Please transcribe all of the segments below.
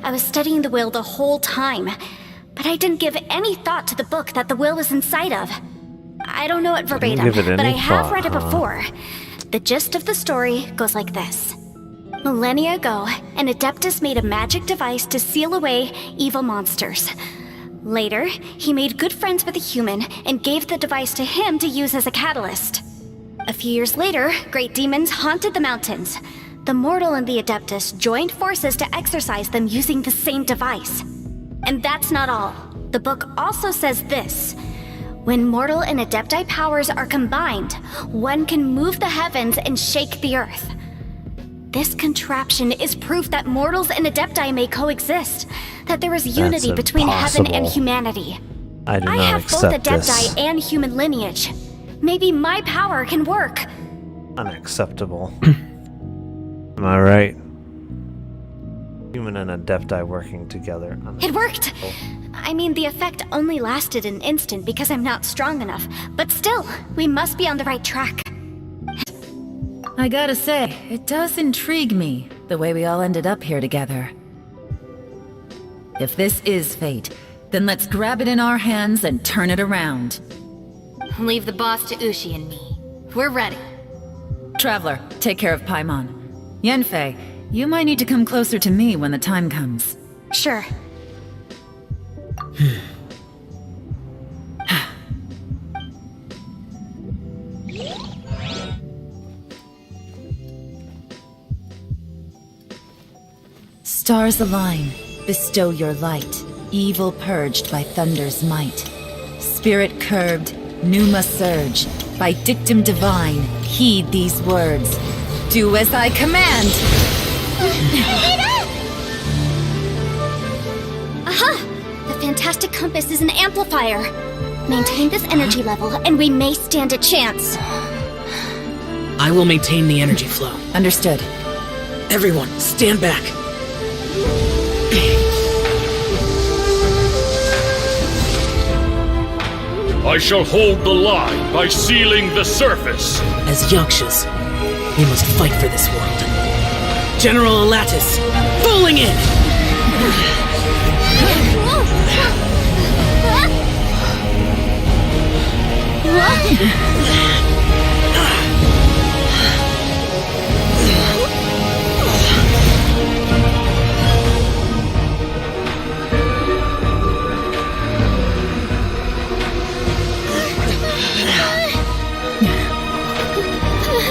I was studying the will the whole time, but I didn't give any thought to the book that the will was inside of. I don't know it verbatim, but I have read it before. The gist of the story goes like this. Millennia ago, an Adeptus made a magic device to seal away evil monsters. Later, he made good friends with a human and gave the device to him to use as a catalyst. A few years later, great demons haunted the mountains. The mortal and the Adeptus joined forces to exorcise them using the same device. And that's not all. The book also says this. When mortal and Adepti powers are combined, one can move the heavens and shake the earth. This contraption is proof that mortals and Adepti may coexist, that there is unity between heaven and humanity. I do not have both accept Adepti this. and human lineage. Maybe my power can work. Unacceptable. Am I right? Human and Adepti working together. It worked! I mean, the effect only lasted an instant because I'm not strong enough, but still, we must be on the right track. I gotta say, it does intrigue me, the way we all ended up here together. If this is fate, then let's grab it in our hands and turn it around. Leave the boss to Ushi and me. We're ready. Traveler, take care of Paimon. Yanfei, you might need to come closer to me when the time comes. Sure. Stars align, bestow your light, evil purged by thunder's might. Spirit curbed, pneuma surge, by dictum divine, heed these words. Do as I command! Aha! The fantastic compass is an amplifier. Maintain this energy level, and we may stand a chance. I will maintain the energy flow. Understood. Everyone, stand back. I shall hold the line by sealing the surface. As Yakshas, we must fight for this world. General Alatus, falling in!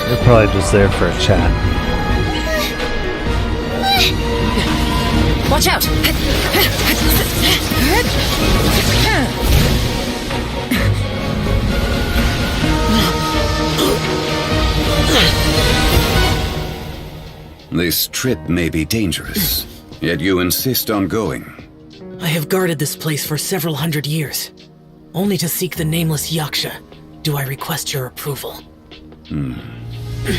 They're probably just there for a chat. Watch out! This trip may be dangerous, yet you insist on going. I have guarded this place for several hundred years. Only to seek the nameless Yaksha do I request your approval. You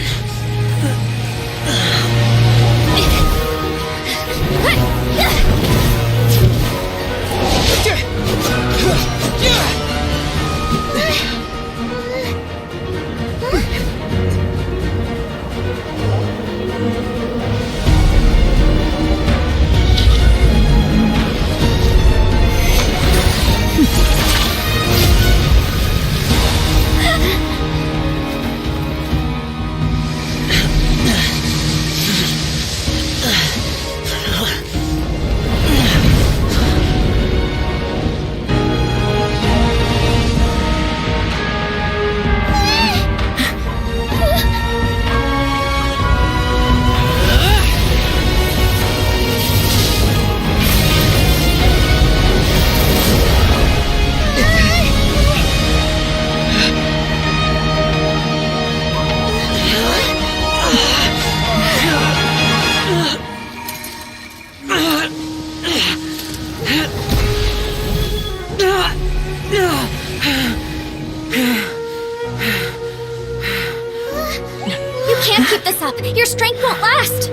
can't keep this up. Your strength won't last.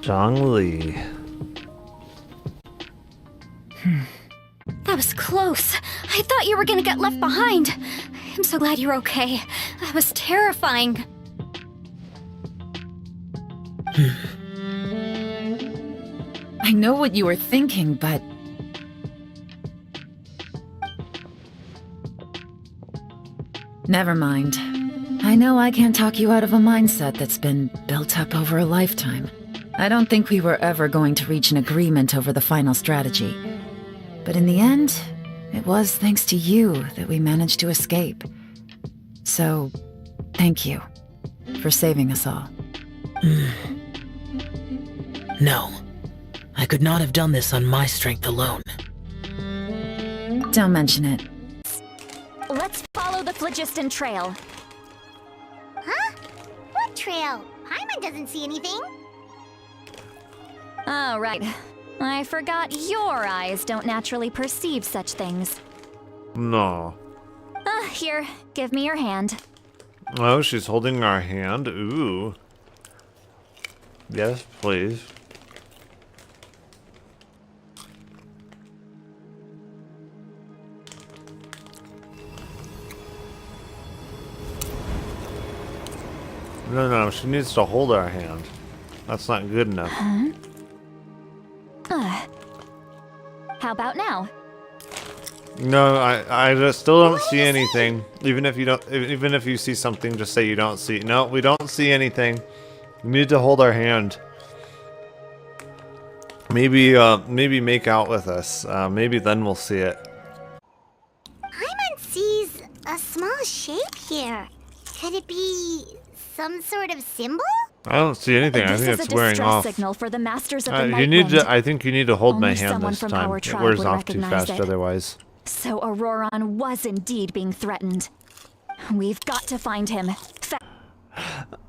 Zhongli. That was close. I thought you were gonna get left behind. I'm so glad you're okay. That was terrifying. I know what you were thinking, but... Never mind. I know I can't talk you out of a mindset that's been built up over a lifetime. I don't think we were ever going to reach an agreement over the final strategy. But in the end, it was thanks to you that we managed to escape. So, thank you for saving us all. No. I could not have done this on my strength alone. Don't mention it. Let's follow the phlogiston trail. Huh? What trail? Paimon doesn't see anything. Oh, right. I forgot your eyes don't naturally perceive such things. No. Here, give me your hand. Oh, she's holding our hand. Ooh. Yes, please. No, she needs to hold our hand. That's not good enough. How about now? No, I just still don't see anything. Even if you see something, just say you don't see. No, we don't see anything. You need to hold our hand. Maybe make out with us. Maybe then we'll see it. Paimon sees a small shape here. Could it be some sort of symbol? I don't see anything. I think it's wearing off. Signal for the masters of the You Night need Wind. to. I think you need to hold my Only hand someone this from time. our It tribe wears would off too recognize fast it. otherwise. So Auroron was indeed being threatened. We've got to find him.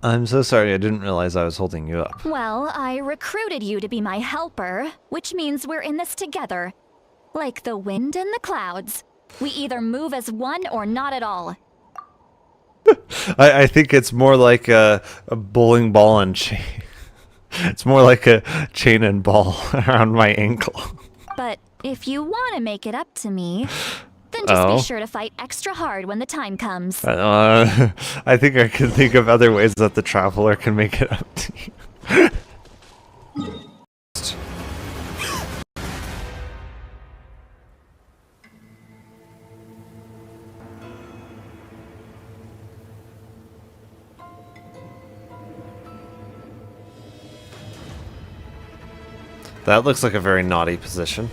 I'm so sorry. I didn't realize I was holding you up. Well, I recruited you to be my helper, which means we're in this together. Like the wind and the clouds. We either move as one or not at all. I think it's more like a bowling ball and chain. It's more like a chain and ball around my ankle. But if you want to make it up to me, then just be sure to fight extra hard when the time comes. I think I can think of other ways that the traveler can make it up to you. That looks like a very naughty position.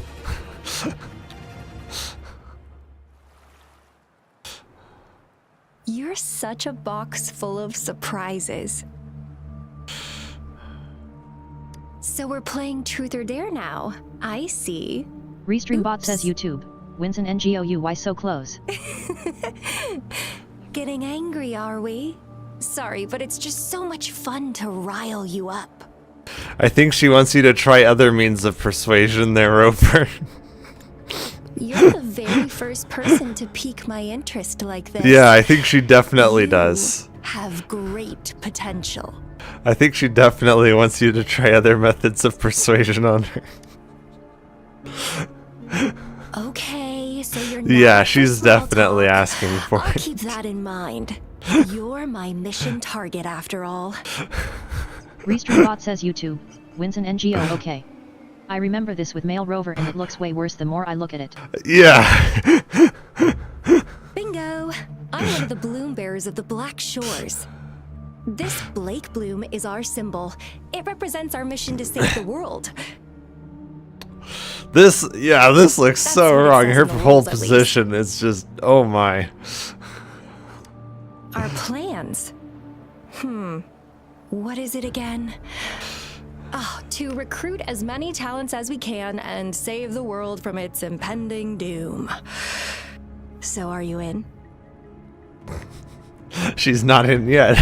You're such a box full of surprises. So we're playing Truth or Dare now. I see. Restream bot says YouTube. Wins an NGOU, why so close? Getting angry, are we? Sorry, but it's just so much fun to rile you up. I think she wants you to try other means of persuasion there, Roper. You're the very first person to pique my interest like this. Yeah, I think she definitely does. Have great potential. I think she definitely wants you to try other methods of persuasion on her. Okay, so you're not Yeah, she's for small definitely talk. asking for I'll it. keep that in mind. You're my mission target after all. Restream bot says YouTube. Wins an NGO, okay. I remember this with male rover and it looks way worse the more I look at it. Yeah. Bingo! I'm one of the bloom bearers of the Black Shores. This Blake bloom is our symbol. It represents our mission to save the world. This looks That's so what it wrong. says Her in the whole rules, at least. position is just, oh my. Our plans? What is it again? To recruit as many talents as we can and save the world from its impending doom. So are you in? She's not in yet.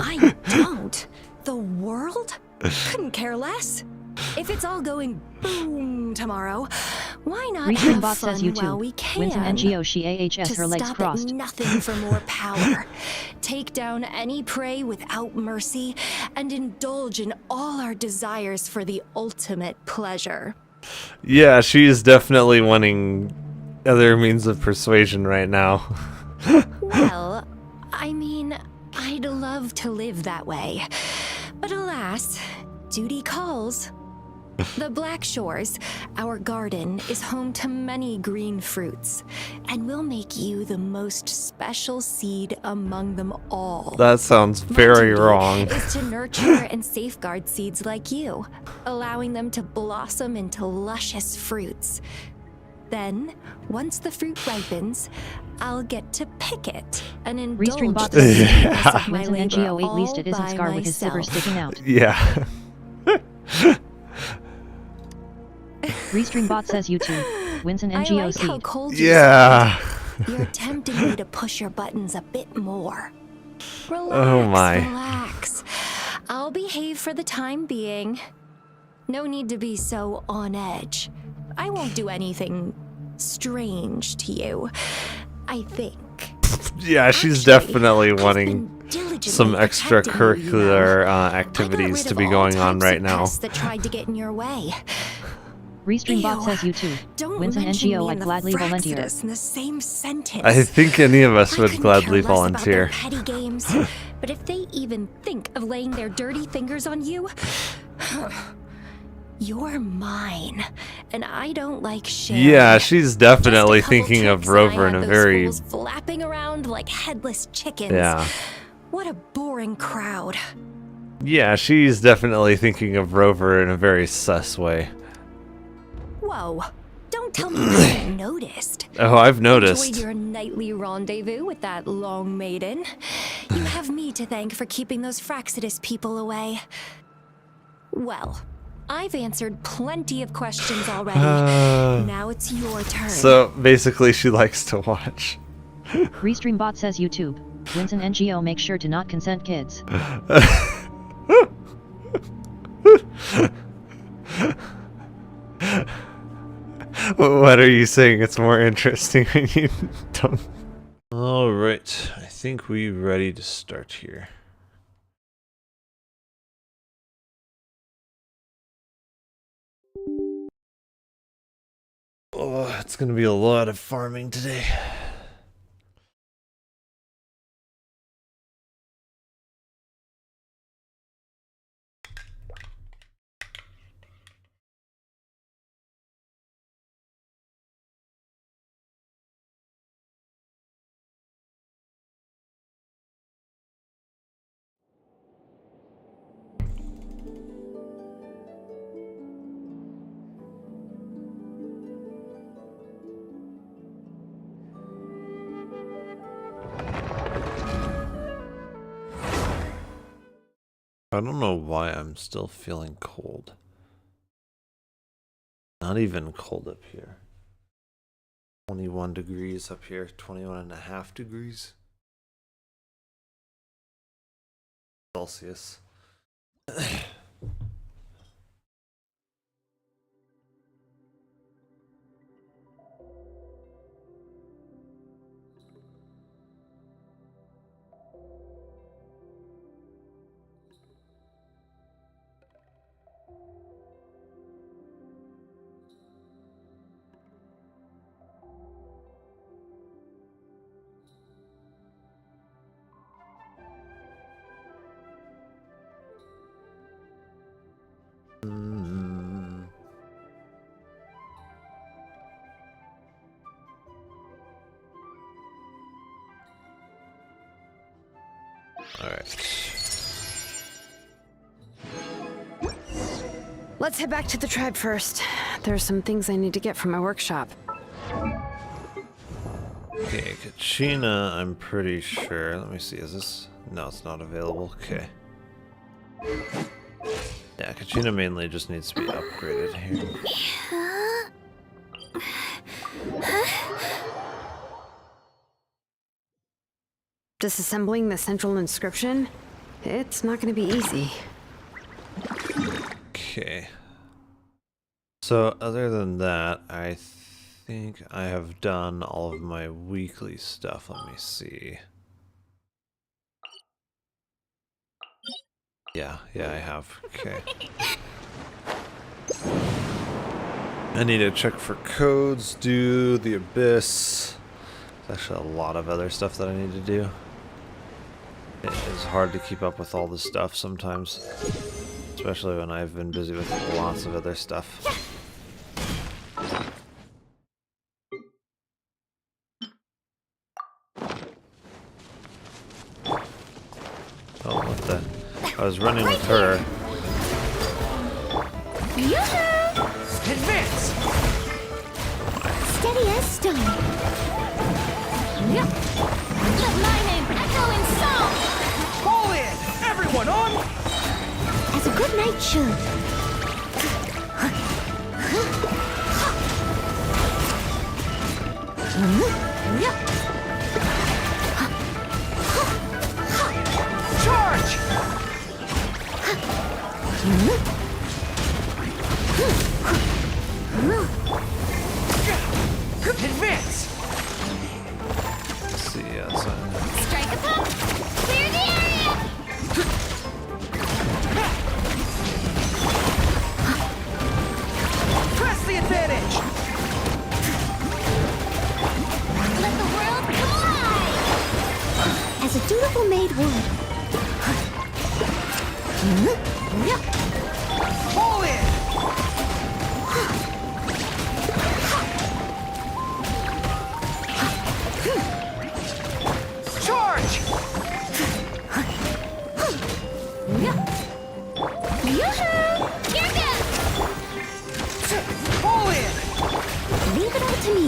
I Couldn't care less. If it's all going boom tomorrow, why not Restream have bot fun says YouTube. while we can? Wins an NGO, she AHS, to her legs stop crossed. at nothing for more power. Take down any prey without mercy, and indulge in all our desires for the ultimate pleasure. Yeah, she is definitely wanting other means of persuasion right now. Well, I mean, I'd love to live that way. But alas, duty calls. The Black Shores, our garden, is home to many green fruits, and we'll make you the most special seed among them all. That sounds My very duty wrong. is to nurture and safeguard seeds like you, allowing them to blossom into luscious fruits. Then, once the fruit ripens, I'll get to pick it and indulge Restream bot the says sweetness of my Wins an labor NGO, 8 all least it isn't by Scar with his silver myself. sticking out. Yeah. Restream bot says YouTube. Wins an I NGO like how seed. cold you Yeah. sound. You're tempting me to push your buttons a bit more. Relax, Oh my. relax. I'll behave for the time being. No need to be so on edge. I won't do anything strange to you, I think. Yeah, she's Actually, definitely I've wanting been diligently some protecting you, you know. extracurricular I got activities rid to of be all going on types right of now. pests that tried to get in your way. Restream bot Ew. says YouTube. Don't Wins an mention NGO, me I'd and the gladly volunteer. Fraxidus in the same sentence. I think any of us I would couldn't gladly care less about their volunteer. petty games, but if they even think of laying their dirty fingers on you, you're mine, and I don't like sharing. Yeah, she's definitely Just a couple thinking of tricks and I Rover in had a those very... fools flapping around like headless chickens. Yeah. What a boring crowd. Yeah, she's definitely thinking of Rover in a very sus way. Whoa. Don't tell me you haven't noticed. Oh, I've Enjoyed noticed. your nightly rendezvous with that long maiden. You have me to thank for keeping those Fraxidus people away. Well, I've answered plenty of questions already. Now it's your turn. So, basically, she likes to watch. Restream bot says YouTube. Wins an NGO, make sure to not consent kids. What are you saying? It's more interesting when you don't. Alright, I think we're ready to start here. Oh, it's gonna be a lot of farming today. I don't know why I'm still feeling cold. Not even cold up here. 21 degrees up here, 21.5 degrees Celsius. Let's head back to the tribe first. There's some things I need to get from my workshop. Okay, Kachina, I'm pretty sure. Let me see, is this? No, it's not available. Okay. Yeah, Kachina mainly just needs to be upgraded here. Disassembling the central inscription? It's not gonna be easy. Okay. So other than that, I think I have done all of my weekly stuff. Let me see. Yeah, I have. Okay. I need to check for codes, do the Abyss. There's actually a lot of other stuff that I need to do. It is hard to keep up with all the stuff sometimes, especially when I've been busy with lots of other stuff. Oh, what the? I was running with her. Advance! Steady as stone. Let my name echo in song! Fall in! Everyone on! As a good knight should. Charge! Advance! Let's see outside. Strike a pump! Clear the area! Press the advantage! Let the world come alive! As a dutiful maid would. Fall in! Charge! Yoo-hoo! Here goes! Fall in! Leave it all to me.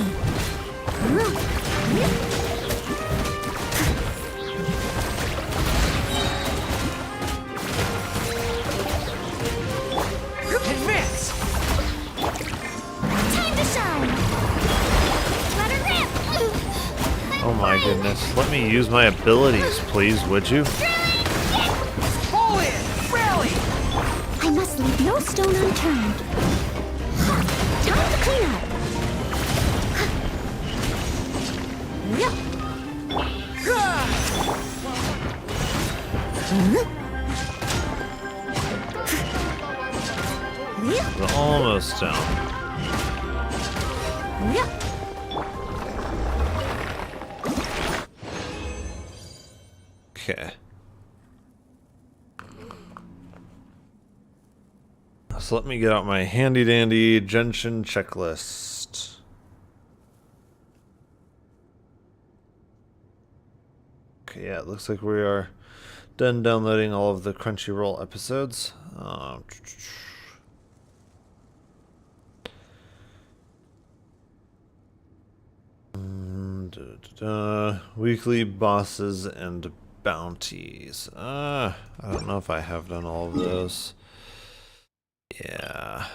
Advance! Time to shine! Let her rip! Oh my goodness. Let me use my abilities, please, would you? Fall in! Rally! I must leave no stone unturned. Time to clean up. We're almost down. Okay. So let me get out my handy dandy Genshin checklist. Okay, yeah, it looks like we are done downloading all of the Crunchyroll episodes. Weekly bosses and bounties. I don't know if I have done all of those. Yeah.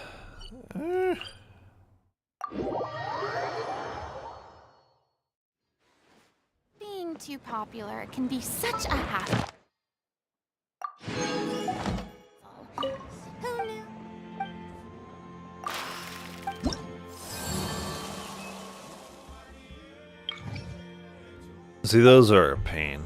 Being too popular can be such a hassle. Who knew? See, those are a pain.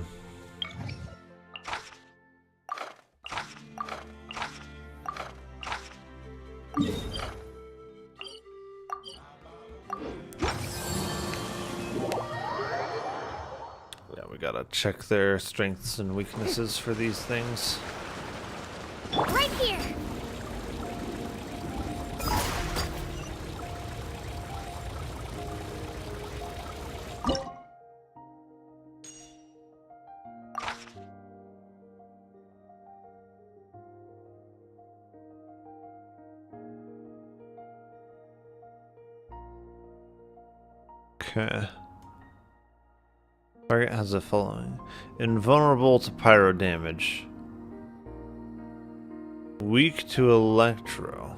Yeah, we gotta check their strengths and weaknesses for these things. Right here! Okay. Target has the following: invulnerable to pyro damage, weak to electro,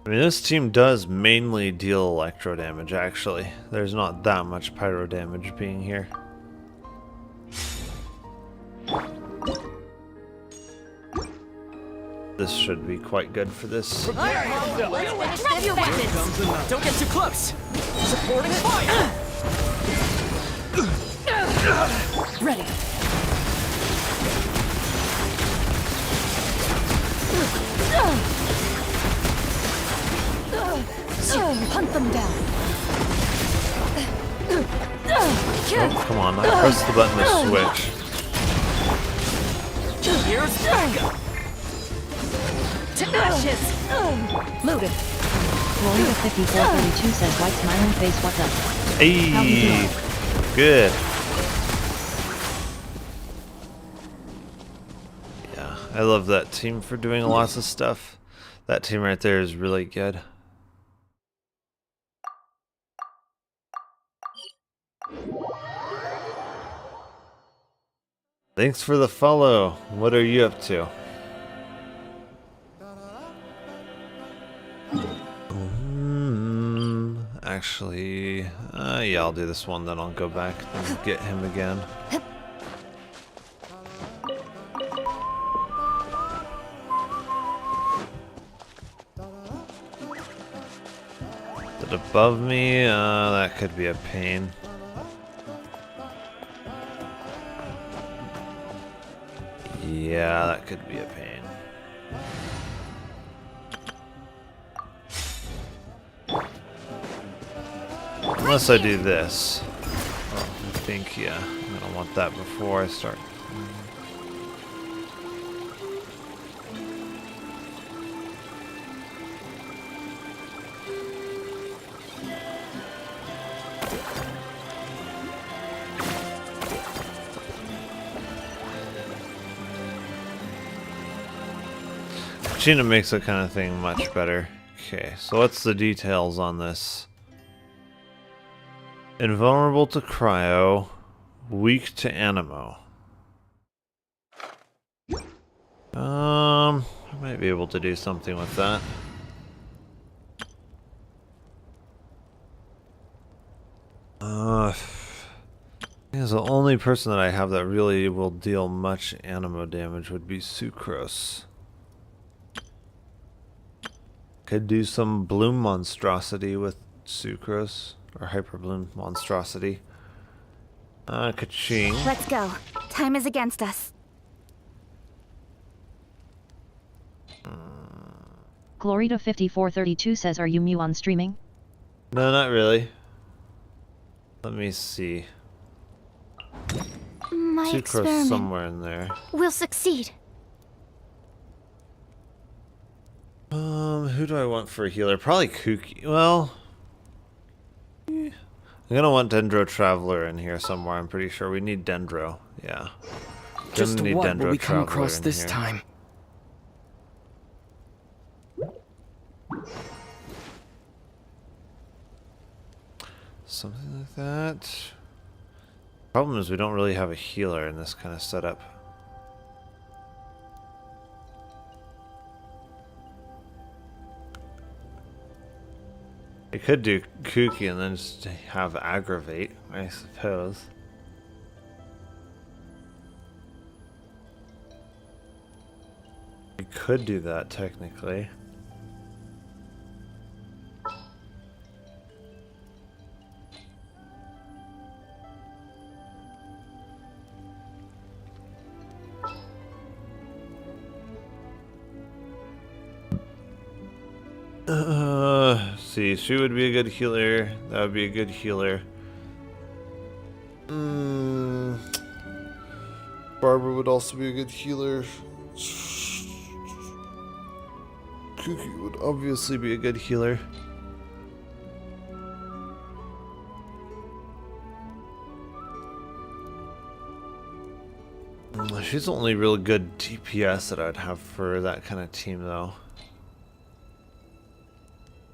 I mean, this team does mainly deal electro damage, actually. There's not that much pyro damage being here. This should be quite good for this. Drop your weapons! Don't get too close! Supporting fire! Ready. Hunt them down. Oh, come on, I pressed the button to switch. Here's backup! To ashes! Loaded. Florida 5432 says white smiling face, what's up? Hey, good. Yeah, I love that team for doing lots of stuff. That team right there is really good. Thanks for the follow. What are you up to? Actually, yeah, I'll do this one, then I'll go back and get him again. Is it above me? That could be a pain. Yeah, that could be a pain. Unless I do this. Oh, I think, yeah, I'm gonna want that before I start. Kachina makes that kind of thing much better. Okay, so what's the details on this? Invulnerable to cryo, weak to animo. I might be able to do something with that. Because the only person that I have that really will deal much animo damage would be Sucrose. Could do some bloom monstrosity with Sucrose. Or Hyper Bloom monstrosity. Kaching. Let's go. Time is against us. Glorita 5432 says, are you Mew on streaming? No, not really. Let me see. My Sucrose experiment somewhere in there. will succeed. Who do I want for a healer? Probably Kooky. Well, I'm gonna want Dendro Traveler in here somewhere. I'm pretty sure we need Dendro. Yeah. Just need what Dendro will we come Traveler across in this here. time? Something like that. Problem is we don't really have a healer in this kind of setup. I could do Kooky and then just have Aggravate, I suppose. We could do that technically. See, she would be a good healer. That would be a good healer. Barbara would also be a good healer. Kooky would obviously be a good healer. She's the only really good DPS that I'd have for that kind of team, though.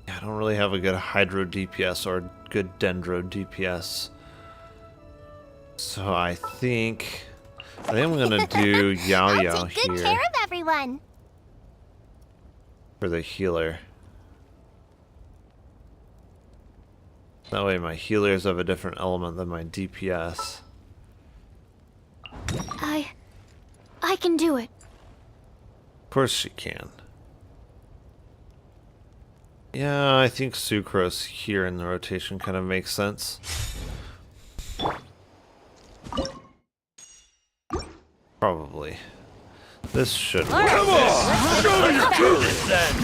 I don't really have a good Hydro DPS or good Dendro DPS. So I think I'm gonna do Yao Yao I'll take good here care of everyone. for the healer. That way my healers have a different element than my DPS. I can do it. Of course she can. Yeah, I think Sucrose here in the rotation kind of makes sense. Probably. This should work. Come on! Show me your courage then!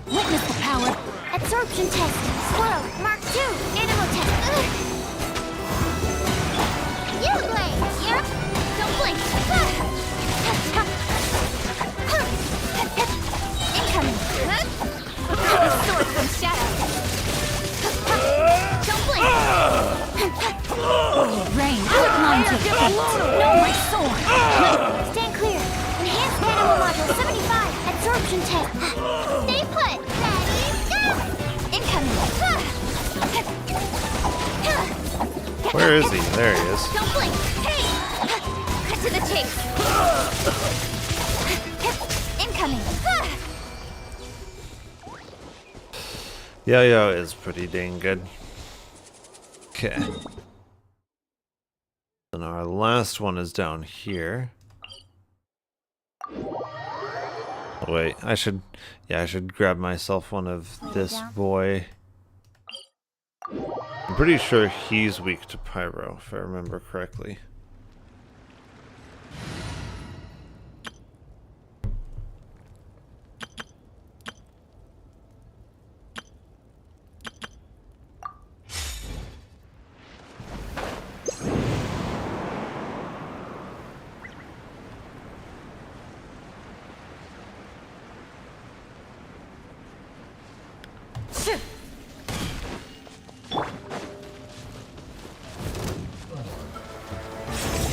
Witness the power. Absorption test. Swirl. Mark 2. Animal test. You blade. Here. Don't blink. Incoming. Sword from shadow. Don't blink. Rain. No, my sword. Stand clear. Enhanced animal module 75. Absorption test. Stay put. Ready, go. Incoming. Where is he? There he is. Don't blink. Hey. Cut to the chase. Incoming. Yo-Yo is pretty dang good. Okay. And our last one is down here. Oh, wait, I should grab myself one of this boy. I'm pretty sure he's weak to pyro, if I remember correctly.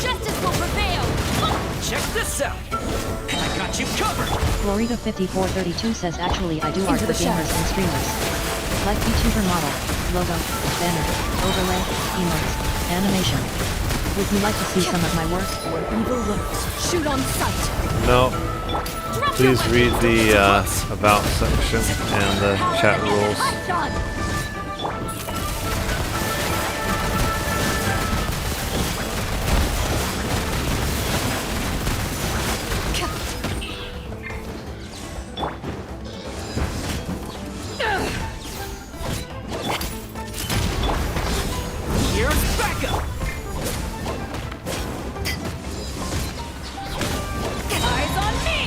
Justice will prevail! Check this out! I got you covered! Florida5432 says actually I do art for gamers and streamers. Like VTuber model, logo, banner, overlay, emotes, animation. Would you like to see some of my work? Evil lurks. Shoot on sight. No. Please read the about section and the chat rules. Here's backup! Eyes on me!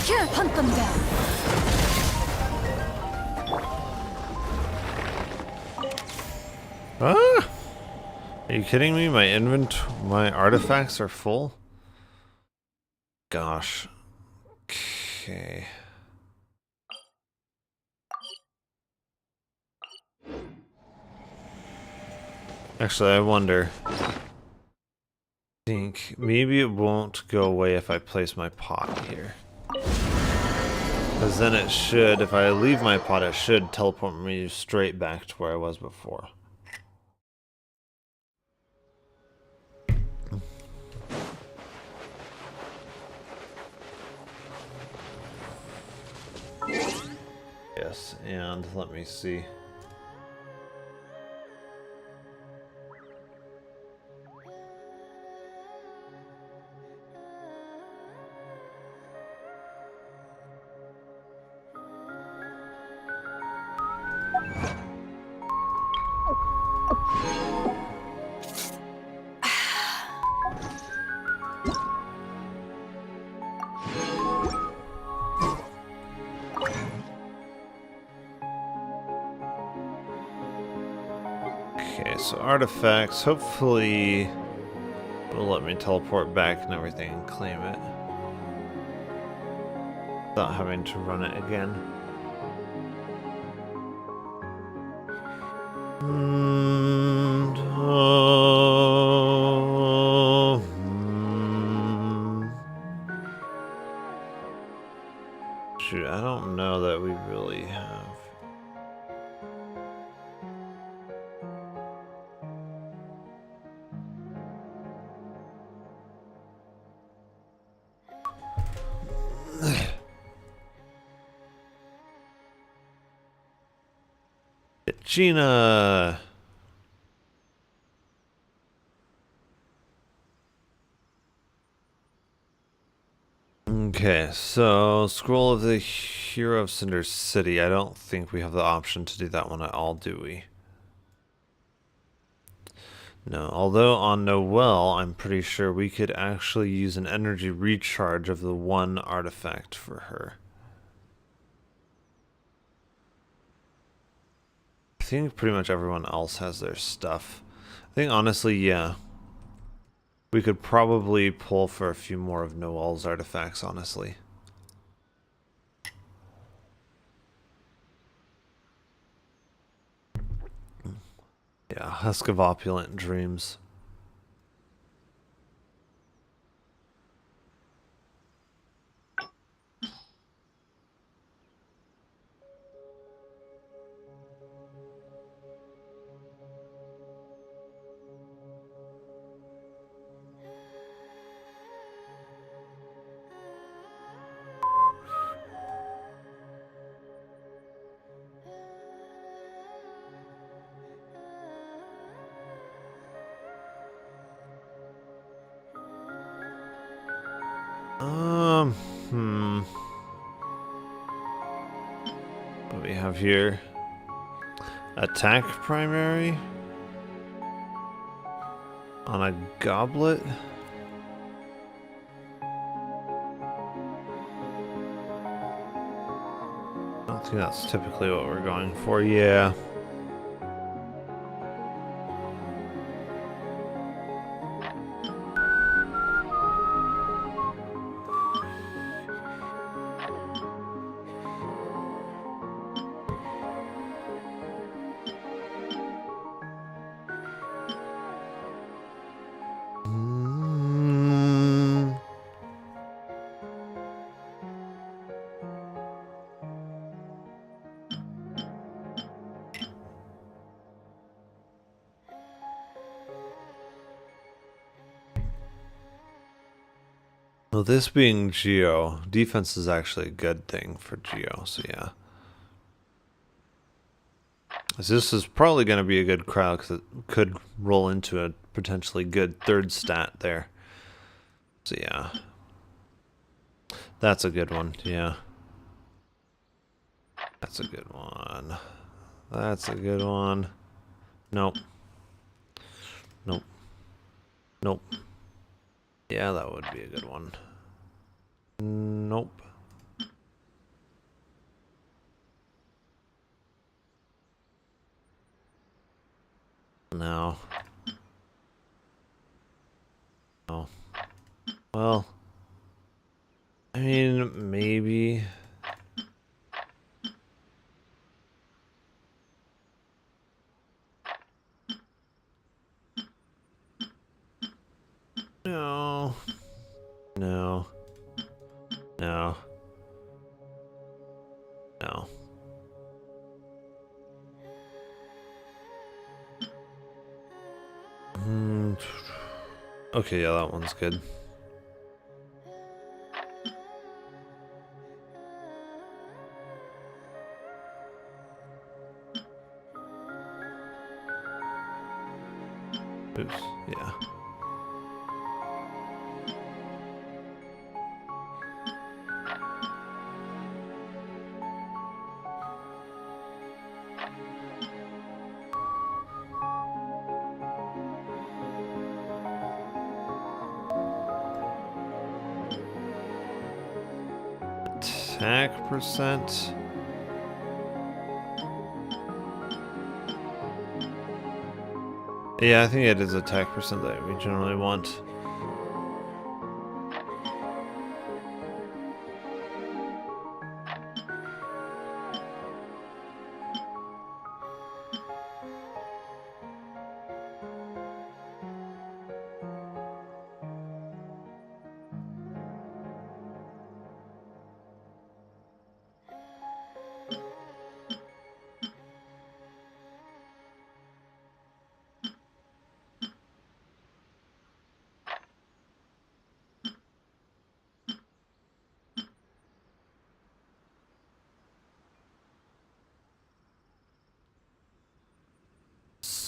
Here, hunt them down. Ah! Are you kidding me? My artifacts are full? Gosh. Okay. Actually, I wonder. I think maybe it won't go away if I place my pot here. Because then it should, if I leave my pot, it should teleport me straight back to where I was before. Yes, and let me see. Okay, so artifacts, hopefully will let me teleport back and everything and claim it without having to run it again. Shoot, I don't know that we really have. Kachina! Okay, so Scroll of the Hero of Cinder City. I don't think we have the option to do that one at all, do we? No, although on Noelle, I'm pretty sure we could actually use an energy recharge of the one artifact for her. I think pretty much everyone else has their stuff. I think honestly, yeah. We could probably pull for a few more of Noelle's artifacts, honestly. Yeah, Husk of Opulent Dreams. What do we have here? Attack primary? On a goblet? I don't think that's typically what we're going for, yeah. Well, this being Geo, defense is actually a good thing for Geo, so yeah. This is probably going to be a good crowd because it could roll into a potentially good third stat there. So yeah. That's a good one, yeah. That's a good one. That's a good one. Nope. Nope. Nope. Yeah, that would be a good one. Nope. No. No. Well, I mean, maybe. No. No. No. No. Okay, yeah, that one's good. Oops, yeah. Attack percent. Yeah, I think it is attack percent that we generally want.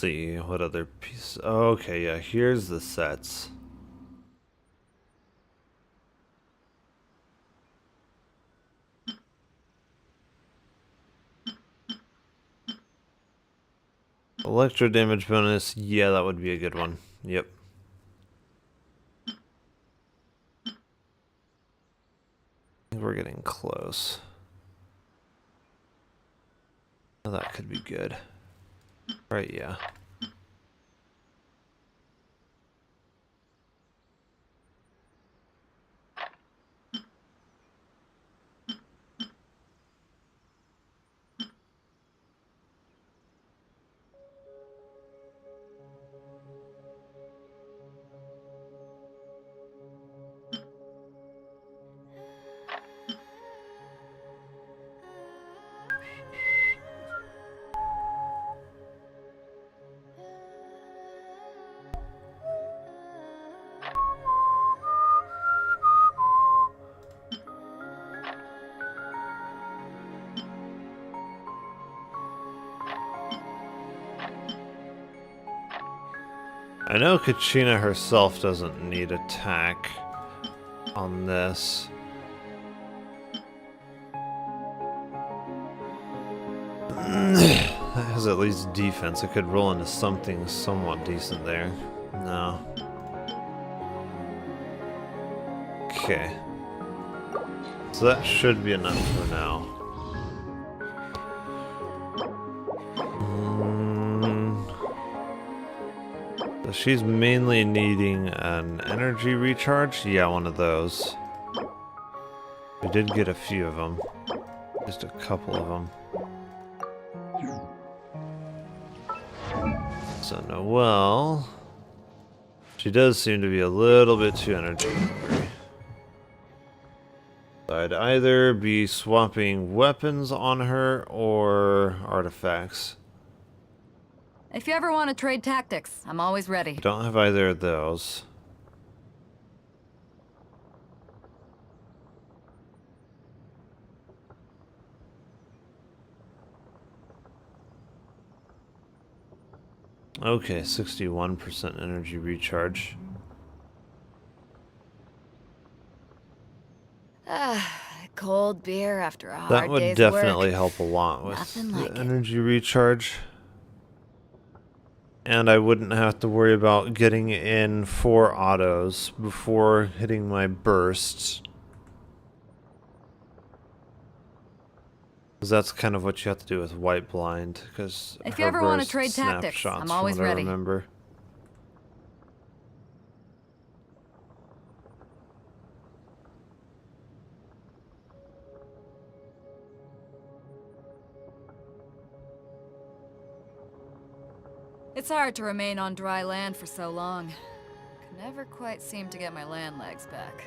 see what other piece. Okay, yeah, here's the sets. Electro damage bonus, yeah, that would be a good one. Yep. We're getting close. Oh, that could be good. Right, yeah. I know Kachina herself doesn't need attack on this. That has at least defense. I could roll into something somewhat decent there. No. Okay. So that should be enough for now. So she's mainly needing an energy recharge. Yeah, one of those. We did get a few of them. Just a couple of them. So Noelle, she does seem to be a little bit too energy hungry. So I'd either be swapping weapons on her or artifacts. If you ever want to trade tactics, I'm always ready. I don't have either of those. Okay, 61% energy recharge. Cold beer after a hard That would day's definitely work. help a lot with Nothing the like energy recharge. And I wouldn't have to worry about getting in 4 autos before hitting my bursts. Because that's kind of what you have to do with White Blind. Because if you ever want to trade tactics, I'm always ready. I remember. It's hard to remain on dry land for so long. Can never quite seem to get my land legs back.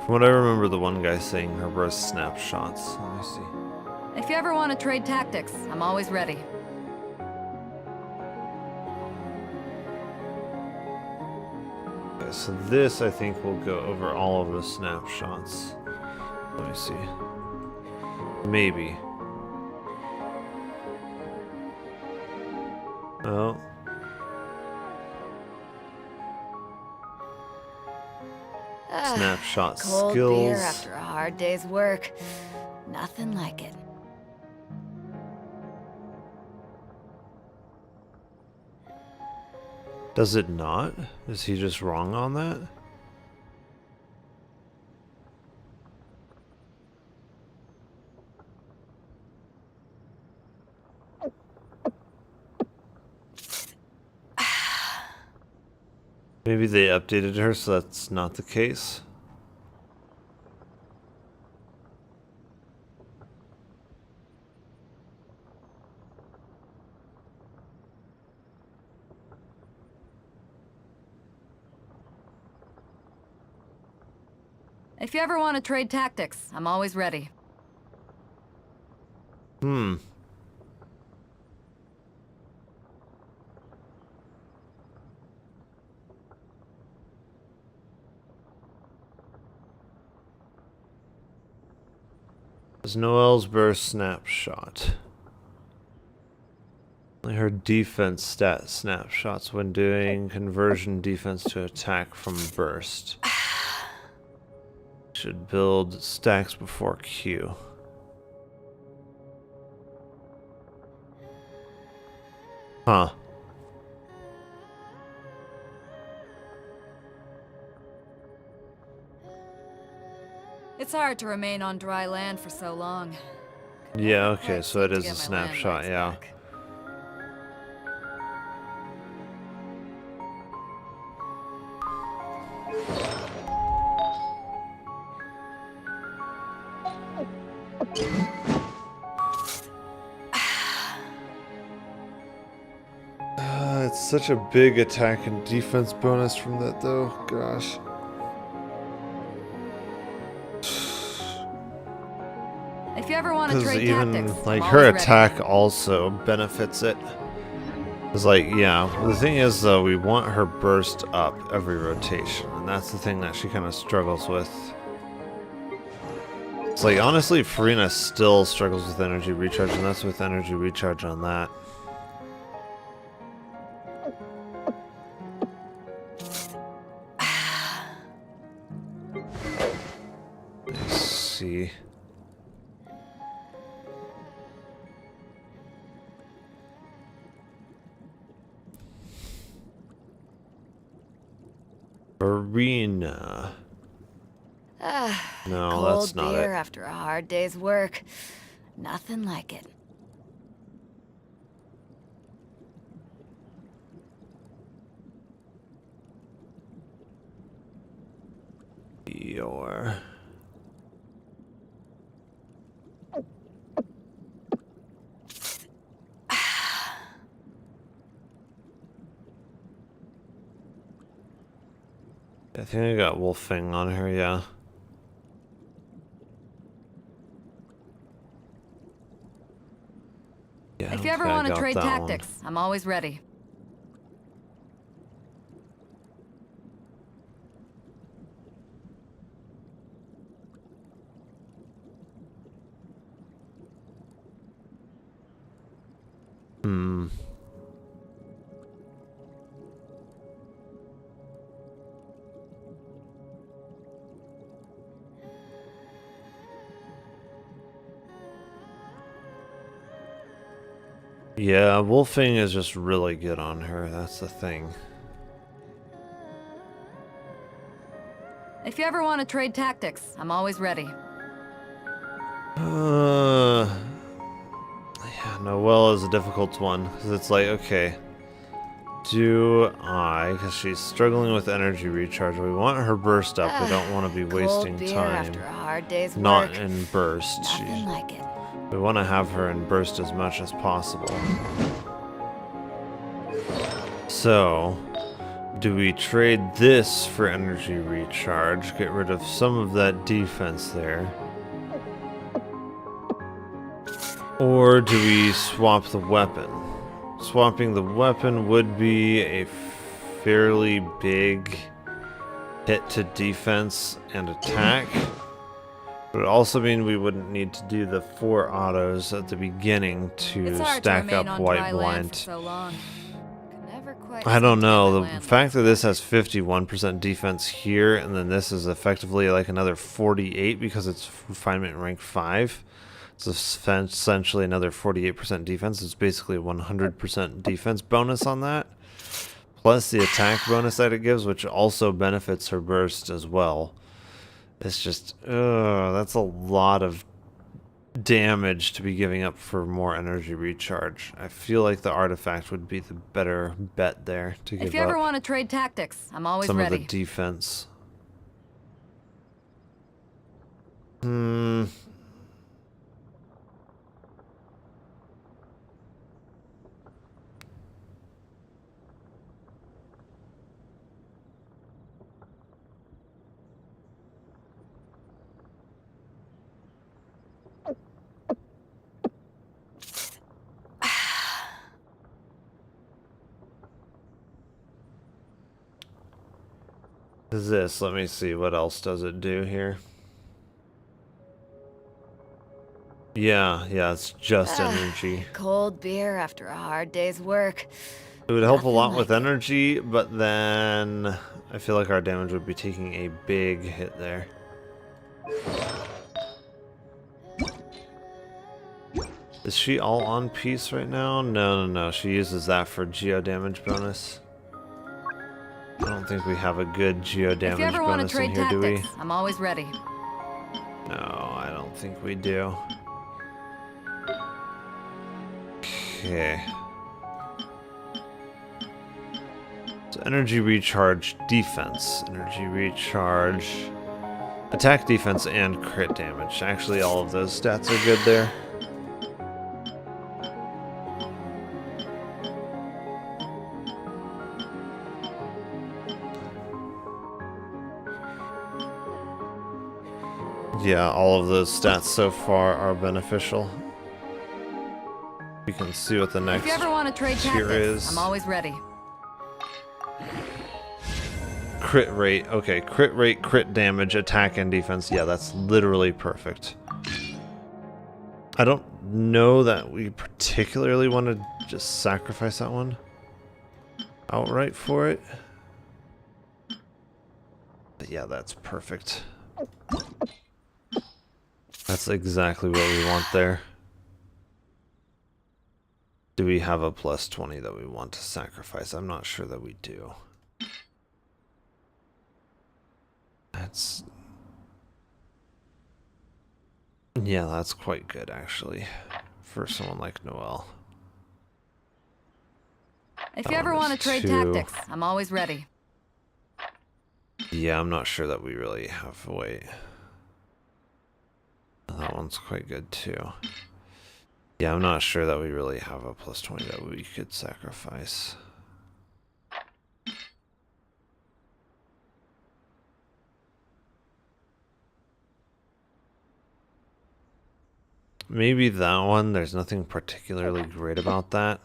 From what I remember, the one guy saying her were snapshots. Let me see. If you ever want to trade tactics, I'm always ready. Okay, so this I think will go over all of the snapshots. Let me see. Maybe. Oh. Snapshot Cold skills. beer after a hard day's work. Nothing like it. Does it not? Is he just wrong on that? Maybe they updated her so that's not the case. If you ever want to trade tactics, I'm always ready. Is Noelle's burst snapshot. Her defense stat snapshots when doing conversion defense to attack from burst. Should build stacks before Q. Huh. It's hard to remain on dry land for so long. Yeah, okay, so it is a snapshot, yeah. It's such a big attack and defense bonus from that, though. Gosh. If you ever want to trade even tactics, like I'm her always ready. attack also benefits it. It's like, yeah, the thing is though, we want her burst up every rotation, and that's the thing that she kind of struggles with. It's like, honestly, Farina still struggles with energy recharge, and that's with energy recharge on that. Let's see. Arena. No, Cold that's not beer it. after a hard day's work. Nothing like it. Your. I think I got Wolfing on her, yeah. Yeah, If you ever okay, I want to got trade that tactics, I'm always ready. one. Yeah, Wolfing is just really good on her, that's the thing. If you ever want to trade tactics, I'm always ready. Yeah, Noelle is a difficult one, because it's like, okay, do I, because she's struggling with energy recharge, we want her burst up, we don't want to be wasting Cold beer time. after a hard day's Not work. in burst. Nothing like it. We want to have her in burst as much as possible. So, do we trade this for energy recharge? Get rid of some of that defense there. Or do we swap the weapon? Swapping the weapon would be a fairly big hit to defense and attack. But it also mean we wouldn't need to do the 4 autos at the beginning to stack up White Blind. So long. Never quite I don't seem to get know, my the fact that this has 51% defense here, and then this is effectively like another 48 because it's refinement rank 5. So essentially another 48% defense. It's basically a 100% defense bonus on that. Plus the attack bonus that it gives, which also benefits her burst as well. It's just, that's a lot of damage to be giving up for more energy recharge. I feel like the artifact would be the better bet there to give up. If you ever want to trade tactics, I'm always some ready. of the defense. this. Let me see. What else does it do here? Yeah, it's just energy. Cold beer after a hard day's work. It would help a lot with energy, but then I feel like our damage would be taking a big hit there. Is she all on peace right now? No. She uses that for geo damage bonus. I don't think we have a good geo damage if you ever want to bonus trade in here, do we? tactics, I'm always ready. No, I don't think we do. Okay. So energy recharge, defense. Energy recharge, attack, defense, and crit damage. Actually, all of those stats are good there. Yeah, all of those stats so far are beneficial. You can see what the next if you ever want to trade tier tactics, is. I'm always ready. Crit rate. Okay, crit rate, crit damage, attack, and defense. Yeah, that's literally perfect. I don't know that we particularly want to just sacrifice that one outright for it. But yeah, that's perfect. That's exactly what we want there. Do we have a plus 20 that we want to sacrifice? I'm not sure that we do. That's... yeah, that's quite good, actually, for someone like Noelle. If you ever want to trade tactics, I'm always ready. Yeah, I'm not sure that we really have a way. That one's quite good, too. Yeah, I'm not sure that we really have a plus 20 that we could sacrifice. Maybe that one, there's nothing particularly great about that.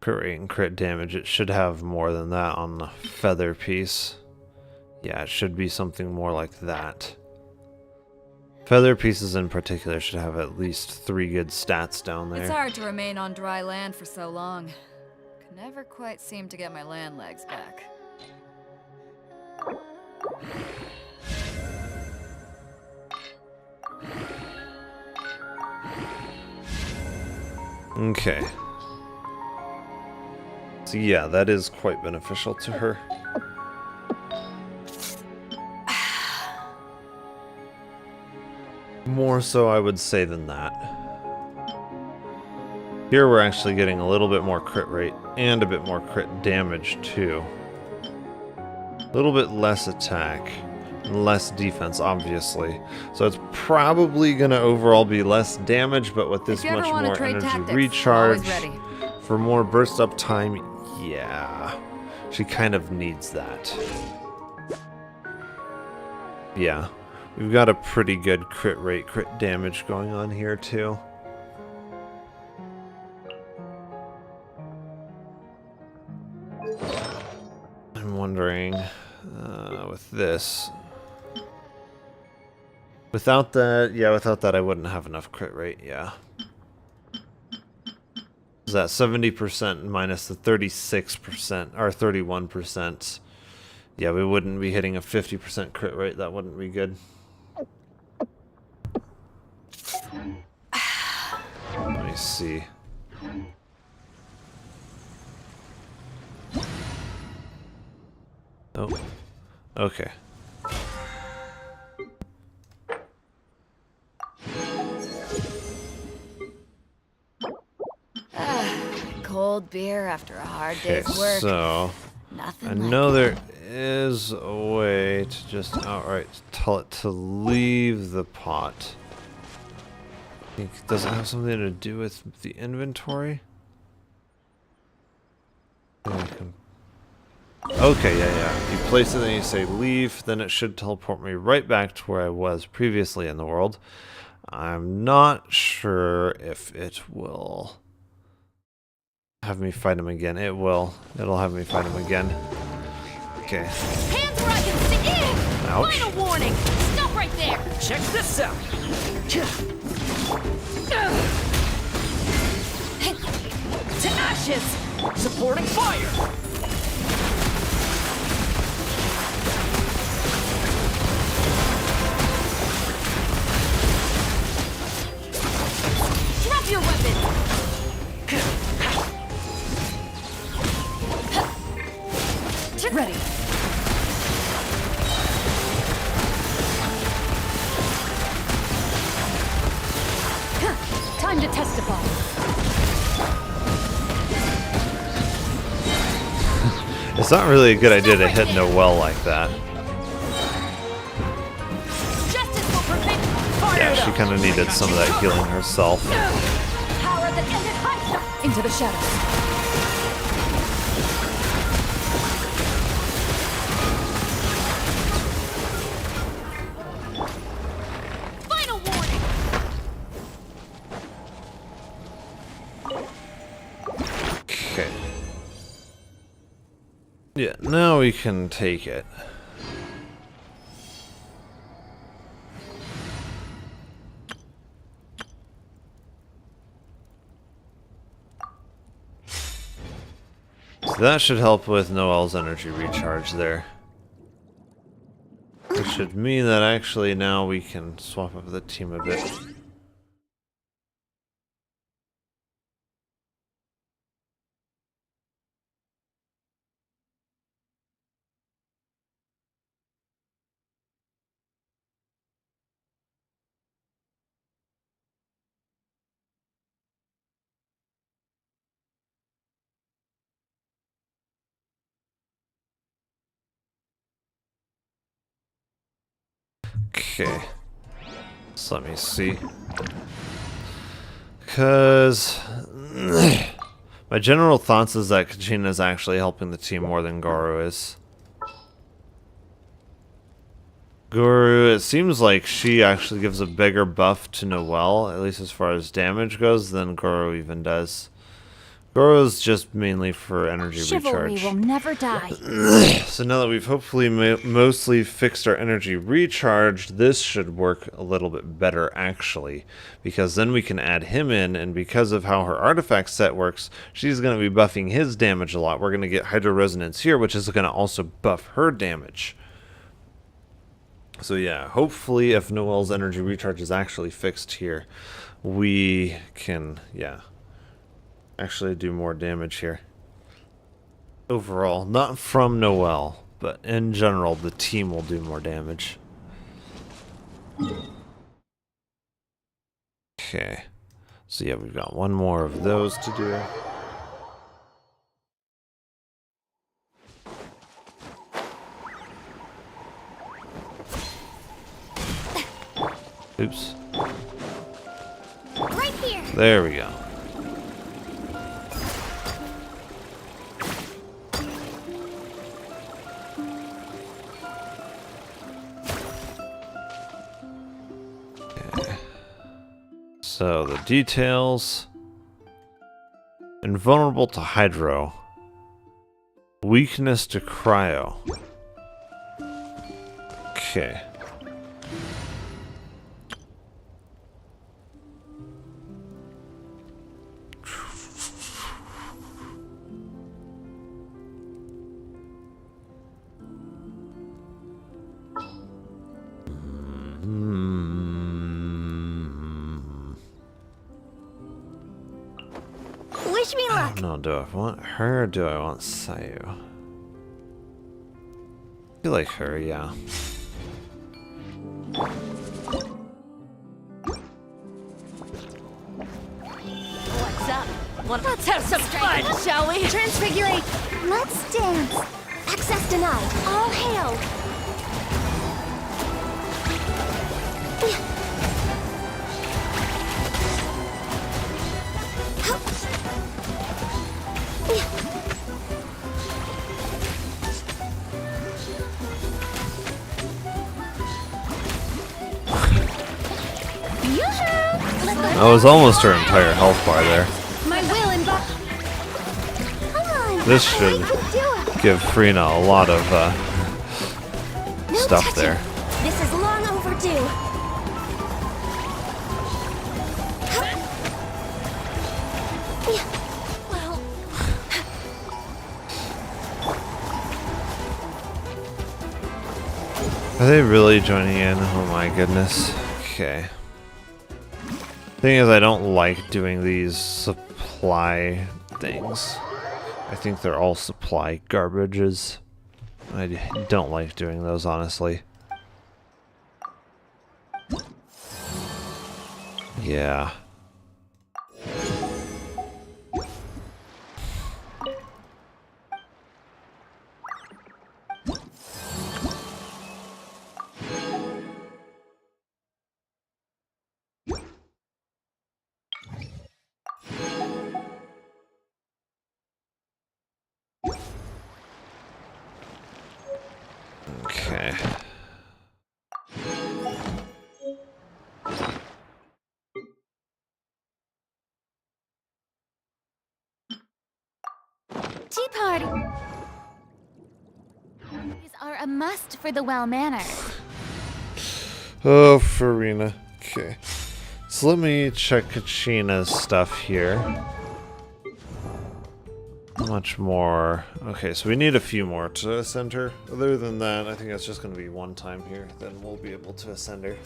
Crit rate and crit damage, it should have more than that on the feather piece. Yeah, it should be something more like that. Feather pieces in particular should have at least 3 good stats down there. It's hard to remain on dry land for so long. Could never quite seem to get my land legs back. Okay. So yeah, that is quite beneficial to her. More so, I would say, than that. Here we're actually getting a little bit more crit rate and a bit more crit damage too. A little bit less attack and less defense, obviously. So it's probably going to overall be less damage, but with this much more energy recharge for more burst up time, yeah, she kind of needs that. Yeah. We've got a pretty good crit rate, crit damage going on here too. I'm wondering, with this, without that I wouldn't have enough crit rate, yeah. Is that 70% minus the 36%, or 31%? Yeah, we wouldn't be hitting a 50% crit rate, that wouldn't be good. Let me see. Oh, okay. Cold beer after a hard day's work. So Nothing I like know there is a way to just outright tell it to leave the pot. I think, does it have something to do with the inventory? Okay, yeah. You place it and you say leave, then it should teleport me right back to where I was previously in the world. I'm not sure if it will have me fight him again. It will. It'll have me fight him again. Okay. Hands where I can see. Ouch. Final warning. Stop right there. Check this out. To ashes! Supporting fire! Drop your weapon. Ready. Time to testify. It's not really a good idea to hit Noelle like that. Yeah, she kind of needed some of that healing herself. Power that ended high. Into the shadows. Final warning. Okay. Yeah, now we can take it. So that should help with Noelle's energy recharge there. Which should mean that actually now we can swap up the team a bit. Okay. So let me see. Because my general thoughts is that Kachina is actually helping the team more than Goro is. Guru, it seems like she actually gives a bigger buff to Noelle, at least as far as damage goes, than Goro even does. Goro's just mainly for energy Chivalry recharge. will never die. So now that we've hopefully mostly fixed our energy recharge, this should work a little bit better actually. Because then we can add him in, and because of how her artifact set works, she's going to be buffing his damage a lot. We're going to get Hydro Resonance here, which is going to also buff her damage. So yeah, hopefully if Noelle's energy recharge is actually fixed here, we can, yeah, actually do more damage here. Overall, not from Noelle, but in general, the team will do more damage. Okay, so yeah, we've got one more of those to do. Oops. Right here. There we go. Okay. So the details. Invulnerable to hydro. Weakness to cryo. Okay. Wish me luck. No, do I want her or do I want Sayu? I feel like her, yeah. What's up? Let's have some fun, shall we? Transfigurate. Let's dance. Access denied. All hail. That was almost her entire health bar there. My will and This should give Frina a lot of stuff there. This is long overdue. Well, are they really joining in? Oh my goodness. Okay. Thing is, I don't like doing these supply things. I think they're all supply garbages. I don't like doing those, honestly. Yeah. Okay. Tea party. These are a must for the well-mannered. Oh, Farina. Okay. So let me check Kachina's stuff here. How much more? Okay, so we need a few more to ascend her. Other than that, I think that's just going to be one time here. Then we'll be able to ascend her.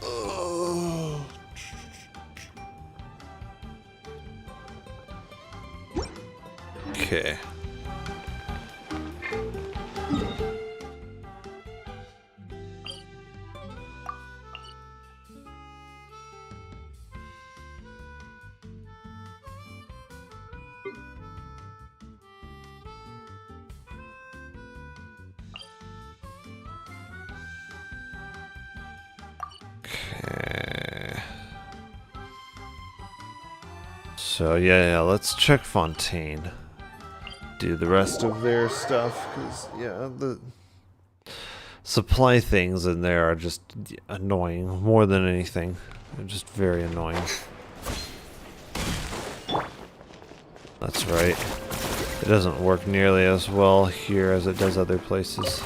Oh. Okay. So yeah, let's check Fontaine. Do the rest of their stuff, because yeah, the supply things in there are just annoying more than anything. They're just very annoying. That's right. It doesn't work nearly as well here as it does other places.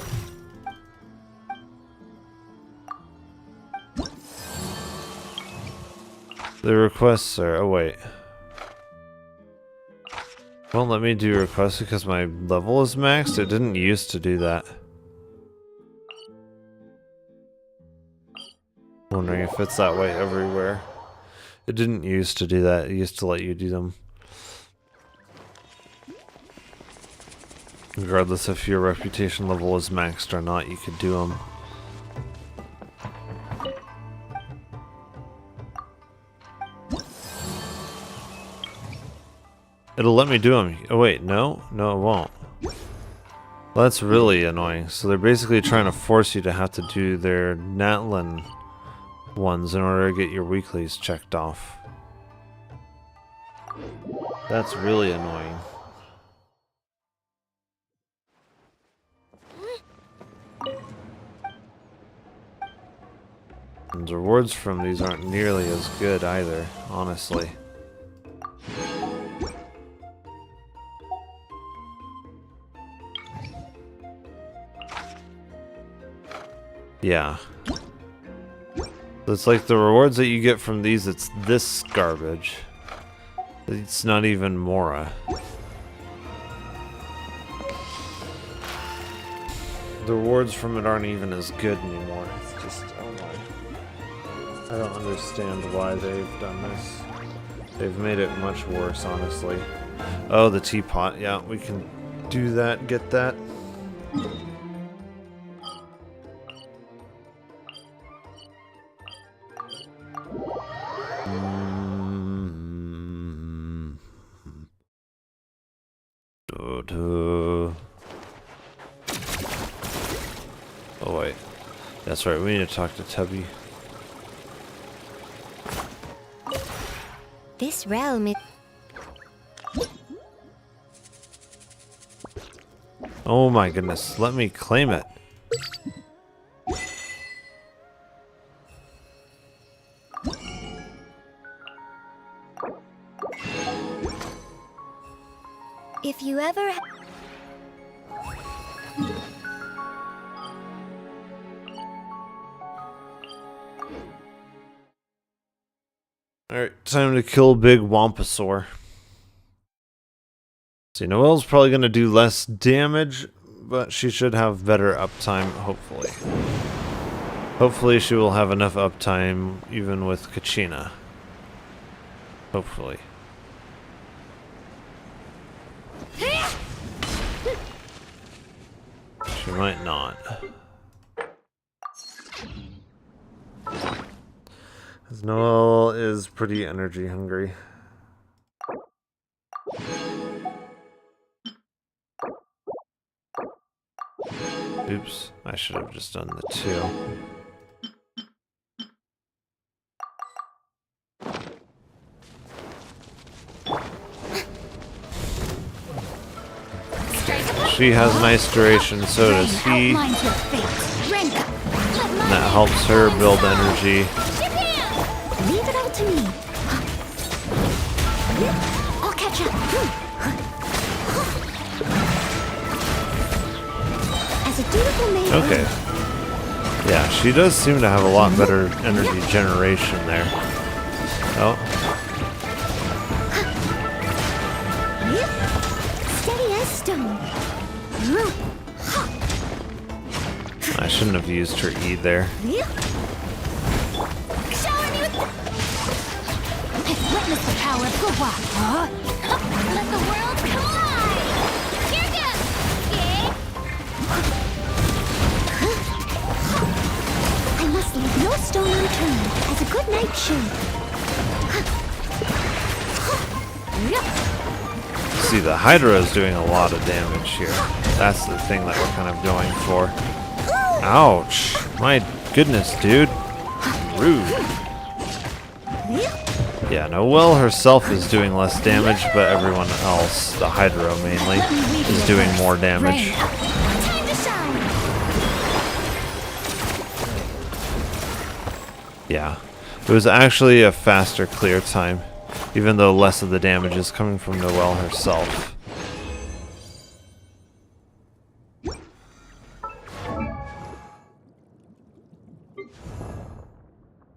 The requests are... oh wait. Won't let me do requests because my level is maxed? It didn't used to do that. Wondering if it's that way everywhere. It didn't used to do that. It used to let you do them. Regardless if your reputation level is maxed or not, you could do them. It'll let me do them. Oh wait, no? No, it won't. Well, that's really annoying. So they're basically trying to force you to have to do their Natlin ones in order to get your weeklies checked off. That's really annoying. And the rewards from these aren't nearly as good either, honestly. Yeah. It's like the rewards that you get from these, it's this garbage. It's not even Mora. The rewards from it aren't even as good anymore. It's just, oh my. I don't understand why they've done this. They've made it much worse, honestly. Oh, the teapot. Yeah, we can do that, get that. Oh wait, that's right, we need to talk to Tubby. This realm is... Oh my goodness, let me claim it. time to kill Big Wamposaur. See, Noelle's probably going to do less damage, but she should have better uptime, hopefully. Hopefully she will have enough uptime even with Kachina. Hopefully. She might not. Because Noelle is pretty energy hungry. Oops, I should have just done the 2. She has nice duration, so does he. And that helps her build energy. Leave it all to me. I'll catch up. As a dutiful maid. Okay. Yeah, she does seem to have a lot better energy generation there. Oh. Steady as stone. I shouldn't have used her E there. Shower me with witness the power of Gua. Let the world collide. Here goes. I must leave no stone unturned, as a good knight should. See, the Hydra is doing a lot of damage here. That's the thing that we're kind of going for. Ouch! My goodness, dude. Rude. Yeah, Noelle herself is doing less damage, but everyone else, the Hydra mainly, is doing more damage. Yeah. It was actually a faster clear time, even though less of the damage is coming from Noelle herself.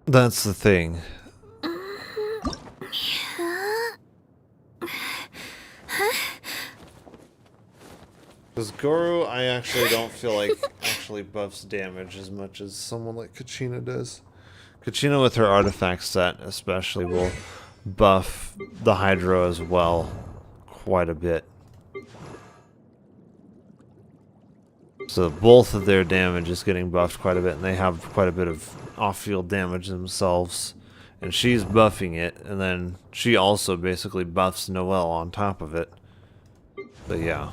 That's the thing. Because Goro, I actually don't feel like actually buffs damage as much as someone like Kachina does. Kachina with her artifact set especially will buff the Hydra as well quite a bit. So both of their damage is getting buffed quite a bit, and they have quite a bit of off-field damage themselves. And she's buffing it, and then she also basically buffs Noelle on top of it. But yeah.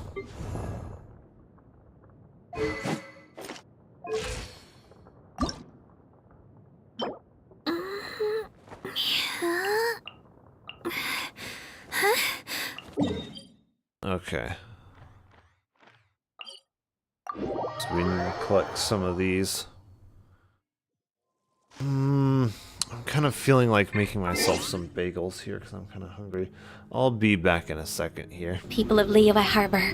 Okay. So we need to collect some of these. I'm kind of feeling like making myself some bagels here because I'm kind of hungry. I'll be back in a second here. People of Liyue Harbor.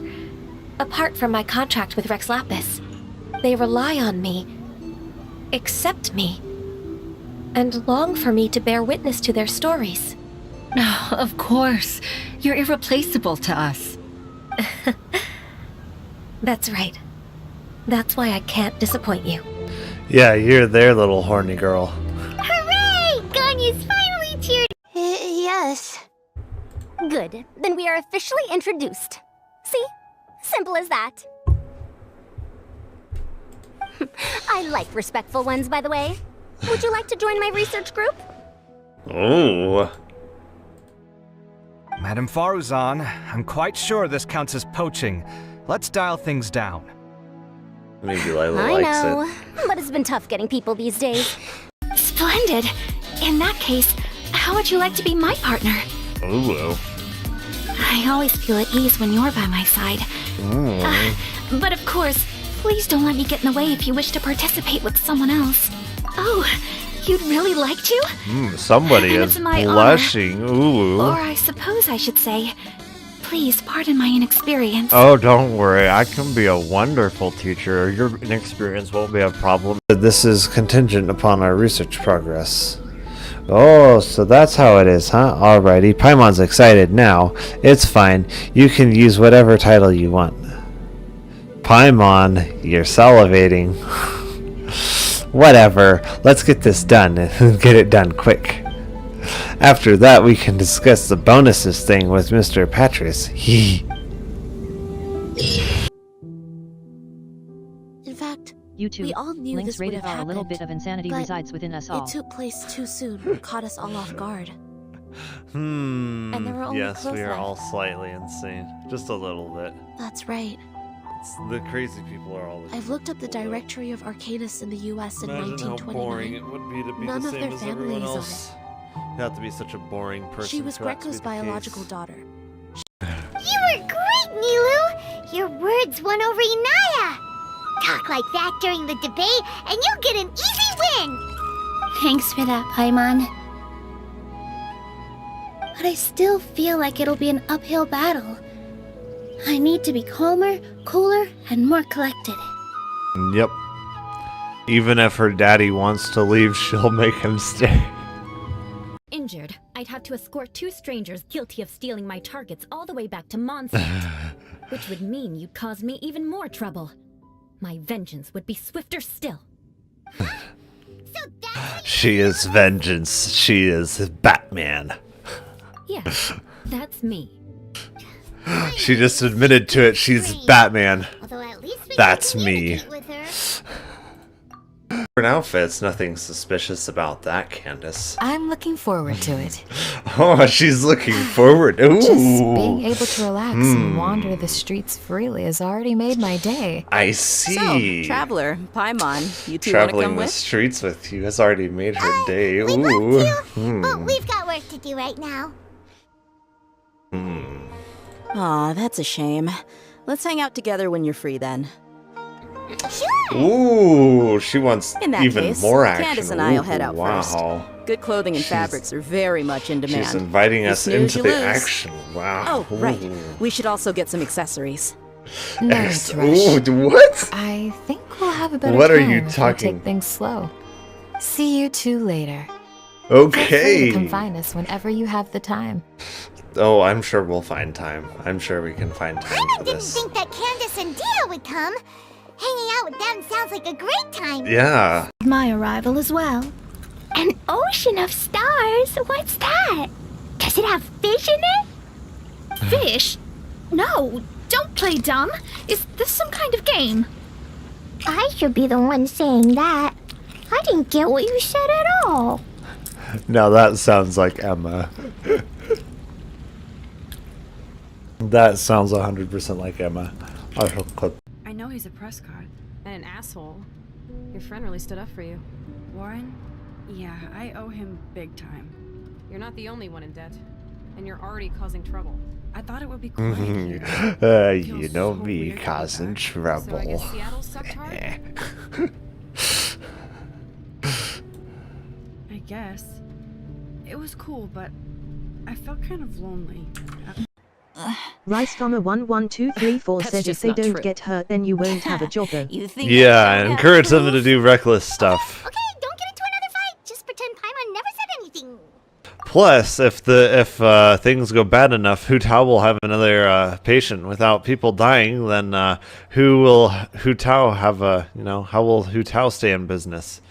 Apart from my contract with Rex Lapis, they rely on me, accept me, and long for me to bear witness to their stories. Of course. You're irreplaceable to us. That's right. That's why I can't disappoint you. Yeah, you're their little horny girl. Hooray! Ganya's finally cheered. Yes. Good. Then we are officially introduced. See? Simple as that. I like respectful ones, by the way. Would you like to join my research group? Oh. Madame Faruzan, I'm quite sure this counts as poaching. Let's dial things down. Maybe Lila I likes know, it. but it's been tough getting people these days. Splendid. In that case, how would you like to be my partner? Ooh. I always feel at ease when you're by my side. But of course, please don't let me get in the way if you wish to participate with someone else. Oh, you'd really like to? Somebody And is it's my blushing. Ooh. Or I suppose I should say, please pardon my inexperience. Oh, don't worry. I can be a wonderful teacher. Your inexperience won't be a problem. This is contingent upon our research progress. Oh, so that's how it is, huh? Alrighty, Paimon's excited now. It's fine. You can use whatever title you want. Paimon, you're salivating. Whatever. Let's get this done and get it done quick. After that, we can discuss the bonuses thing with Mr. Patris. In fact, You too. we all knew Link's this would rated have R. A little happened, bit of insanity but resides within us all. it took place too soon and caught us all off guard. And there were only yes, close we are left. all slightly insane. Just a little bit. That's right. The crazy people are all the I've looked up the directory of Arcadis in the U.S. in Imagine how 1929. boring it would be to be None the of same their as family everyone is on else. You have to be such a boring person. She was for that to Greco's be the biological case. daughter. You were great, Nilu! Your words won over Inaya! Talk like that during the debate, and you'll get an easy win! Thanks for that, Paimon. But I still feel like it'll be an uphill battle. I need to be calmer, cooler, and more collected. Yep. Even if her daddy wants to leave, she'll make him stay. Injured, I'd have to escort 2 strangers guilty of stealing my targets all the way back to Mondstadt, which would mean you'd cause me even more trouble. My vengeance would be swifter still. She is vengeance. She is Batman. Yes, that's me. She just admitted to it. She's Batman. That's me. Different outfits. Nothing suspicious about that, Candace. I'm looking forward to it. Oh, she's looking forward. Ooh. Just being able to relax and wander the streets freely has already made my day. I see. So, Traveler, Paimon, you two want to Traveling come the with? streets with you has already made her day. We'd Ooh. love to, but we've got work to do right now. Aw, that's a shame. Let's hang out together when you're free then. Ooh, she wants In that even case, more action. Candace and I'll head Ooh, out wow. first. Good clothing and fabrics are very much in demand. She's inviting You us snooze, into you the lose. action. Wow. Oh, right. Ooh. We should also get some accessories. No Ex- rush. Ooh, what? I think we'll have a better What are time you if we talking- take things slow. See you two later. Okay. Feel free to come find us whenever you have the time. Oh, I'm sure we'll find time. I'm sure we can find time for Didn't this. think that Candace and Dio would come. Hanging out with them sounds like a great time. Yeah. My arrival as well. An ocean of stars? What's that? Does it have fish in it? Fish? No, don't play dumb. Is this some kind of game? I should be the one saying that. I didn't get what you said at all. Now that sounds like Emma. That sounds 100% like Emma. I shall clip. I know he's a press card and an asshole. Your friend really stood up for you. Warren? Yeah, I owe him big time. You're not the only one in debt, and you're already causing trouble. I thought it would be quiet here. You know me, causing trouble. So I guess Seattle sucked hard? I guess. It was cool, but I felt kind of lonely. Rice,11234 That's says if just they not don't true. get hurt, then you won't have a jobber. Yeah, encourage them to do reckless stuff. Okay, don't get into another fight. Just pretend Paimon never said anything. Plus, if things go bad enough, Hu Tao will have another patient. Without people dying, then who will Hu Tao have a how will Hu Tao stay in business?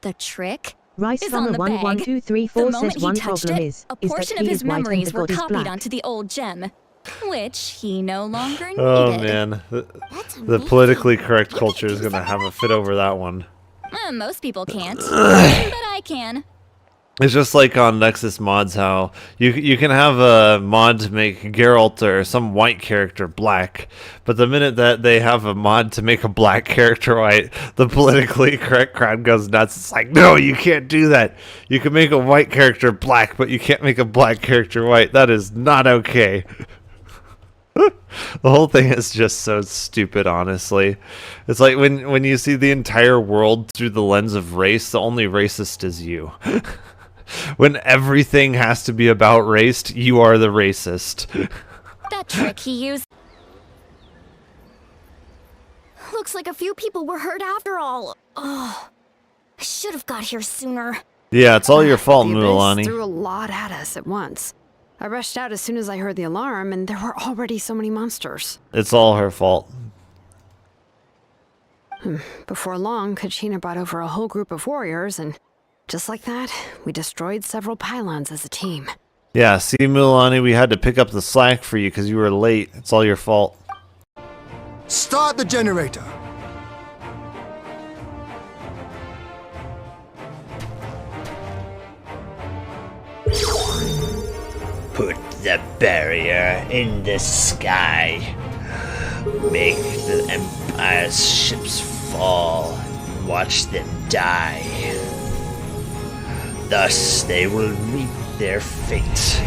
The trick Rice is on the bag. 11234 The says moment one he touched problem it, is a that portion he of his is white and memories the were god is copied black. onto the old gem, which he no longer needed. Oh man, the politically correct culture is gonna have a fit over that one. Most people can't, but I can. It's just like on Nexus mods, how you can have a mod to make Geralt or some white character black, but the minute that they have a mod to make a black character white, the politically correct crowd goes nuts. It's like, no, you can't do that. You can make a white character black, but you can't make a black character white. That is not okay. The whole thing is just so stupid, honestly. It's like when you see the entire world through the lens of race, the only racist is you. When everything has to be about race, you are the racist. That trick he used. Looks like a few people were hurt after all. Oh, I should have got here sooner. Yeah, it's all your fault, The Abyss Mulan. threw a lot at us at once. I rushed out as soon as I heard the alarm, and there were already so many monsters. It's all her fault. Before long, Kachina brought over a whole group of warriors, and just like that, we destroyed several pylons as a team. Yeah, see, Milani, we had to pick up the slack for you because you were late. It's all your fault. Start the generator. Put the barrier in the sky. Make the Empire's ships fall. Watch them die. Thus they will meet their fate.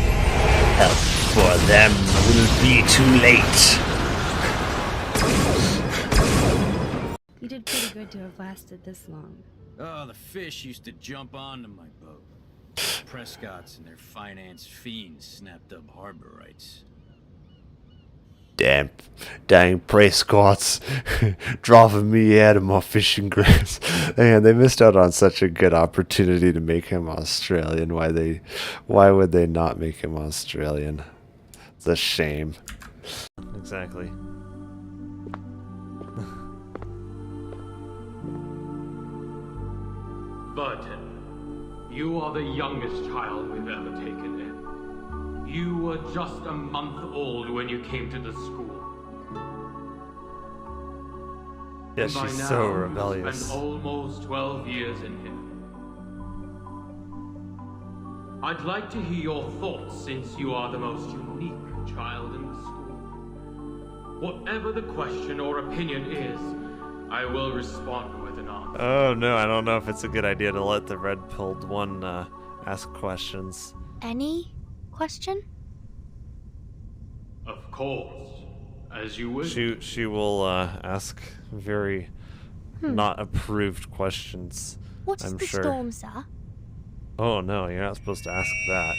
Help for them will be too late. You did pretty good to have lasted this long. Oh, the fish used to jump onto my boat. Prescott's and their finance fiends snapped up harbor rights. Dang Prescott's driving me out of my fishing grounds. Man, they missed out on such a good opportunity to make him Australian. Why would they not make him Australian? It's a shame. Exactly. Burton, you are the youngest child we've ever taken in. You were just a month old when you came to the school. Yeah, And by she's now, so you've rebellious. spent almost 12 years in here. I'd like to hear your thoughts since you are the most unique child in the school. Whatever the question or opinion is, I will respond with an answer. Oh no, I don't know if it's a good idea to let the red-pilled one ask questions. Any question? Of course, as you wish. She will ask very not approved questions. What is I'm the sure. storm, sir? Oh no, you're not supposed to ask that.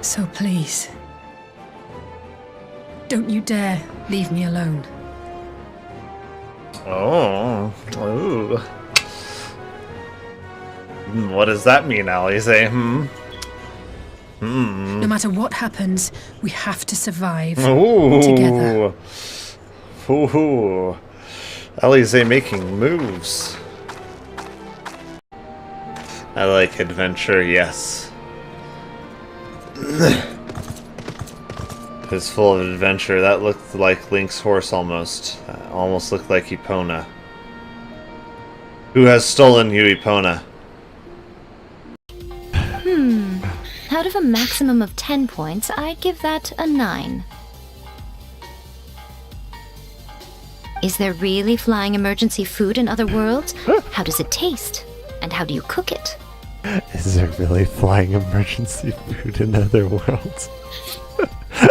So please, don't you dare leave me alone. Oh, ooh. What does that mean, Alize? No matter what happens, we have to survive Ooh. together. Ooh. Alize making moves. I like adventure, yes. It's full of adventure. That looked like Link's horse almost. Almost looked like Epona. Who has stolen you, Epona? Out of a maximum of 10 points, I'd give that a 9. Is there really flying emergency food in other worlds? How does it taste? And how do you cook it? Is there really flying emergency food in other worlds?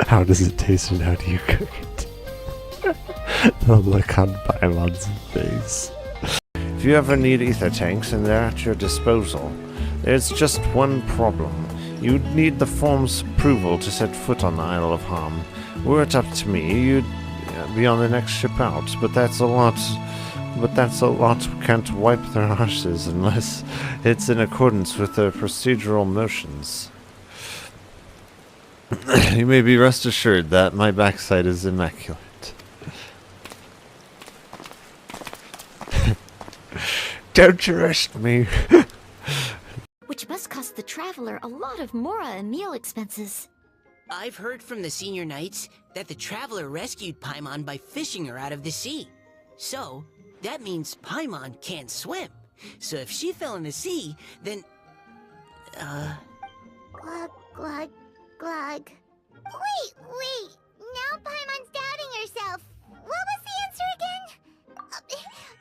How does it taste and how do you cook it? The look on Paimon's face. If you ever need ether tanks and they're at your disposal, there's just one problem. You'd need the form's approval to set foot on the Isle of Harm. Were it up to me, you'd be on the next ship out, but that's a lot can't wipe their asses unless it's in accordance with their procedural motions. You may be rest assured that my backside is immaculate. Don't arrest me. Which must cost the traveler a lot of mora and meal expenses. I've heard from the senior knights that the traveler rescued Paimon by fishing her out of the sea. So, that means Paimon can't swim. So if she fell in the sea, then... Glug, glug, glug. Wait! Now Paimon's doubting herself. What was the answer again?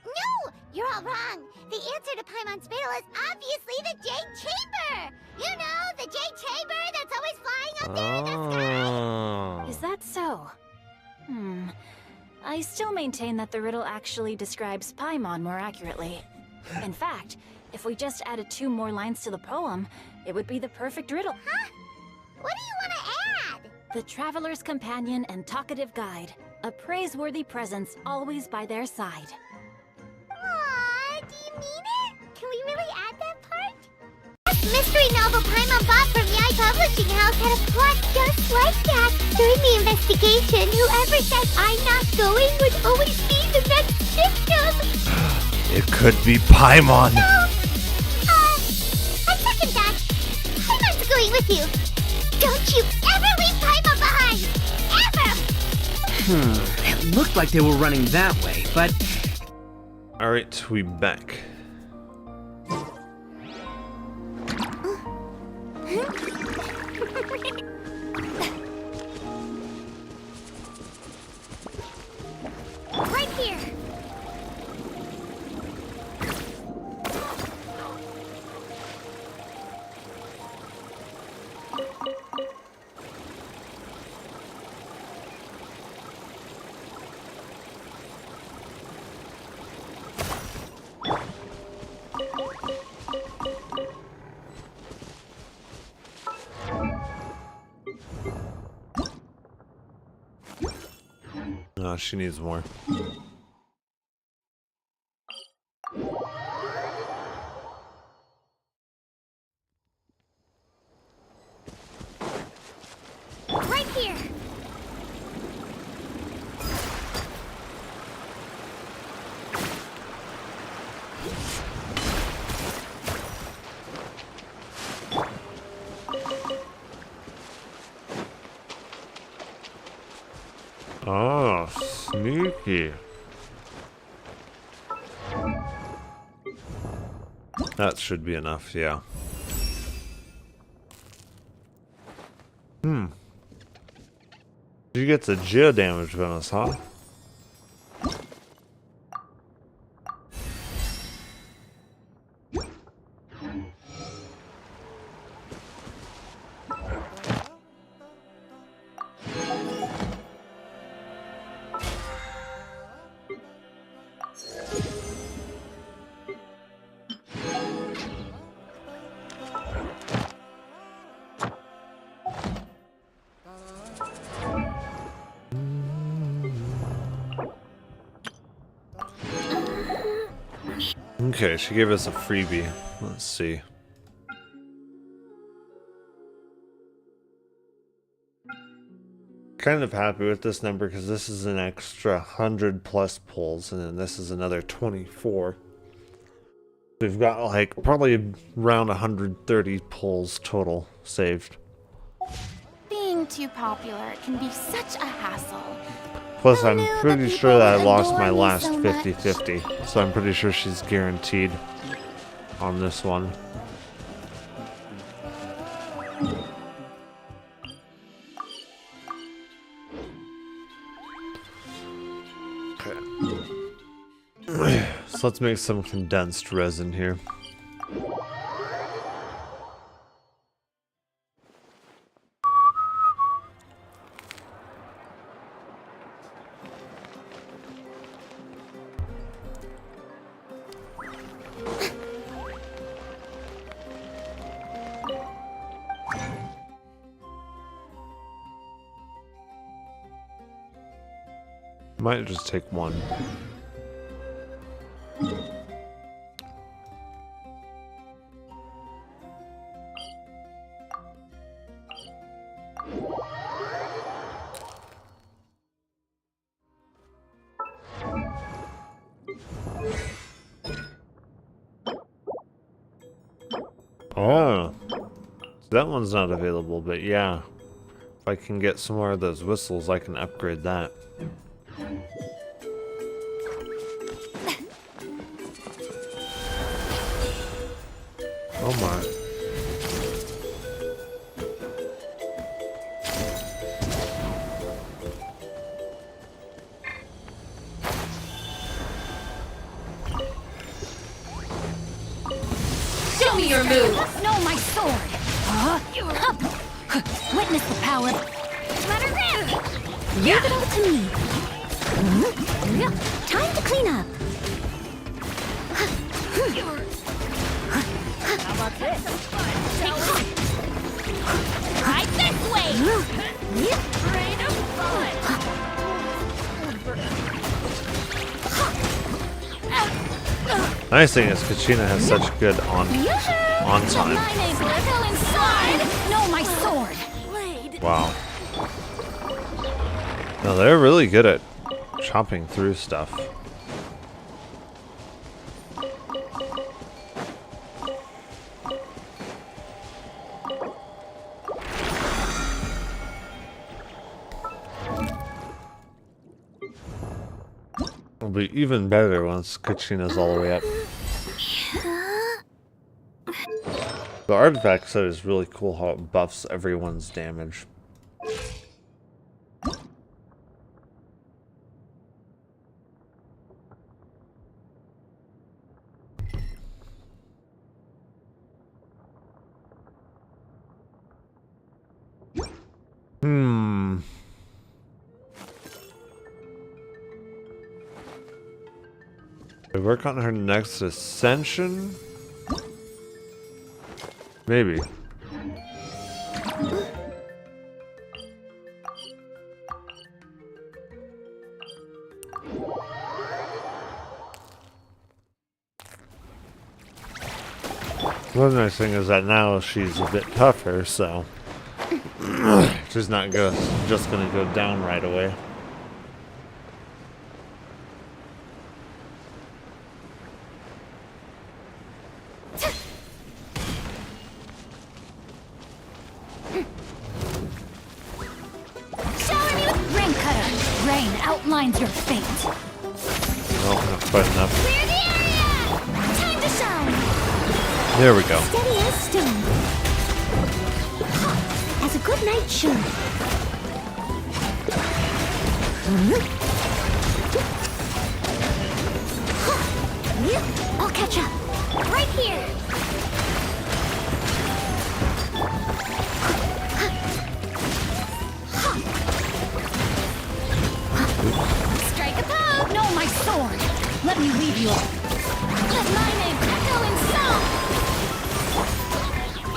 No! You're all wrong. The answer to Paimon's riddle is obviously the Jade Chamber! You know, the Jade Chamber that's always flying up there in the sky! Is that so? I still maintain that the riddle actually describes Paimon more accurately. In fact, if we just added 2 more lines to the poem, it would be the perfect riddle. Huh? What do you want to add? The traveler's companion and talkative guide, a praiseworthy presence always by their side. mystery novel Paimon bought from Yai Publishing House had a plot just like that. During the investigation, whoever said I'm not going would always be the next victim. It could be Paimon. No! I second that. Paimon's going with you. Don't you ever leave Paimon behind! Ever! It looked like they were running that way, but... Alright, we back. Right here! Oh, she needs more. Right here! Oh, sneaky. That should be enough, yeah. She gets a geo damage bonus, huh? Okay, she gave us a freebie. Let's see. Kind of happy with this number because this is an extra 100+ pulls, and then this is another 24. We've got like probably around 130 pulls total saved. Being too popular can be such a hassle. Plus, I'm pretty sure that I lost my last 50-50, so I'm pretty sure she's guaranteed on this one. Okay. So let's make some condensed resin here. Might just take one. Oh, so that one's not available, but yeah, if I can get some more of those whistles, I can upgrade that. Oh my. Show me your move! No, my sword! Witness the power. Let her rip! Leave it all to me. Time to clean up. How about this? Right this way! Rain of fun! Nice thing is Kachina has such good on time. No, my sword. Wow. No, they're really good at chopping through stuff. It'll be even better once Kachina's all the way up. The artifact set is really cool how it buffs everyone's damage. We work on her next ascension? Maybe. One nice thing is that now she's a bit tougher, so she's not just gonna go down right away. Outlines your fate. Oh, not quite enough. Clear the area! Time to shine! There we go. Steady as stone. As a good knight should. I'll catch up. Right here. Strike a pose! No, my sword! Let me weave you up. Let my name echo in song!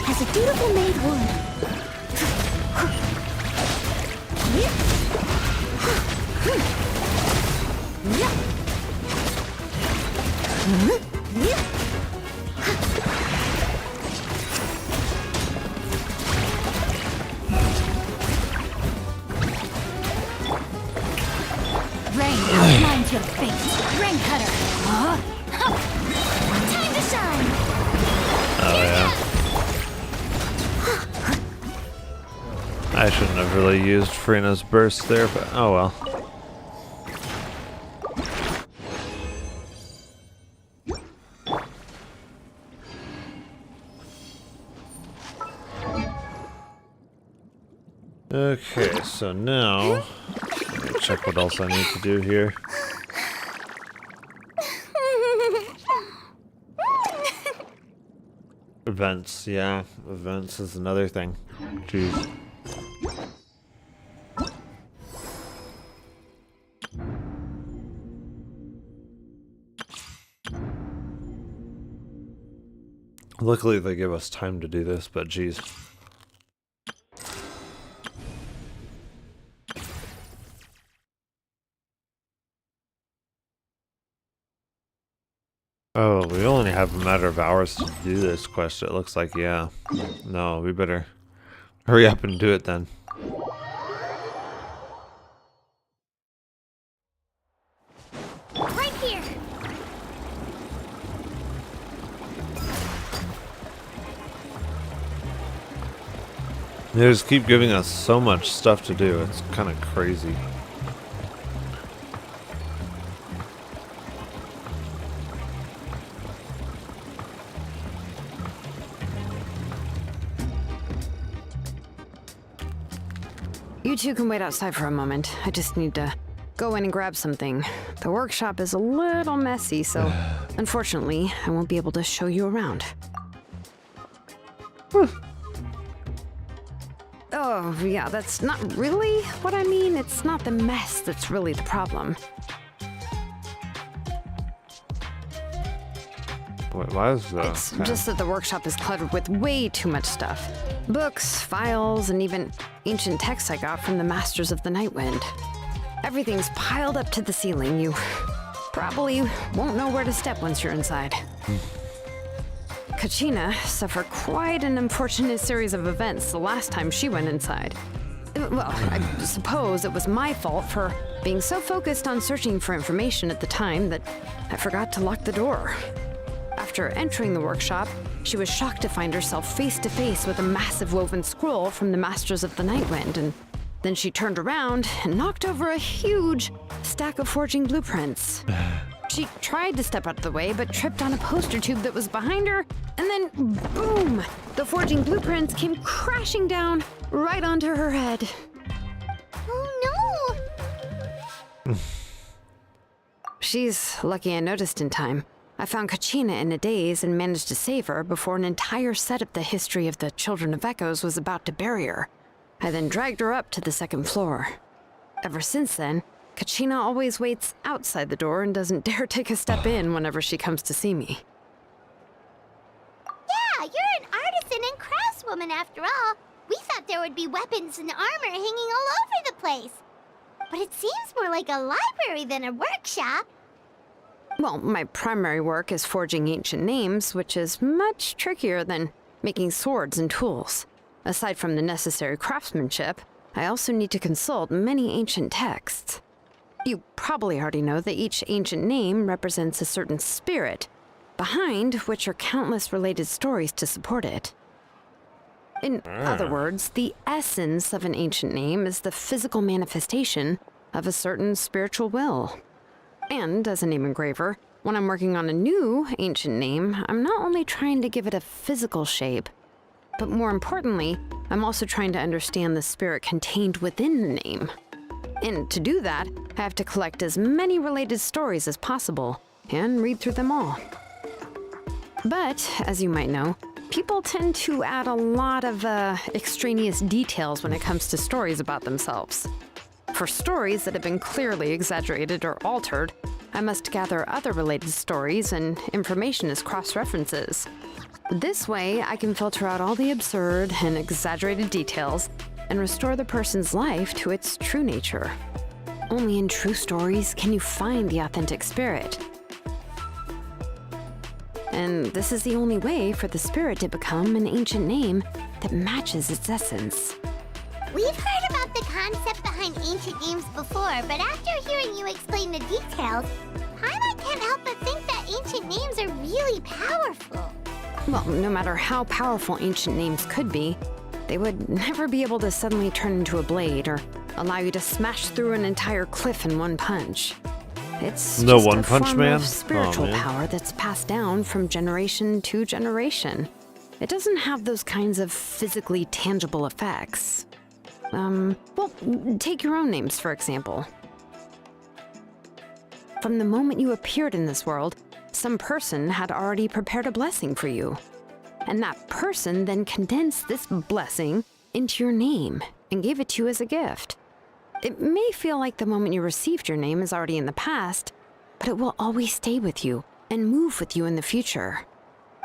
As a dutiful maid would. Rain outlines your fate. Rain cutter. Time to shine. Oh yeah. I shouldn't have really used Freena's burst there, but oh well. Okay, so now let me check what else I need to do here. Events, yeah, events is another thing. Jeez. Luckily they give us time to do this, but geez. Oh, we only have a matter of hours to do this quest, it looks like, yeah. No, we better hurry up and do it then. Right here. They just keep giving us so much stuff to do, it's kind of crazy. You two can wait outside for a moment. I just need to go in and grab something. The workshop is a little messy, so unfortunately, I won't be able to show you around. Oh, yeah, that's not really what I mean. It's not the mess that's really the problem. Wait, why is that? It's just that the workshop is cluttered with way too much stuff. Books, files, and even ancient texts I got from the Masters of the Night Wind. Everything's piled up to the ceiling. You probably won't know where to step once you're inside. Kachina suffered quite an unfortunate series of events the last time she went inside. Well, I suppose it was my fault for being so focused on searching for information at the time that I forgot to lock the door. After entering the workshop, she was shocked to find herself face to face with a massive woven scroll from the Masters of the Nightwind, and then she turned around and knocked over a huge stack of forging blueprints. She tried to step out of the way, but tripped on a poster tube that was behind her, and then boom! The forging blueprints came crashing down right onto her head. Oh no! She's lucky I noticed in time. I found Kachina in a daze and managed to save her before an entire set of the history of the Children of Echoes was about to bury her. I then dragged her up to the second floor. Ever since then, Kachina always waits outside the door and doesn't dare take a step in whenever she comes to see me. Yeah, you're an artisan and craftswoman after all. We thought there would be weapons and armor hanging all over the place. But it seems more like a library than a workshop. Well, my primary work is forging ancient names, which is much trickier than making swords and tools. Aside from the necessary craftsmanship, I also need to consult many ancient texts. You probably already know that each ancient name represents a certain spirit, behind which are countless related stories to support it. In other words, the essence of an ancient name is the physical manifestation of a certain spiritual will. And as a name engraver, when I'm working on a new ancient name, I'm not only trying to give it a physical shape, but more importantly, I'm also trying to understand the spirit contained within the name. And to do that, I have to collect as many related stories as possible and read through them all. But, as you might know, people tend to add a lot of extraneous details when it comes to stories about themselves. For stories that have been clearly exaggerated or altered, I must gather other related stories and information as cross-references. This way, I can filter out all the absurd and exaggerated details and restore the person's life to its true nature. Only in true stories can you find the authentic spirit. And this is the only way for the spirit to become an ancient name that matches its essence. We've heard about the concept behind ancient names before, but after hearing you explain the details, I can't help but think that ancient names are really powerful. Well, no matter how powerful ancient names could be, they would never be able to suddenly turn into a blade or allow you to smash through an entire cliff in one punch. It's no just One a Punch form Man? of spiritual Oh, man. power that's passed down from generation to generation. It doesn't have those kinds of physically tangible effects. Well, take your own names, for example. From the moment you appeared in this world, some person had already prepared a blessing for you. And that person then condensed this blessing into your name and gave it to you as a gift. It may feel like the moment you received your name is already in the past, but it will always stay with you and move with you in the future.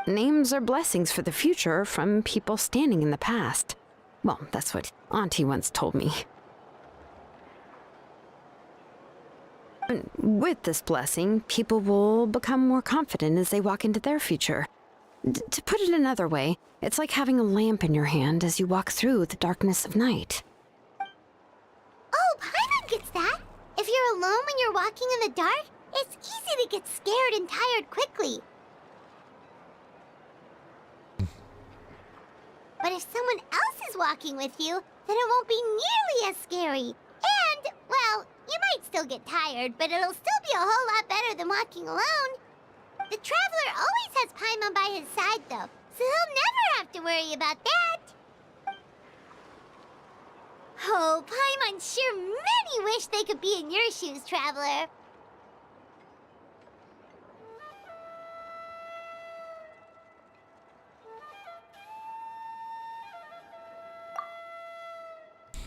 Names are blessings for the future from people standing in the past. Well, that's what Auntie once told me. And with this blessing, people will become more confident as they walk into their future. To put it another way, it's like having a lamp in your hand as you walk through the darkness of night. Oh, Paimon gets that. If you're alone when you're walking in the dark, it's easy to get scared and tired quickly. But if someone else is walking with you, then it won't be nearly as scary. And, well, you might still get tired, but it'll still be a whole lot better than walking alone. The Traveler always has Paimon by his side, though, so he'll never have to worry about that. Oh, Paimon sure many wish they could be in your shoes, Traveler.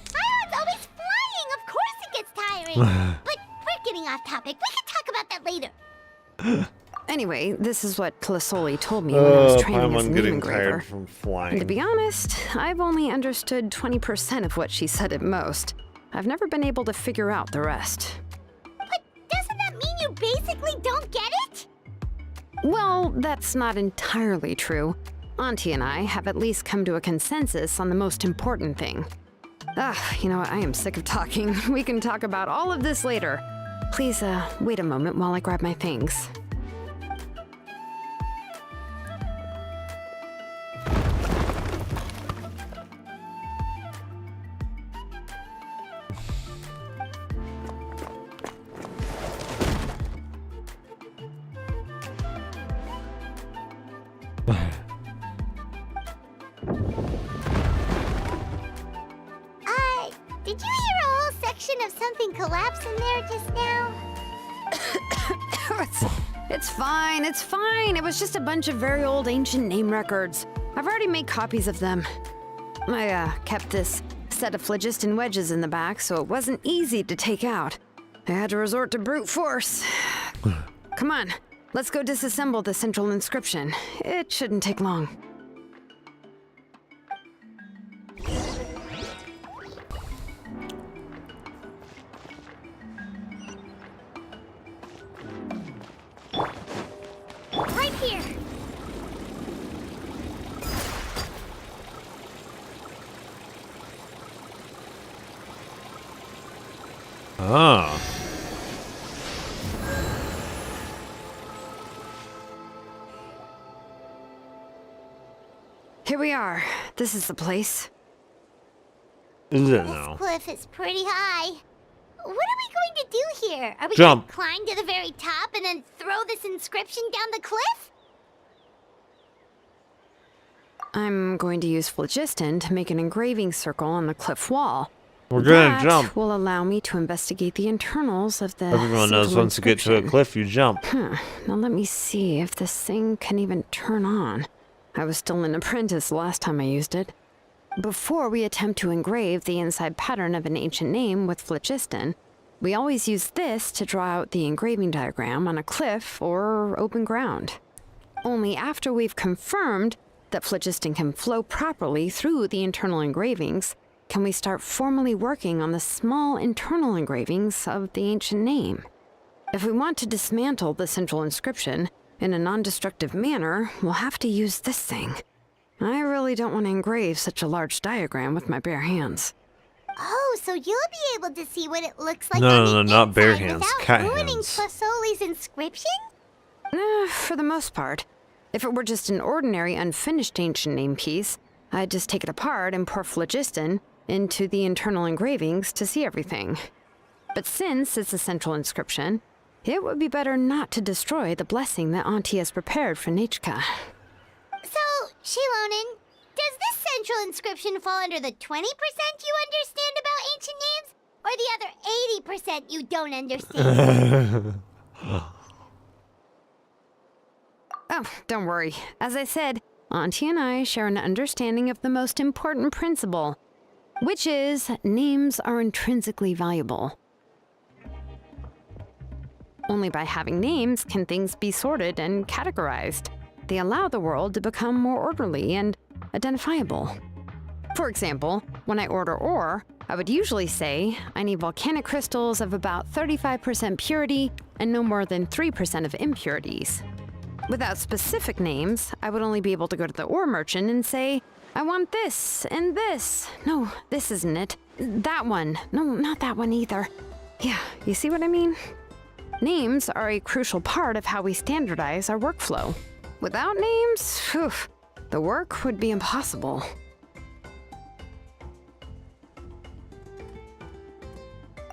Paimon's always flying! Of course it gets tiring! But we're getting off topic. We can talk about that later. Anyway, this is what Plisoli told me when I was training as Paimon an getting engraver. tired from flying. And to be honest, I've only understood 20% of what she said at most. I've never been able to figure out the rest. But doesn't that mean you basically Well, that's not entirely true. Auntie and I have at least come to a consensus on the most important thing. You know what? I am sick of talking. We can talk about all of this later. Please, wait a moment while I grab my things. Did you hear a whole section of something collapse in there just now? It's fine, it's fine. It was just a bunch of very old ancient name records. I've already made copies of them. I kept this set of phlogiston wedges in the back, so it wasn't easy to take out. I had to resort to brute force. Come on, let's go disassemble the central inscription. It shouldn't take long. Right here. Ah. Here we are. This is the place. Is it This now? cliff is pretty high. What are we going to do here? Are we Jump. going to climb to the very top and then throw this inscription down the cliff? I'm going to use phlogiston to make an engraving circle on the cliff wall. We're gonna That jump. will allow me to investigate the internals of the Everyone knows central once you get to a inscription. cliff, you jump. Now let me see if this thing can even turn on. I was still an apprentice last time I used it. Before we attempt to engrave the inside pattern of an ancient name with phlogiston, we always use this to draw out the engraving diagram on a cliff or open ground. Only after we've confirmed that phlogiston can flow properly through the internal engravings can we start formally working on the small internal engravings of the ancient name. If we want to dismantle the central inscription in a non-destructive manner, we'll have to use this thing. I really don't want to engrave such a large diagram with my bare hands. Oh, so you'll be able to see what it looks like No, on no, the no, not bare inside hands, without cat ruining hands. Fasoli's inscription? For the most part. If it were just an ordinary unfinished ancient name piece, I'd just take it apart and pour phlogiston into the internal engravings to see everything. But since it's a central inscription, it would be better not to destroy the blessing that Auntie has prepared for Nechka. So, Shilonen, does this central inscription fall under the 20% you understand about ancient names? Or the other 80% you don't understand? Oh, don't worry. As I said, Auntie and I share an understanding of the most important principle, which is names are intrinsically valuable. Only by having names can things be sorted and categorized. They allow the world to become more orderly and identifiable. For example, when I order ore, I would usually say I need volcanic crystals of about 35% purity and no more than 3% of impurities. Without specific names, I would only be able to go to the ore merchant and say, I want this and this. No, this isn't it. That one. No, not that one either. Yeah, you see what I mean? Names are a crucial part of how we standardize our workflow. Without names, the work would be impossible.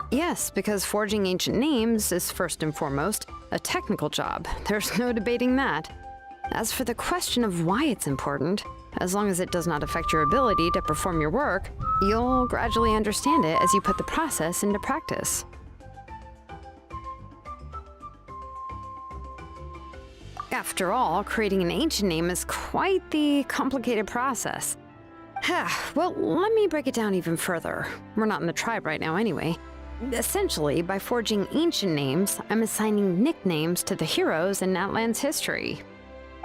Yes, because forging ancient names is first and foremost a technical job. There's no debating that. As for the question of why it's important, as long as it does not affect your ability to perform your work, you'll gradually understand it as you put the process into practice. After all, creating an ancient name is quite the complicated process. Well, let me break it down even further. We're not in the tribe right now anyway. Essentially, by forging ancient names, I'm assigning nicknames to the heroes in Natlan's history.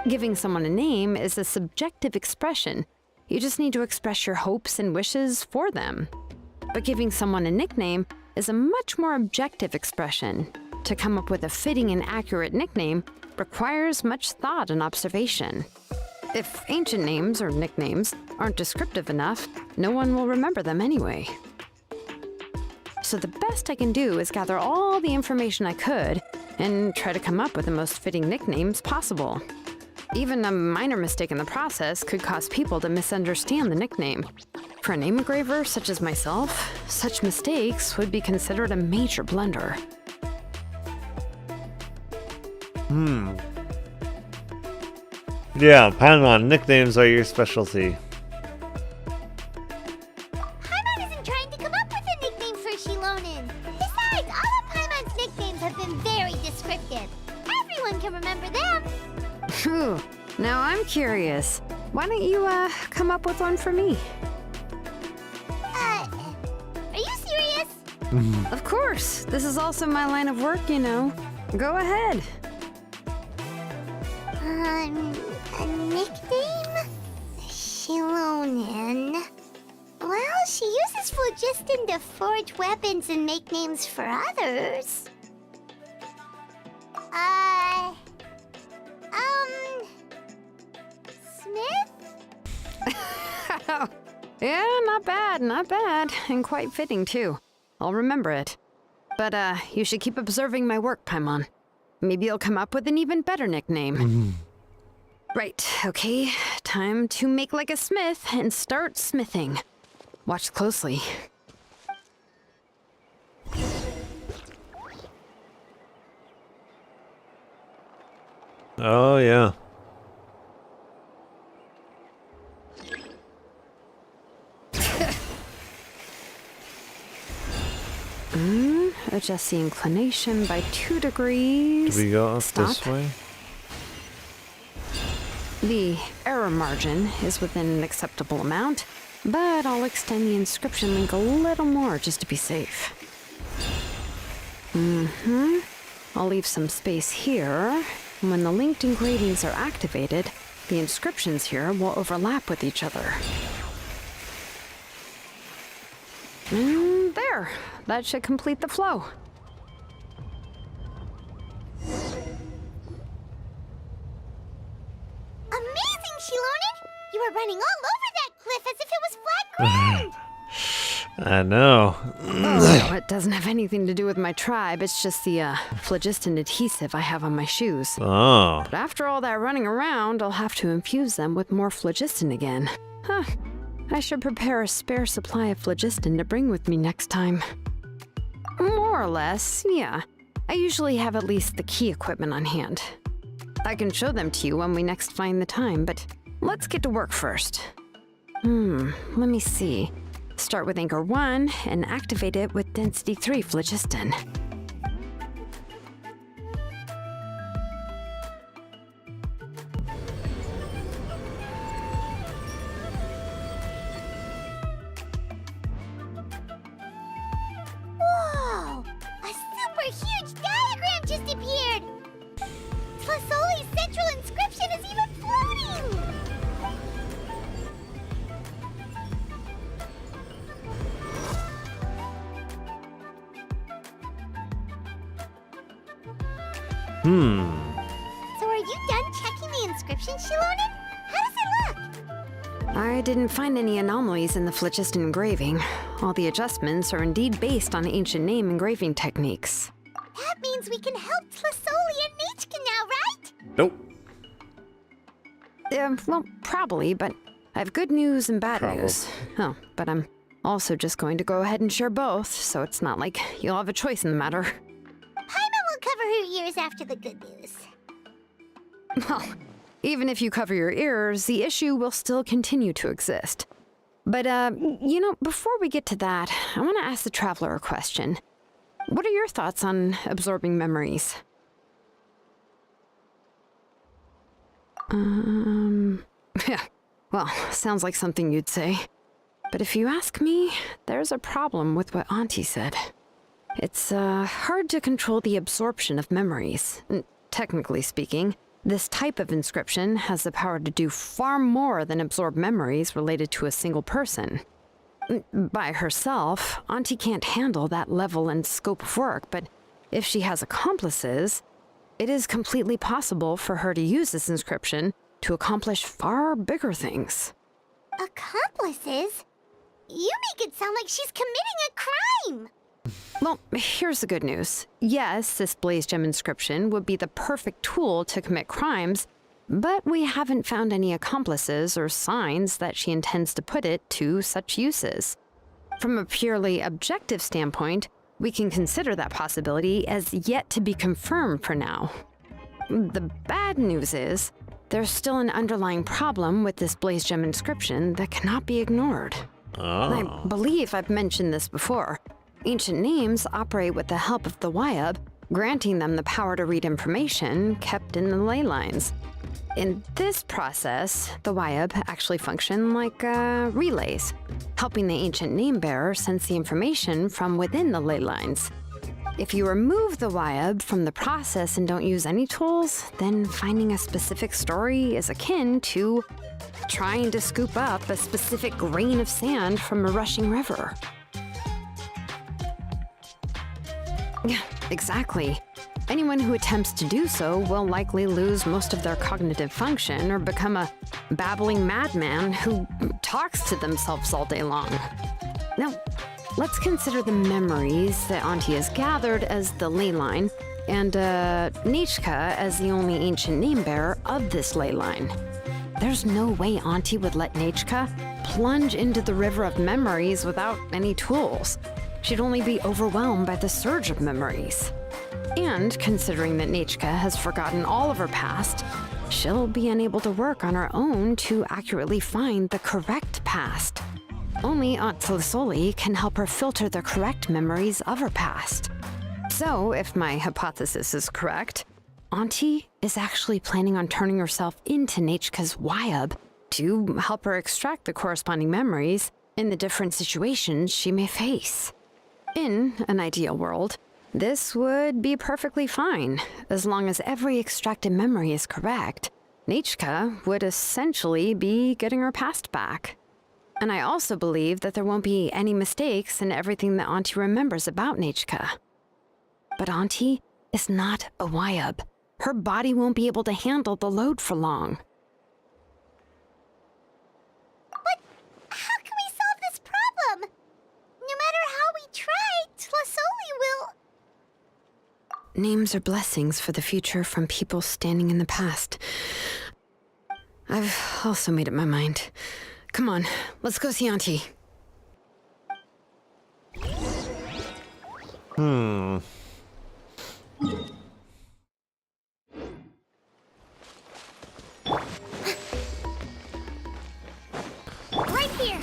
Giving someone a name is a subjective expression. You just need to express your hopes and wishes for them. But giving someone a nickname is a much more objective expression. to come up with a fitting and accurate nickname requires much thought and observation. If ancient names or nicknames aren't descriptive enough, no one will remember them anyway. So the best I can do is gather all the information I could and try to come up with the most fitting nicknames possible. Even a minor mistake in the process could cause people to misunderstand the nickname. For a name engraver such as myself, such mistakes would be considered a major blunder. Yeah, Paimon, nicknames are your specialty. Paimon isn't trying to come up with a nickname for Shilonen. Besides, all of Paimon's nicknames have been very descriptive. Everyone can remember them. Phew. Now I'm curious. Why don't you, come up with one for me? Are you serious? Of course. This is also my line of work, you know. Go ahead. A nickname? Shilonen. Well, she uses phlogiston to forge weapons and make names for others. Smith? Yeah, not bad, and quite fitting too. I'll remember it. But, you should keep observing my work, Paimon. Maybe you'll come up with an even better nickname. Right, okay. Time to make like a smith and start smithing. Watch closely. Oh, yeah. Adjust the inclination by 2 degrees. Do we go up Stop. this way? The error margin is within an acceptable amount, but I'll extend the inscription link a little more just to be safe. I'll leave some space here. When the linked engravings are activated, the inscriptions here will overlap with each other. And there. That should complete the flow. Amazing, Shilonen! You were running all over that cliff as if it was flat ground! I know. Oh, no, it doesn't have anything to do with my tribe. It's just the phlogiston adhesive I have on my shoes. Oh. But after all that running around, I'll have to infuse them with more phlogiston again. Huh. I should prepare a spare supply of phlogiston to bring with me next time. More or less, yeah. I usually have at least the key equipment on hand. I can show them to you when we next find the time, but let's get to work first. Let me see. Start with Anchor 1 and activate it with Density 3 phlogiston. Whoa! A super huge diagram just appeared! Tlasoli's central inscription is even floating! So are you done checking the inscription, Shilonen? How does it look? I didn't find any anomalies in the phlogiston engraving. All the adjustments are indeed based on ancient name engraving techniques. That means we can help Tlasoli and Machka now, right? Nope. Well, probably, but I have good news and bad news. Oh, but I'm also just going to go ahead and share both, so it's not like you'll have a choice in the matter. Paimon will cover her ears after the good news. Well, even if you cover your ears, the issue will still continue to exist. But, you know, before we get to that, I want to ask the Traveler a question. What are your thoughts on absorbing memories? Yeah, well, sounds like something you'd say. But if you ask me, there's a problem with what Auntie said. It's, hard to control the absorption of memories. Technically speaking, this type of inscription has the power to do far more than absorb memories related to a single person. By herself, Auntie can't handle that level and scope of work, but if she has accomplices, it is completely possible for her to use this inscription to accomplish far bigger things. Accomplices? You make it sound like she's committing a crime! Well, here's the good news. Yes, this blaze gem inscription would be the perfect tool to commit crimes, but we haven't found any accomplices or signs that she intends to put it to such uses. From a purely objective standpoint, we can consider that possibility as yet to be confirmed for now. The bad news is, there's still an underlying problem with this blaze gem inscription that cannot be ignored. I believe I've mentioned this before. Ancient names operate with the help of the Wyab, granting them the power to read information kept in the ley lines. In this process, the Wyab actually function like relays, helping the ancient name bearer sense the information from within the ley lines. If you remove the Wyab from the process and don't use any tools, then finding a specific story is akin to trying to scoop up a specific grain of sand from a rushing river. Yeah, exactly. Anyone who attempts to do so will likely lose most of their cognitive function or become a babbling madman who talks to themselves all day long. Now, let's consider the memories that Auntie has gathered as the ley line, and Nichka as the only ancient name bearer of this ley line. There's no way Auntie would let Nichka plunge into the river of memories without any tools. She'd only be overwhelmed by the surge of memories. And considering that Nichka has forgotten all of her past, she'll be unable to work on her own to accurately find the correct past. Only Aunt Tlisoli can help her filter the correct memories of her past. So, if my hypothesis is correct, Auntie is actually planning on turning herself into Nichka's Wyab to help her extract the corresponding memories in the different situations she may face. In an ideal world, this would be perfectly fine. As long as every extracted memory is correct, Nichka would essentially be getting her past back. And I also believe that there won't be any mistakes in everything that Auntie remembers about Nichka. But Auntie is not a Wyab. Her body won't be able to handle the load for long. But how can we solve this problem? No matter how we try, Tlisoli will... Names are blessings for the future from people standing in the past. I've also made up my mind. Come on, let's go see Auntie. Right here!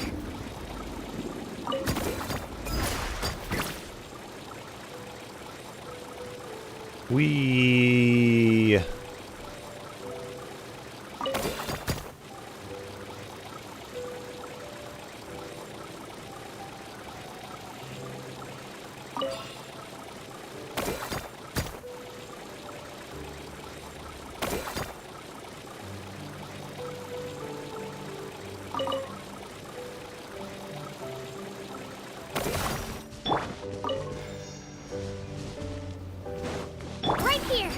Wee. Right here!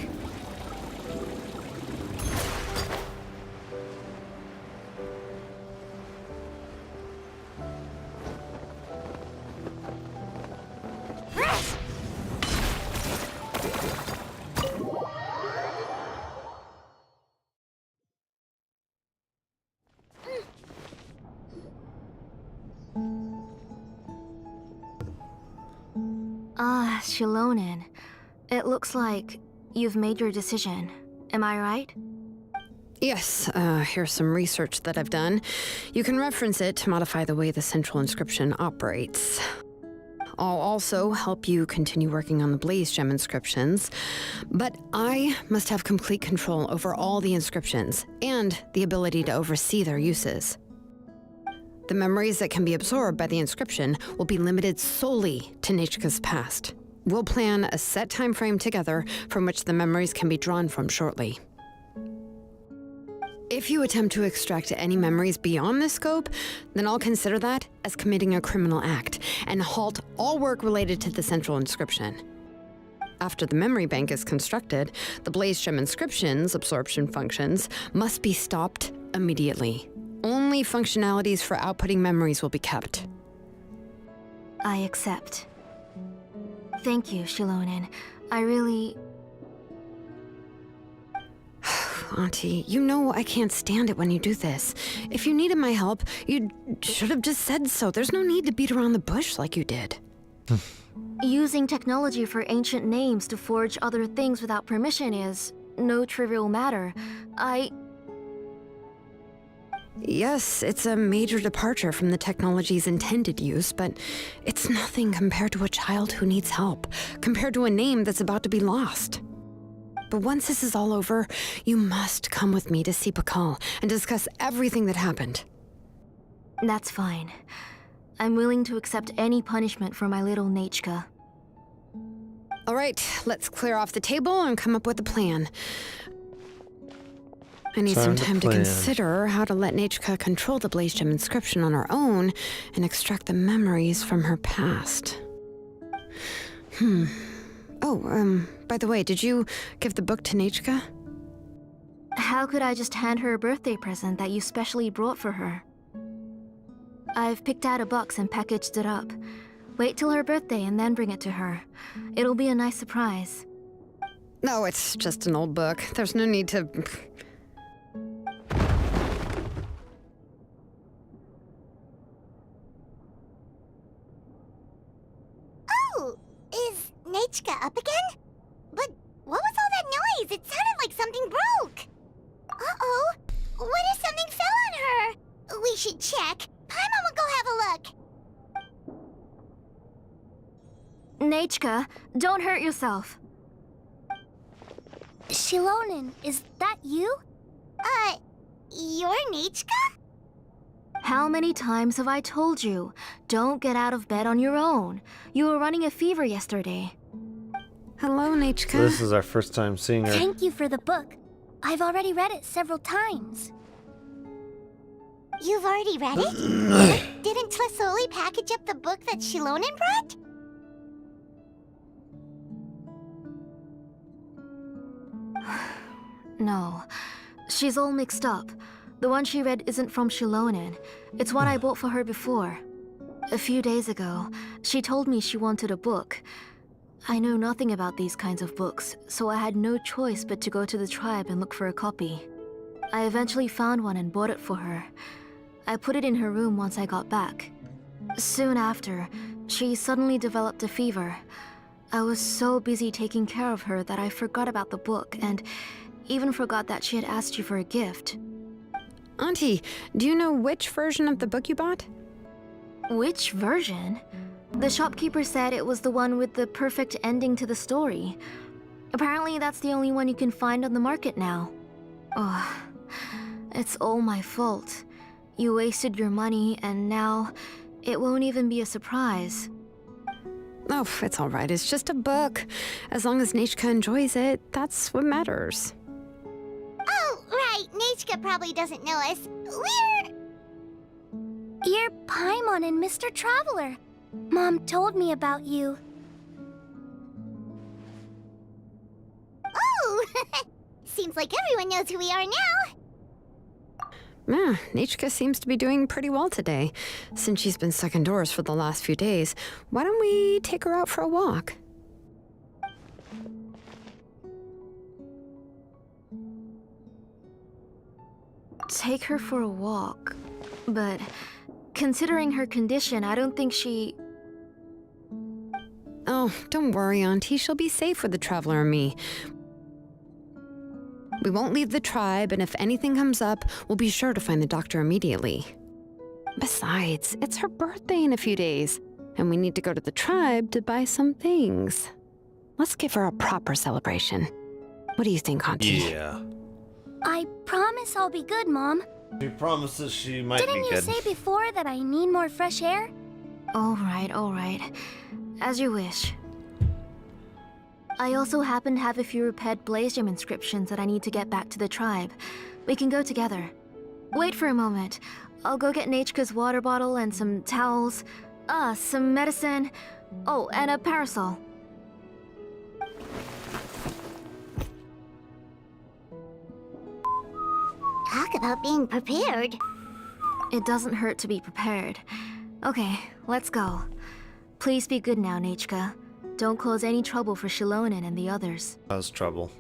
Shilonen. It looks like you've made your decision. Am I right? Yes, here's some research that I've done. You can reference it to modify the way the central inscription operates. I'll also help you continue working on the blaze gem inscriptions, but I must have complete control over all the inscriptions and the ability to oversee their uses. The memories that can be absorbed by the inscription will be limited solely to Nichka's past. We'll plan a set time frame together from which the memories can be drawn from shortly. If you attempt to extract any memories beyond this scope, then I'll consider that as committing a criminal act and halt all work related to the central inscription. After the memory bank is constructed, the blaze gem inscription's absorption functions must be stopped immediately. Only functionalities for outputting memories will be kept. I accept. Thank you, Shilonen. I really... Auntie, you know I can't stand it when you do this. If you needed my help, you should have just said so. There's no need to beat around the bush like you did. Using technology for ancient names to forge other things without permission is no trivial matter. Yes, it's a major departure from the technology's intended use, but it's nothing compared to a child who needs help, compared to a name that's about to be lost. But once this is all over, you must come with me to see Pakal and discuss everything that happened. That's fine. I'm willing to accept any punishment for my little Nechka. All right, let's clear off the table and come up with a plan. I need some time to consider how to let Nechka control the blaze gem inscription on her own and extract the memories from her past. Oh, by the way, did you give the book to Nechka? How could I just hand her a birthday present that you specially brought for her? I've picked out a box and packaged it up. Wait till her birthday and then bring it to her. It'll be a nice surprise. No, it's just an old book. There's no need to... Oh! Is Nechka up again? But what was all that noise? It sounded like something broke. Uh-oh. What if something fell on her? We should check. Paimon will go have a look. Nechka, don't hurt yourself. Shilonen, is that you? You're Nechka? How many times have I told you? Don't get out of bed on your own. You were running a fever yesterday. Hello, Nechka. So this is our first time seeing her. Thank you for the book. I've already read it several times. You've already read it? Didn't Tlasoli package up the book that Shilonen brought? No. She's all mixed up. The one she read isn't from Shilonen. It's one I bought for her before. A few days ago, she told me she wanted a book. I know nothing about these kinds of books, so I had no choice but to go to the tribe and look for a copy. I eventually found one and bought it for her. I put it in her room once I got back. Soon after, she suddenly developed a fever. I was so busy taking care of her that I forgot about the book and even forgot that she had asked you for a gift. Auntie, do you know which version of the book you bought? Which version? The shopkeeper said it was the one with the perfect ending to the story. Apparently that's the only one you can find on the market now. Oh, it's all my fault. You wasted your money and now it won't even be a surprise. Oh, it's all right. It's just a book. As long as Nechka enjoys it, that's what matters. Oh, right. Nechka probably doesn't know us. You're Paimon and Mr. Traveler. Mom told me about you. Oh! Seems like everyone knows who we are now. Yeah, Nechka seems to be doing pretty well today. Since she's been stuck indoors for the last few days, why don't we take her out for a walk? Take her for a walk. But considering her condition, I don't think she... Oh, don't worry, Auntie. She'll be safe with the Traveler and me. We won't leave the tribe, and if anything comes up, we'll be sure to find the doctor immediately. Besides, it's her birthday in a few days, and we need to go to the tribe to buy some things. Let's give her a proper celebration. What do you think, Auntie? Yeah. I promise I'll be good, Mom. She promises she might Didn't be you good. say before that I need more fresh air? All right. As you wish. I also happen to have a few repaired blaze gem inscriptions that I need to get back to the tribe. We can go together. Wait for a moment. I'll go get Nechka's water bottle and some towels. Some medicine. Oh, and a parasol. Talk about being prepared. It doesn't hurt to be prepared. Okay, let's go. Please be good now, Nachka. Don't cause any trouble for Shilonen and the others. Cause trouble.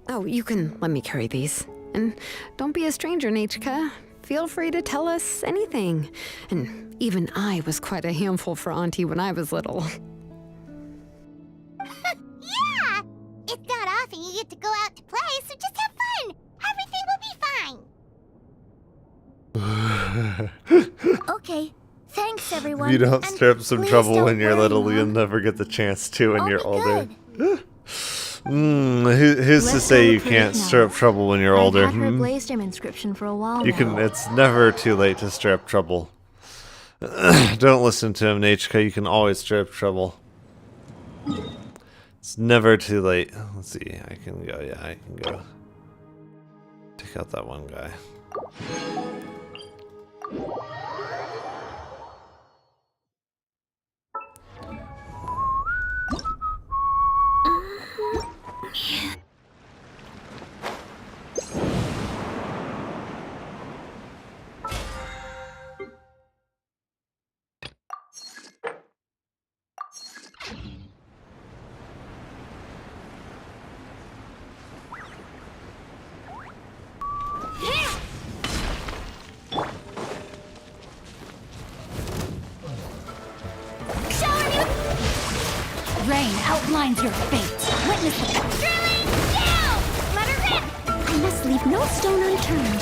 Oh, you can let me carry these. And don't be a stranger, Nachka. Feel free to tell us anything. And even I was quite a handful for Auntie when I was little. Yeah! It's not often you get to go out to play, so just have fun! Everything will be fine! Okay, thanks everyone. If you don't and stir up some please trouble don't when you're worry, little, Mom. you'll never get the chance to when I'll you're be older. good. Who's to Let's say you celebrate can't now. stir up trouble when you're older? I've had her Blazdom inscription for a while You now. can. It's never too late to stir up trouble. Don't listen to him, Nachka. You can always stir up trouble. It's never too late. Let's see. I can go. Yeah, I can go. Take out that one guy. Rain outlines your fate. Witness it. Drilling down! Let her rip! I must leave no stone unturned.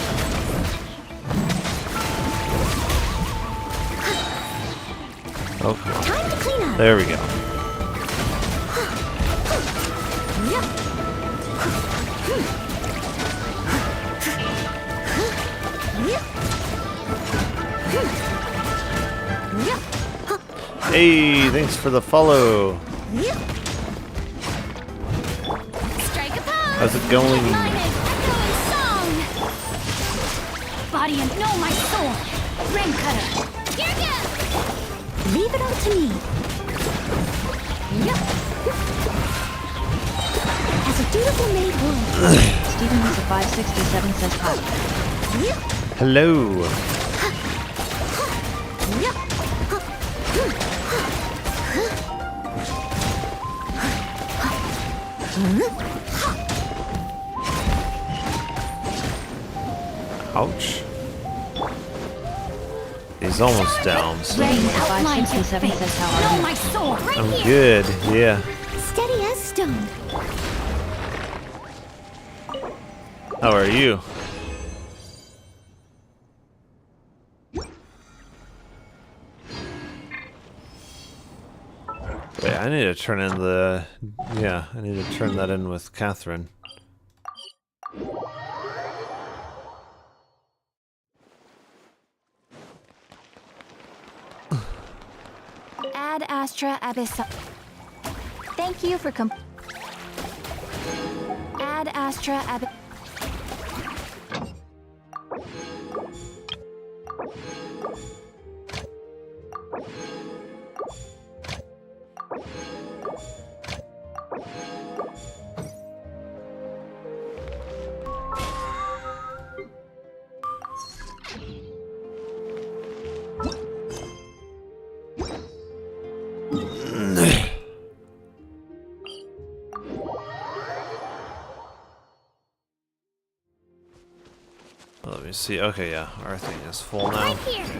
Okay. Time to clean up. There we go. Hey, thanks for the follow. Strike a pose. How's it going? Mine is echoing song. Body and know my soul. Ring cutter. Here goes. Leave it all to me. Yep. As a dutiful maid would. Stephen Lisa 567 says hi. Hello. Ouch. He's almost down. So Rain outlines your 567 fate. says how are Know you? my soul. Right I'm here. good. Yeah. Steady as stone. How are you? Wait, I need to turn in the... Yeah, I need to turn that in with Catherine. Ad Astra Abyss. Thank you for Ad Astra Abyss. Let me see. Okay, yeah, our thing is full now. Right here. Okay.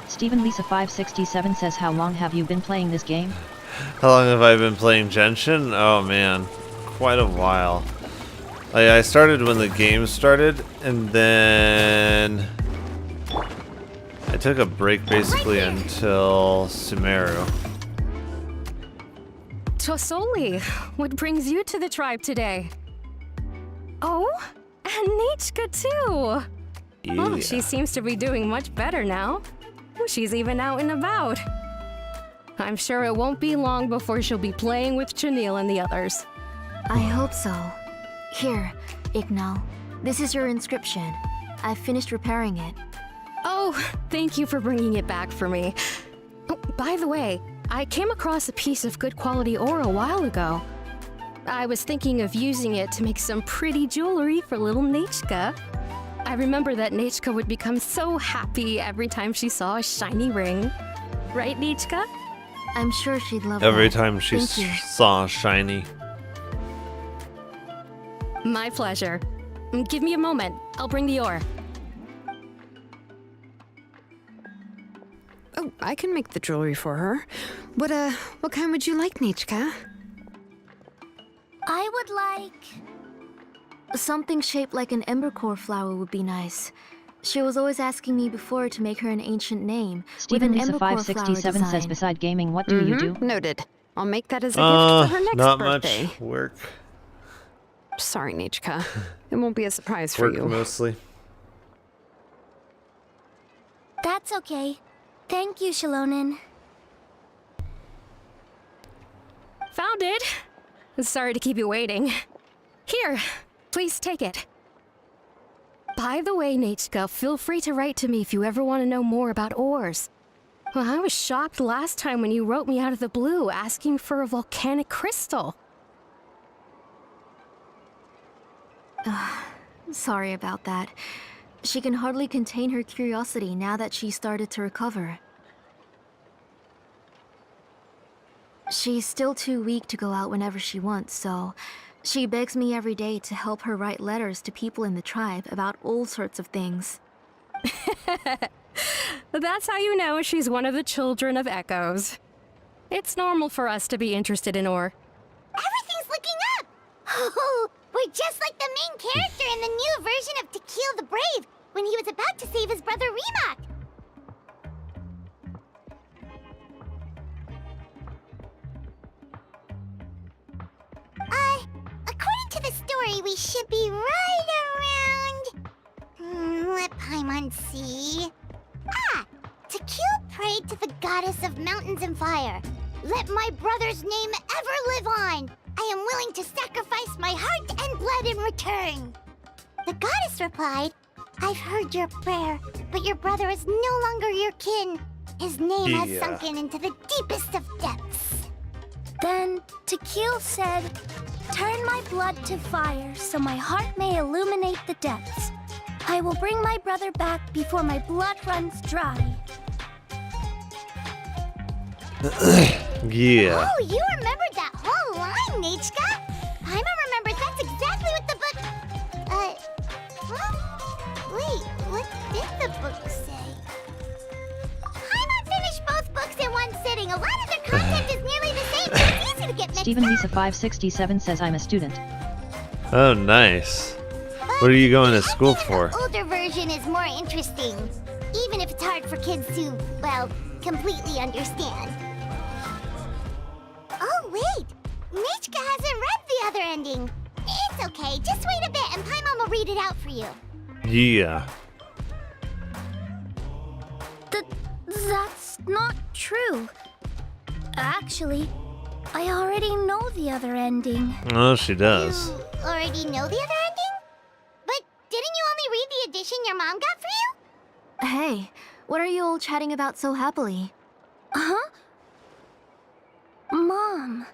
Stephen Lisa 567 says how long have you been playing this game? How long have I been playing Genshin? Oh man, quite a while. I started when the game started, and then I took a break basically until Sumeru. Tosoli, what brings you to the tribe today? Oh, and Nachka too. Yeah. Oh, she seems to be doing much better now. She's even out and about. I'm sure it won't be long before she'll be playing with Chanil and the others. I hope so. Here, Ignal. This is your inscription. I've finished repairing it. Oh, thank you for bringing it back for me. Oh, by the way, I came across a piece of good quality ore a while ago. I was thinking of using it to make some pretty jewelry for little Nechka. I remember that Nechka would become so happy every time she saw a shiny ring. Right, Nechka? I'm sure she'd love Every that. time she Thank you. saw shiny. My pleasure. Give me a moment. I'll bring the ore. Oh, I can make the jewelry for her. What kind would you like, Nechka? I would like... something shaped like an embercore flower would be nice. She was always asking me before to make her an ancient name. Steven with an Lisa embercore 567 flower says design. beside gaming, what do you do? Noted. I'll make that as a gift for her next not birthday. much work. Sorry, Nechka. It won't be a surprise for Work you. mostly. That's okay. Thank you, Shilonen. Found it! Sorry to keep you waiting. Here, please take it. By the way, Nechka, feel free to write to me if you ever want to know more about ores. Well, I was shocked last time when you wrote me out of the blue asking for a volcanic crystal. Sorry about that. She can hardly contain her curiosity now that she started to recover. She's still too weak to go out whenever she wants, so she begs me every day to help her write letters to people in the tribe about all sorts of things. That's how you know she's one of the children of Echoes. It's normal for us to be interested in ore. Everything's looking up! Oh, we're just like the main character in the new version of To Kill the Brave, when he was about to save his brother Rimac. According to the story, we should be right around... let Paimon see... Ah! To kill prayed to the goddess of mountains and fire. Let my brother's name ever live on! I am willing to sacrifice my heart and blood in return. The goddess replied, I've heard your prayer, but your brother is no longer your kin. His name has sunken into the deepest of depths. Then Tequil said, turn my blood to fire so my heart may illuminate the depths. I will bring my brother back before my blood runs dry. Yeah. Oh, you remembered that whole line, Nechka? Paimon remembers that's exactly what the book... Wait, what did the book say? Paimon finished both books in one sitting. A lot of their content is nearly the same, so it's easy to get mixed Steven up. Lisa 567 says I'm a student. Oh, nice. What are you going to school for? The older version is more interesting, even if it's hard for kids to, well, completely understand. Oh, wait! Nechka hasn't read the other ending. It's okay, just wait a bit and Paimon will read it out for you. Yeah. That's not true. Actually, I already know the other ending. Oh, she does. You already know the other ending? But didn't you only read the edition your mom got for you? Hey, what are you all chatting about so happily? Huh? Mom.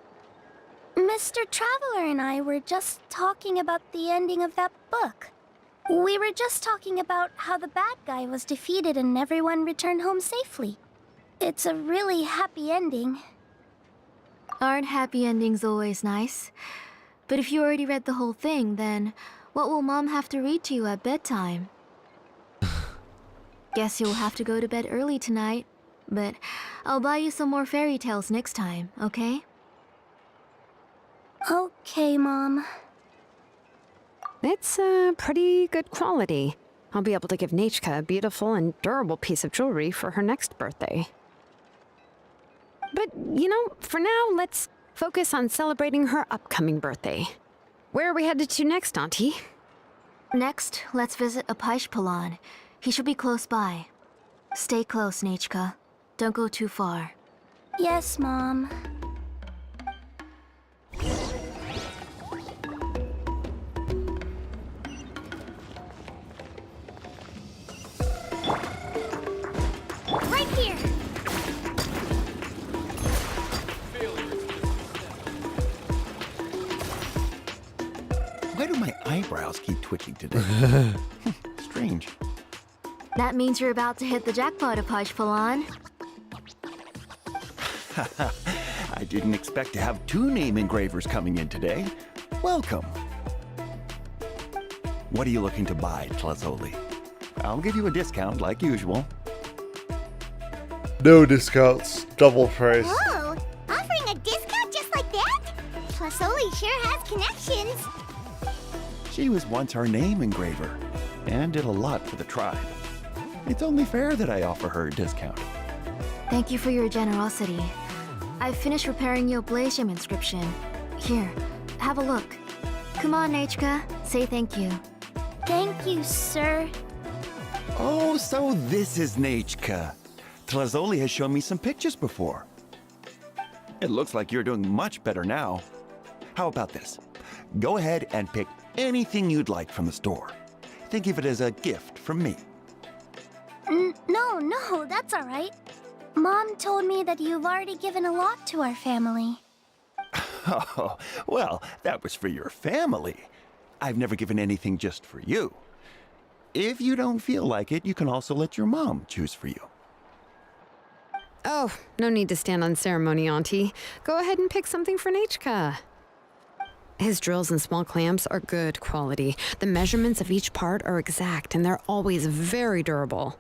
Mr. Traveler and I were just talking about the ending of that book. We were just talking about how the bad guy was defeated and everyone returned home safely. It's a really happy ending. Aren't happy endings always nice? But if you already read the whole thing, then what will Mom have to read to you at bedtime? Guess you'll have to go to bed early tonight. But I'll buy you some more fairy tales next time, okay? Okay, Mom. It's pretty good quality. I'll be able to give Nechka a beautiful and durable piece of jewelry for her next birthday. But, you know, for now, let's focus on celebrating her upcoming birthday. Where are we headed to next, Auntie? Next, let's visit Apaish. He should be close by. Stay close, Nechka. Don't go too far. Yes, Mom. Right here! lucky twitching today. Strange. That means you're about to hit the jackpot, Apache Palan. I didn't expect to have 2 name engravers coming in today. Welcome. What are you looking to buy, Tlazoli? I'll give you a discount like usual. No discounts. Double price. Whoa! Offering a discount just like that? Plasoli sure has connections. She was once our name engraver and did a lot for the tribe. It's only fair that I offer her a discount. Thank you for your generosity. I finished repairing your Blasium inscription. Here, have a look. Come on, Nechka, say thank you. Thank you, sir. Oh, so this is Nechka. Tlazoli has shown me some pictures before. It looks like you're doing much better now. How about this? Go ahead and pick anything you'd like from the store. Think of it as a gift from me. No, that's all right. Mom told me that you've already given a lot to our family. Oh, well, that was for your family. I've never given anything just for you. If you don't feel like it, you can also let your mom choose for you. Oh, no need to stand on ceremony, Auntie. Go ahead and pick something for Nechka. His drills and small clamps are good quality. The measurements of each part are exact, and they're always very durable.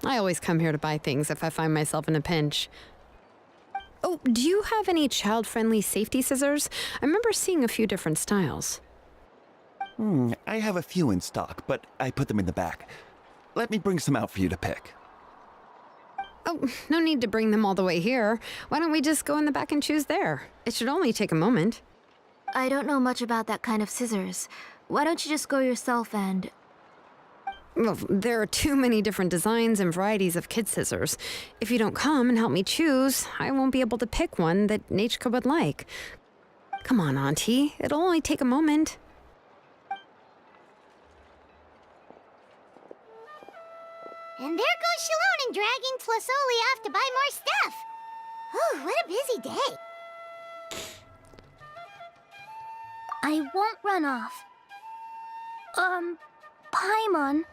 I always come here to buy things if I find myself in a pinch. Oh, do you have any child-friendly safety scissors? I remember seeing a few different styles. I have a few in stock, but I put them in the back. Let me bring some out for you to pick. Oh, no need to bring them all the way here. Why don't we just go in the back and choose there? It should only take a moment. I don't know much about that kind of scissors. Why don't you just go yourself and... Well, there are too many different designs and varieties of kid scissors. If you don't come and help me choose, I won't be able to pick one that Nechka would like. Come on, Auntie. It'll only take a moment. And there goes Shalon dragging Tlasoli off to buy more stuff. Oh, what a busy day. I won't run off. Paimon,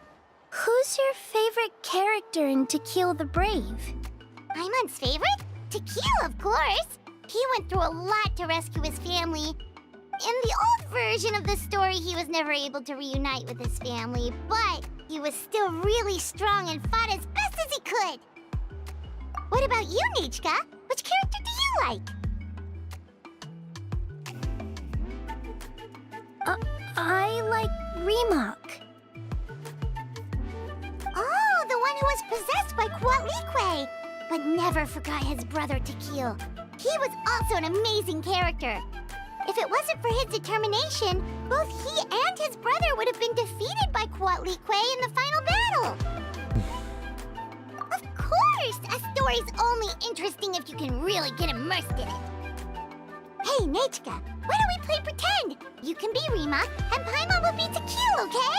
who's your favorite character in To Kill the Brave? Paimon's favorite? To Kill, of course. He went through a lot to rescue his family. In the old version of the story, he was never able to reunite with his family, but he was still really strong and fought as best as he could. What about you, Nechka? Which character do you like? I like Remak. Oh, the one who was possessed by Kuatlique, but never forgot his brother Tequil. He was also an amazing character. If it wasn't for his determination, both he and his brother would have been defeated by Kuatlique in the final battle. Of course! A story's only interesting if you can really get immersed in it. Hey, Nechka, why don't we play pretend? You can be Remak, and Paimon will be Tequil, okay?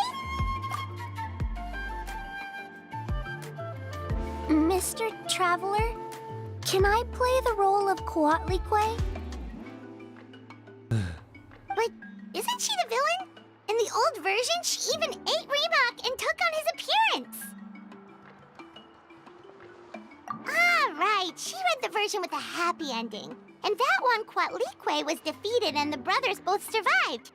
Mr. Traveler, can I play the role of Kuatlique? But isn't she the villain? In the old version, she even ate Remak and took on his appearance. Ah, right. She read the version with a happy ending. And that one, Kuatlique was defeated and the brothers both survived.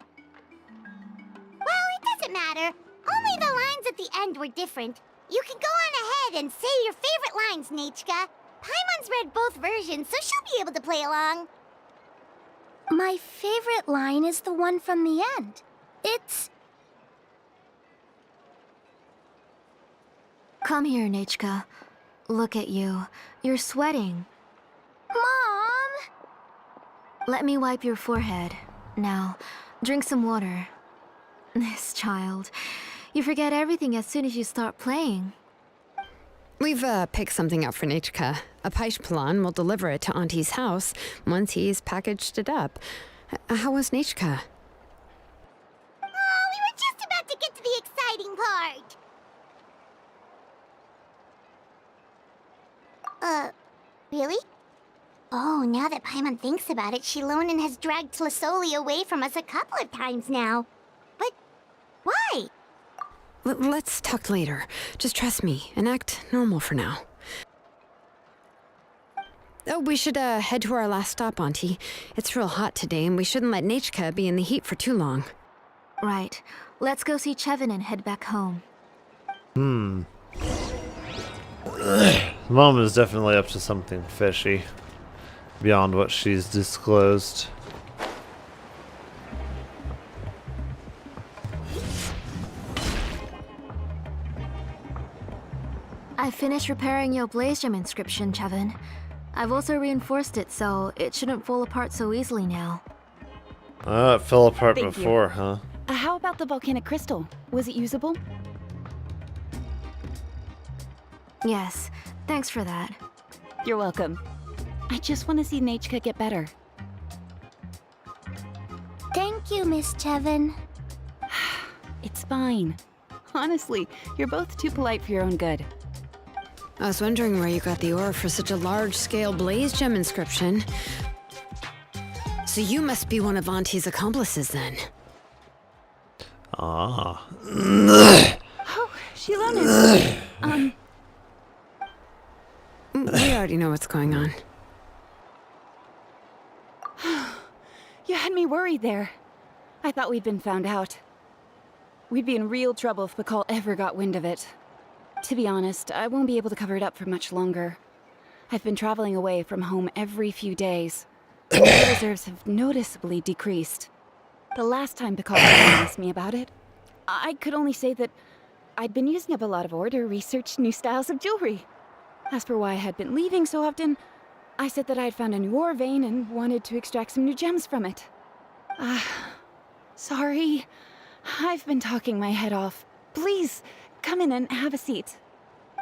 Well, it doesn't matter. Only the lines at the end were different. You can go on ahead and say your favorite lines, Nechka. Paimon's read both versions, so she'll be able to play along. My favorite line is the one from the end. It's... Come here, Nechka. Look at you. You're sweating. Mom! Let me wipe your forehead. Now, drink some water. This child. You forget everything as soon as you start playing. We've picked something up for Nechka. A Paishpalan will deliver it to Auntie's house once he's packaged it up. How was Nechka? Oh, we were just about to get to the exciting part. Really? Oh, now that Paimon thinks about it, Shilonen has dragged Tlasoli away from us a couple of times now. But Let's talk later. Just trust me and act normal for now. Oh, we should head to our last stop, Auntie. It's real hot today, and we shouldn't let Nechka be in the heat for too long. Right. Let's go see Chevin and head back home. Mom is definitely up to something fishy beyond what she's disclosed. I finished repairing your blaze gem inscription, Chevin. I've also reinforced it so it shouldn't fall apart so easily now. It fell apart Thank before, you. huh? How about the volcanic crystal? Was it usable? Yes, thanks for that. You're welcome. I just want to see Nechka get better. Thank you, Miss Chevin. It's fine. Honestly, you're both too polite for your own good. I was wondering where you got the ore for such a large-scale blaze gem inscription. So you must be one of Auntie's accomplices, then. Ah. Oh, Shilona. We already know what's going on. You had me worried there. I thought we'd been found out. We'd be in real trouble if Bacall ever got wind of it. To be honest, I won't be able to cover it up for much longer. I've been traveling away from home every few days, and my reserves have noticeably decreased. The last time Bacall asked me about it, I could only say that I'd been using up a lot of ore to research new styles of jewelry. As for why I had been leaving so often, I said that I had found a new ore vein and wanted to extract some new gems from it. Sorry. I've been talking my head off. Please, come in and have a seat.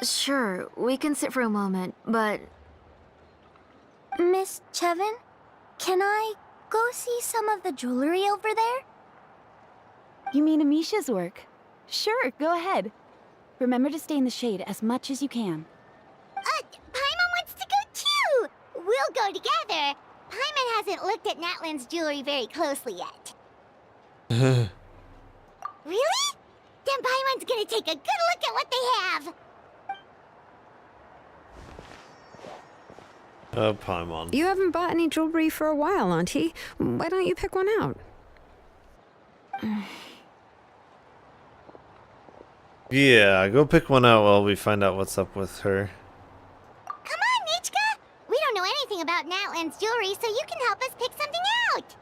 Sure, we can sit for a moment, but... Miss Chevin, can I go see some of the jewelry over there? You mean Amisha's work? Sure, go ahead. Remember to stay in the shade as much as you can. Paimon wants to go too! We'll go together. Paimon hasn't looked at Natlan's jewelry very closely yet. Really? Then Paimon's gonna take a good look at what they have! Oh, Paimon. You haven't bought any jewelry for a while, Auntie. Why don't you pick one out? Yeah, go pick one out while we find out what's up with her. Come on, Nichka! We don't know anything about Natlan's jewelry, so you can help us pick something out!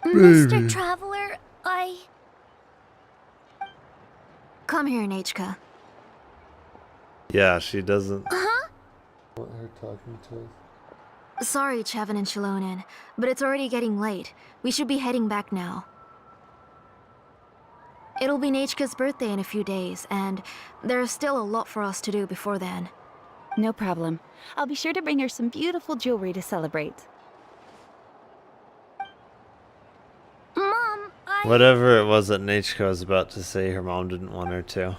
Mr. Traveler, Come here, Nechka. Yeah, she doesn't Huh? want her talking to us. Sorry, Chevin and Shilonen, but it's already getting late. We should be heading back now. It'll be Nechka's birthday in a few days, and there's still a lot for us to do before then. No problem. I'll be sure to bring her some beautiful jewelry to celebrate. Mom, Whatever it was that Nechka was about to say, her mom didn't want her to.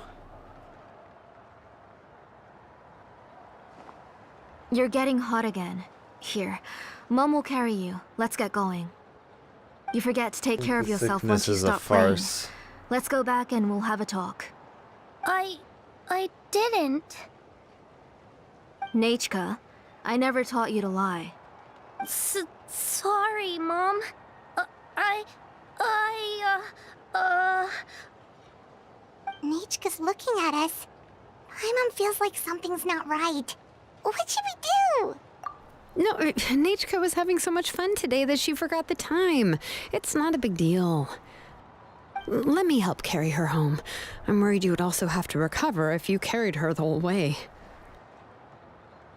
You're getting hot again. Here, Mom will carry you. Let's get going. You forget to take care of yourself once you stop playing. Let's go back and we'll have a talk. I didn't. Nechka, I never taught you to lie. Sorry, Mom. Nichka's looking at us. Paimon feels like something's not right. What should we do? No, Nechka was having so much fun today that she forgot the time. It's not a big deal. Let me help carry her home. I'm worried you would also have to recover if you carried her the whole way.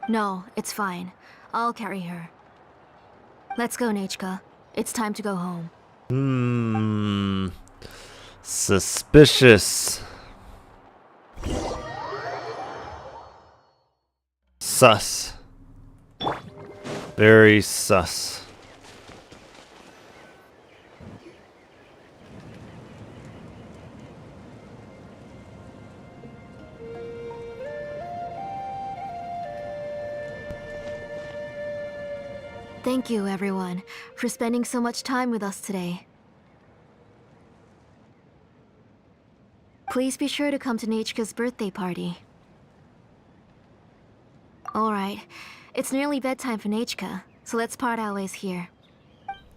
No, it's fine. I'll carry her. Let's go, Nechka. It's time to go home. Suspicious. Sus. Very sus. Thank you, everyone, for spending so much time with us today. Please be sure to come to Nechka's birthday party. Alright, it's nearly bedtime for Nechka, so let's part our ways here.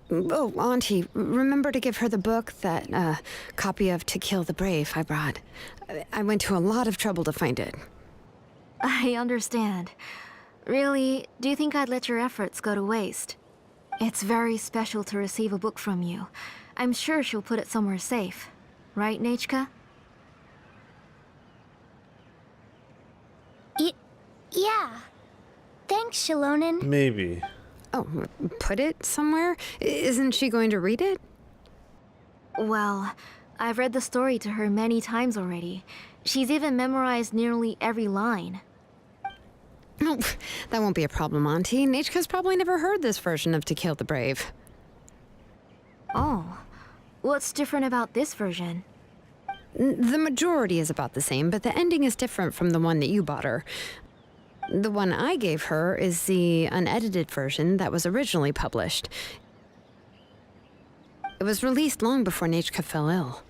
Oh, Auntie, remember to give her the book, that copy of To Kill the Brave I brought. I went to a lot of trouble to find it. I understand. Really, do you think I'd let your efforts go to waste? It's very special to receive a book from you. I'm sure she'll put it somewhere safe. Right, Nechka? Yeah. Thanks, Shilonen. Maybe. Oh, put it somewhere? Isn't she going to read it? Well, I've read the story to her many times already. She's even memorized nearly every line. Oh, that won't be a problem, Auntie. Nechka's probably never heard this version of To Kill the Brave. Oh. What's different about this version? The majority is about the same, but the ending is different from the one that you bought her. The one I gave her is the unedited version that was originally published. It was released long before Nechka fell ill.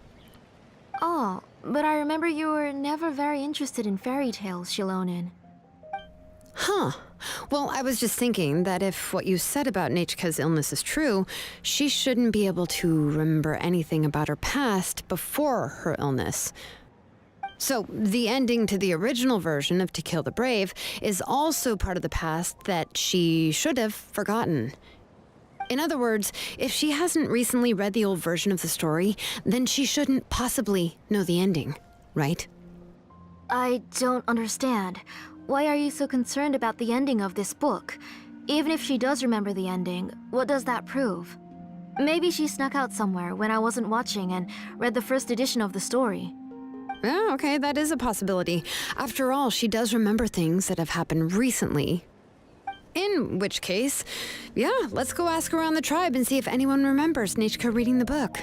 Oh, but I remember you were never very interested in fairy tales, Shilonen. Huh. Well, I was just thinking that if what you said about Nechka's illness is true, she shouldn't be able to remember anything about her past before her illness. So, the ending to the original version of To Kill the Brave is also part of the past that she should have forgotten. In other words, if she hasn't recently read the old version of the story, then she shouldn't possibly know the ending, right? I don't understand. Why are you so concerned about the ending of this book? Even if she does remember the ending, what does that prove? Maybe she snuck out somewhere when I wasn't watching and read the first edition of the story. Oh, okay, that is a possibility. After all, she does remember things that have happened recently. In which case, yeah, let's go ask around the tribe and see if anyone remembers Nechka reading the book.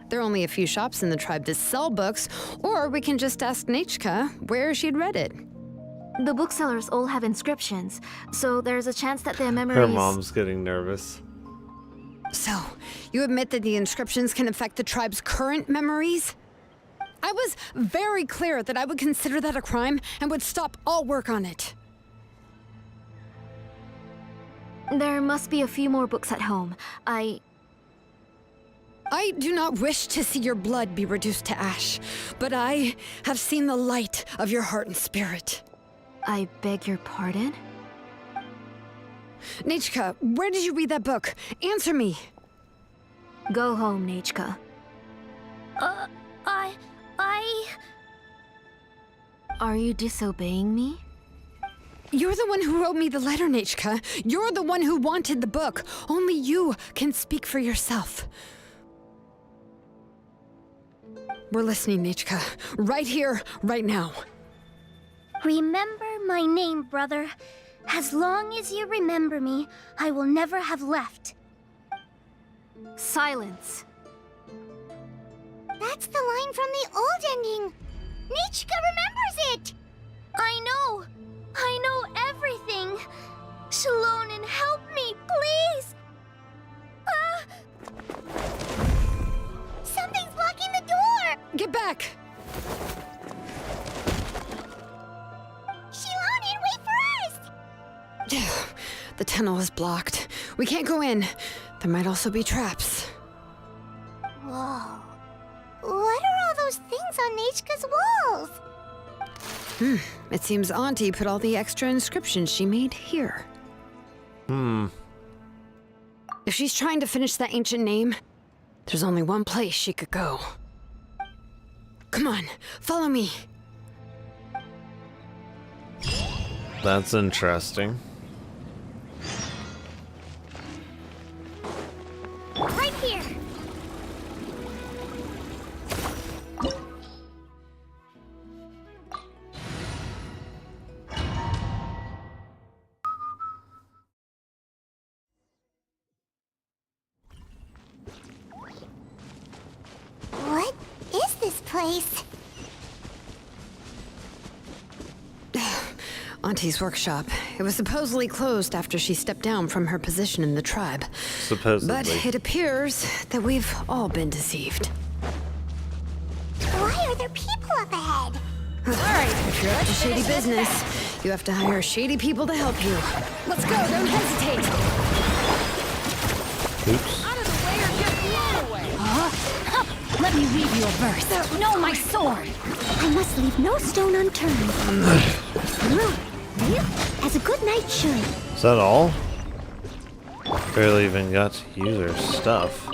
There are only a few shops in the tribe that sell books, or we can just ask Nechka where she'd read it. The booksellers all have inscriptions, so there's a chance that their memories... Her mom's getting nervous. So, you admit that the inscriptions can affect the tribe's current memories? I was very clear that I would consider that a crime and would stop all work on it. There must be a few more books at home. I do not wish to see your blood be reduced to ash, but I have seen the light of your heart and spirit. I beg your pardon? Nechka, where did you read that book? Answer me. Go home, Nechka. Are you disobeying me? You're the one who wrote me the letter, Nechka. You're the one who wanted the book. Only you can speak for yourself. We're listening, Nechka. Right here, right now. Remember my name, brother. As long as you remember me, I will never have left. Silence. That's the line from the old ending. Nechka remembers it. I know everything. Shilonen, help me, please. Something's blocking the door. Get back. Shilonen, wait for us. The tunnel is blocked. We can't go in. There might also be traps. Whoa. What are all those things on Nechka's walls? It seems Auntie put all the extra inscriptions she made here. If she's trying to finish that ancient name, there's only one place she could go. Come on, follow me. That's interesting. Right here. What is this place? Auntie's workshop. It was supposedly closed after she stepped down from her position in the tribe. Supposedly. But it appears that we've all been deceived. Why are there people you're up to shady business, you have to hire shady people to help you. Let's go, don't hesitate. Oops. Out of the way or get blown away. Let me read you a verse. Know my sword. I must leave no stone unturned. As a good knight should. Is that all? Barely even got to use her stuff.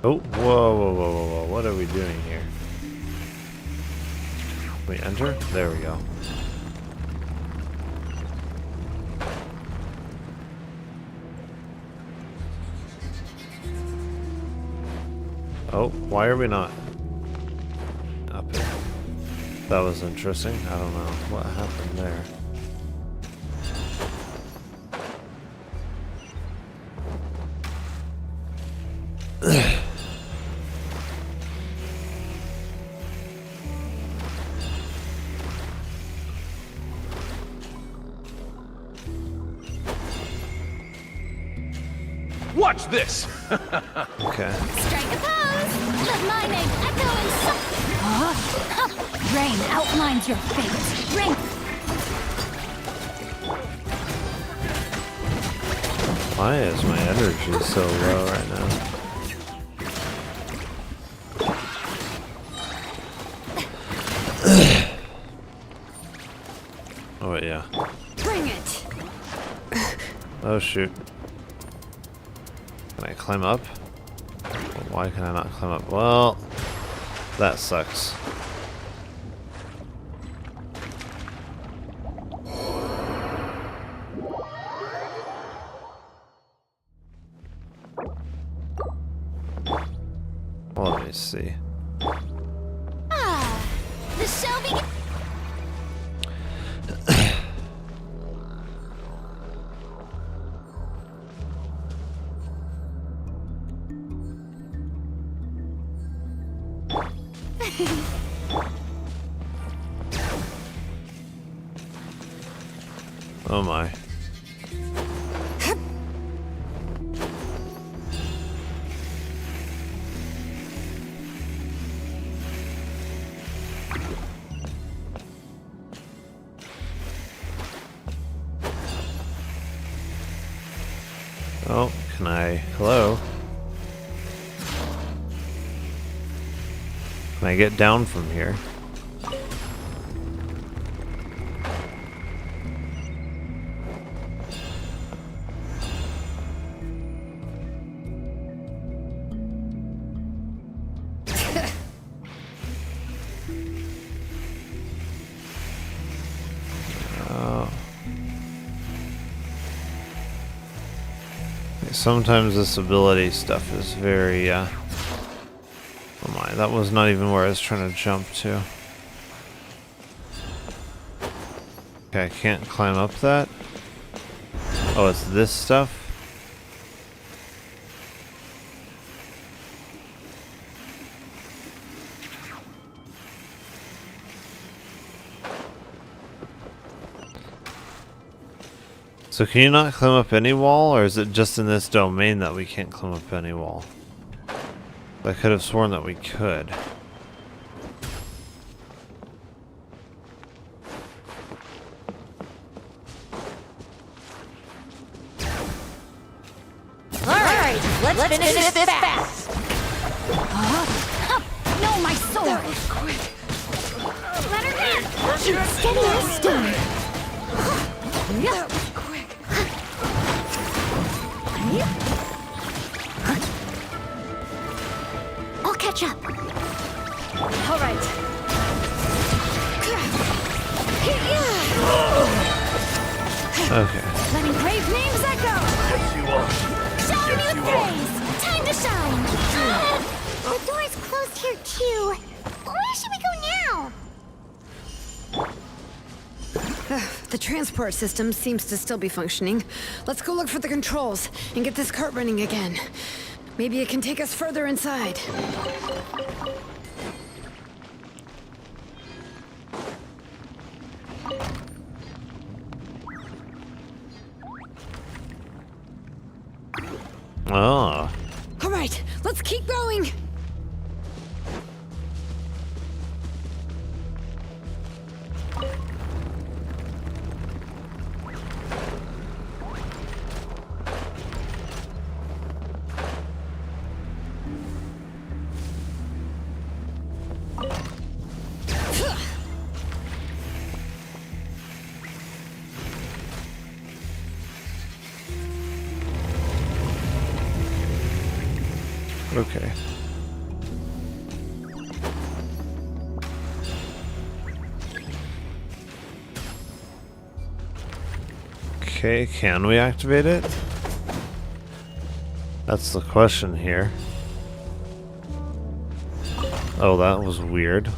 Oh, whoa, what are we doing here? We enter? There we go. Oh, why are we not up here? That was interesting. I don't know what happened there. Watch this! Okay. Strike a pose! Let my name echo in Rain outlines your fate. Rain. Why is my energy so low right now? Oh wait, yeah. Bring it! Oh shoot. Can I climb up? Why can I not climb up? Well, that sucks. Well, let me see. Ah, the show begins. Oh my. Oh, can I? Hello? Can I get down from here? Sometimes this ability stuff is very, oh my, that was not even where I was trying to jump to. Okay, I can't climb up that. Oh, it's this stuff? So can you not climb up any wall, or is it just in this domain that we can't climb up any wall? I could have sworn that we could. Alright, let's finish this fast! No, my sword! That was quick. Let her in! Shoot steady as stone! That was quick. I'll catch up. Alright. Okay. Letting brave names echo! Yes, you are. Shower me with praise! Time to shine! The transport system seems to still be functioning. Let's go look for the controls and get this cart running again. Maybe it can take us further inside. Ah. All right, let's keep going. Okay. Okay, can we activate it? That's the question here. Oh, that was weird.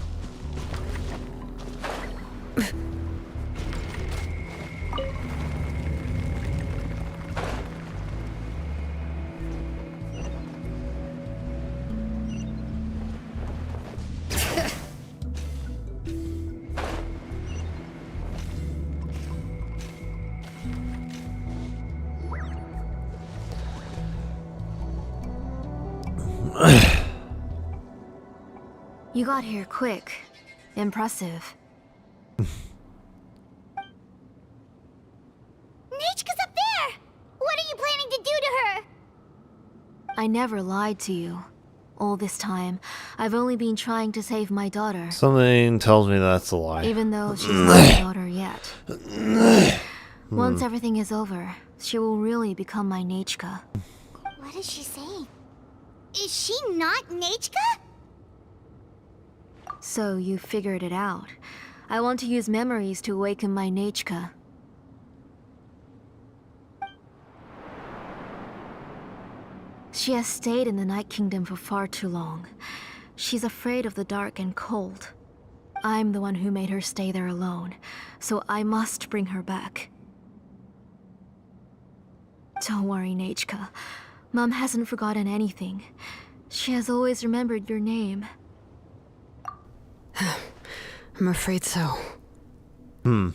You got here quick. Impressive. Nechka's up there! What are you planning to do to her? I never lied to you. All this time, I've only been trying to save my daughter. Something tells me that's a lie. Even though she's not my daughter yet. Once everything is over, she will really become my Nechka. What is she saying? Is she not Nechka? So you figured it out. I want to use memories to awaken my Nechka. She has stayed in the Night Kingdom for far too long. She's afraid of the dark and cold. I'm the one who made her stay there alone, so I must bring her back. Don't worry, Nechka. Mom hasn't forgotten anything. She has always remembered your name. I'm afraid so. Then,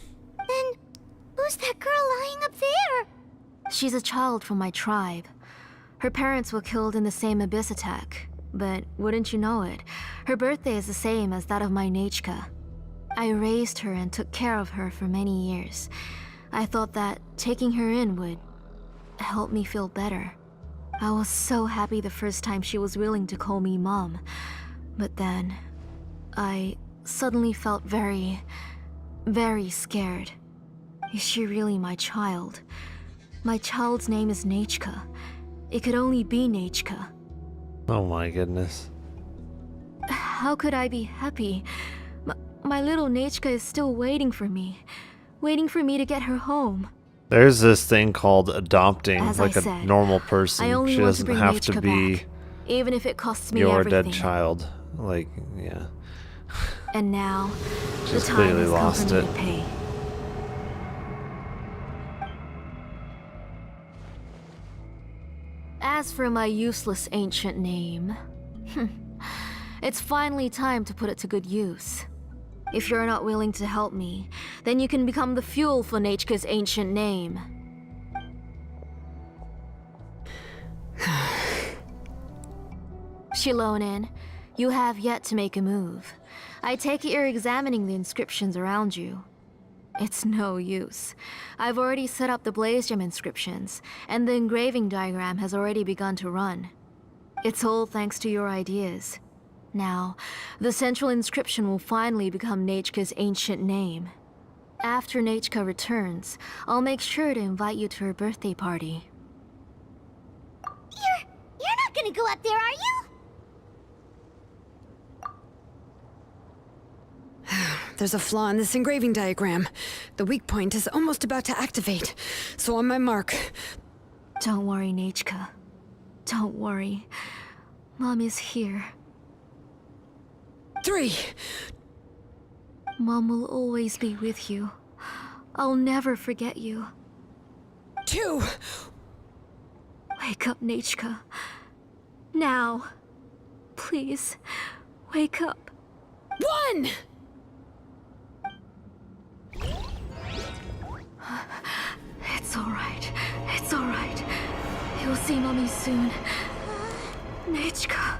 who's that girl lying up there? She's a child from my tribe. Her parents were killed in the same abyss attack. But wouldn't you know it, her birthday is the same as that of my Nechka. I raised her and took care of her for many years. I thought that taking her in would help me feel better. I was so happy the first time she was willing to call me Mom. But then, I suddenly felt very, very scared. Is she really my child? My child's name is Nechka. It could only be Nechka. Oh my goodness. How could I be happy? My little Nechka is still waiting for me to get her home. There's this thing called adopting, As like I a said, normal person. I only She want doesn't bring have Nechka to be back, even if it costs me your everything. dead child. Like, yeah. And now, the She's time clearly has come lost for me it. to pay. As for my useless ancient name, it's finally time to put it to good use. If you're not willing to help me, then you can become the fuel for Nechka's ancient name. Shilonin, you have yet to make a move. I take it you're examining the inscriptions around you. It's no use. I've already set up the blaze gem inscriptions, and the engraving diagram has already begun to run. It's all thanks to your ideas. Now, the central inscription will finally become Nechka's ancient name. After Nechka returns, I'll make sure to invite you to her birthday party. You're not gonna go up there, are you? There's a flaw in this engraving diagram. The weak point is almost about to activate. So on my mark. Don't worry, Nechka. Don't worry. Mom is here. 3. Mom will always be with you. I'll never forget you. 2. Wake up, Nechka. Now. Please, wake up. 1! It's alright. It's alright. You'll see Mommy soon. Nechka.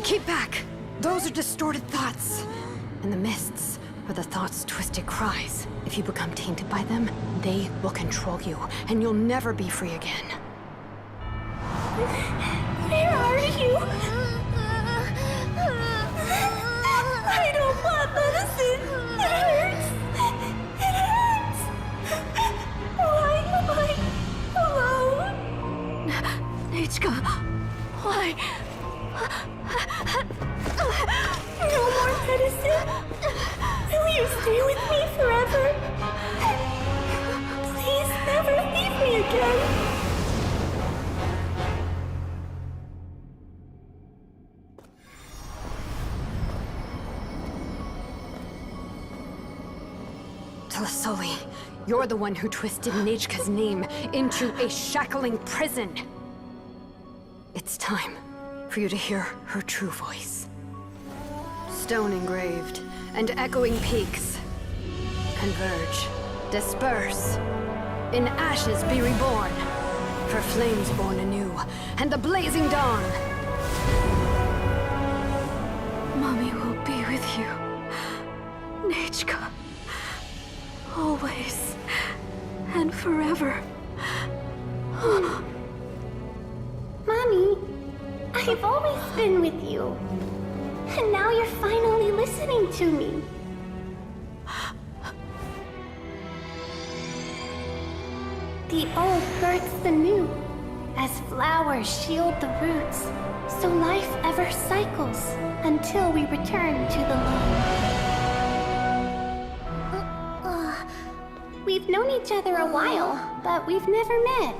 Keep back! Those are distorted thoughts. And the mists are the thoughts' twisted cries. If you become tainted by them, they will control you, and you'll never be free again. Where are you? I don't want medicine. It hurts. It hurts. Why am I alone? Nechka, why? No more medicine. Will you stay with me forever? Please never leave me again. Telasoli, you're the one who twisted Nechka's name into a shackling prison. It's time for you to hear her true voice. Stone engraved and echoing peaks converge, disperse, in ashes be reborn, for flames born anew, and the blazing dawn. Mommy will be with you. Nechka. Always. And forever. Mommy, I've always been with you. And now you're finally listening to me. The old births the new, as flowers shield the roots, so life ever cycles until we return to the loam. We've known each other a while, but we've never met.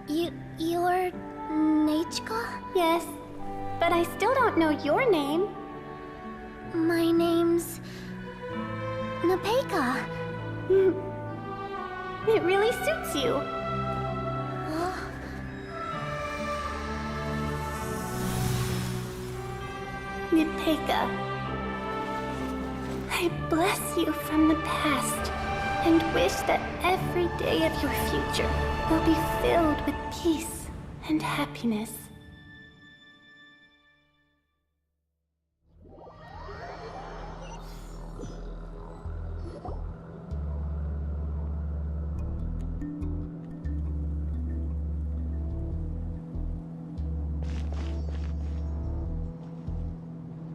You're Nechka? Yes, but I still don't know your name. My name's Nepeka. It really suits you. Nepeka, I bless you from the past and wish that every day of your future will be filled with peace and happiness.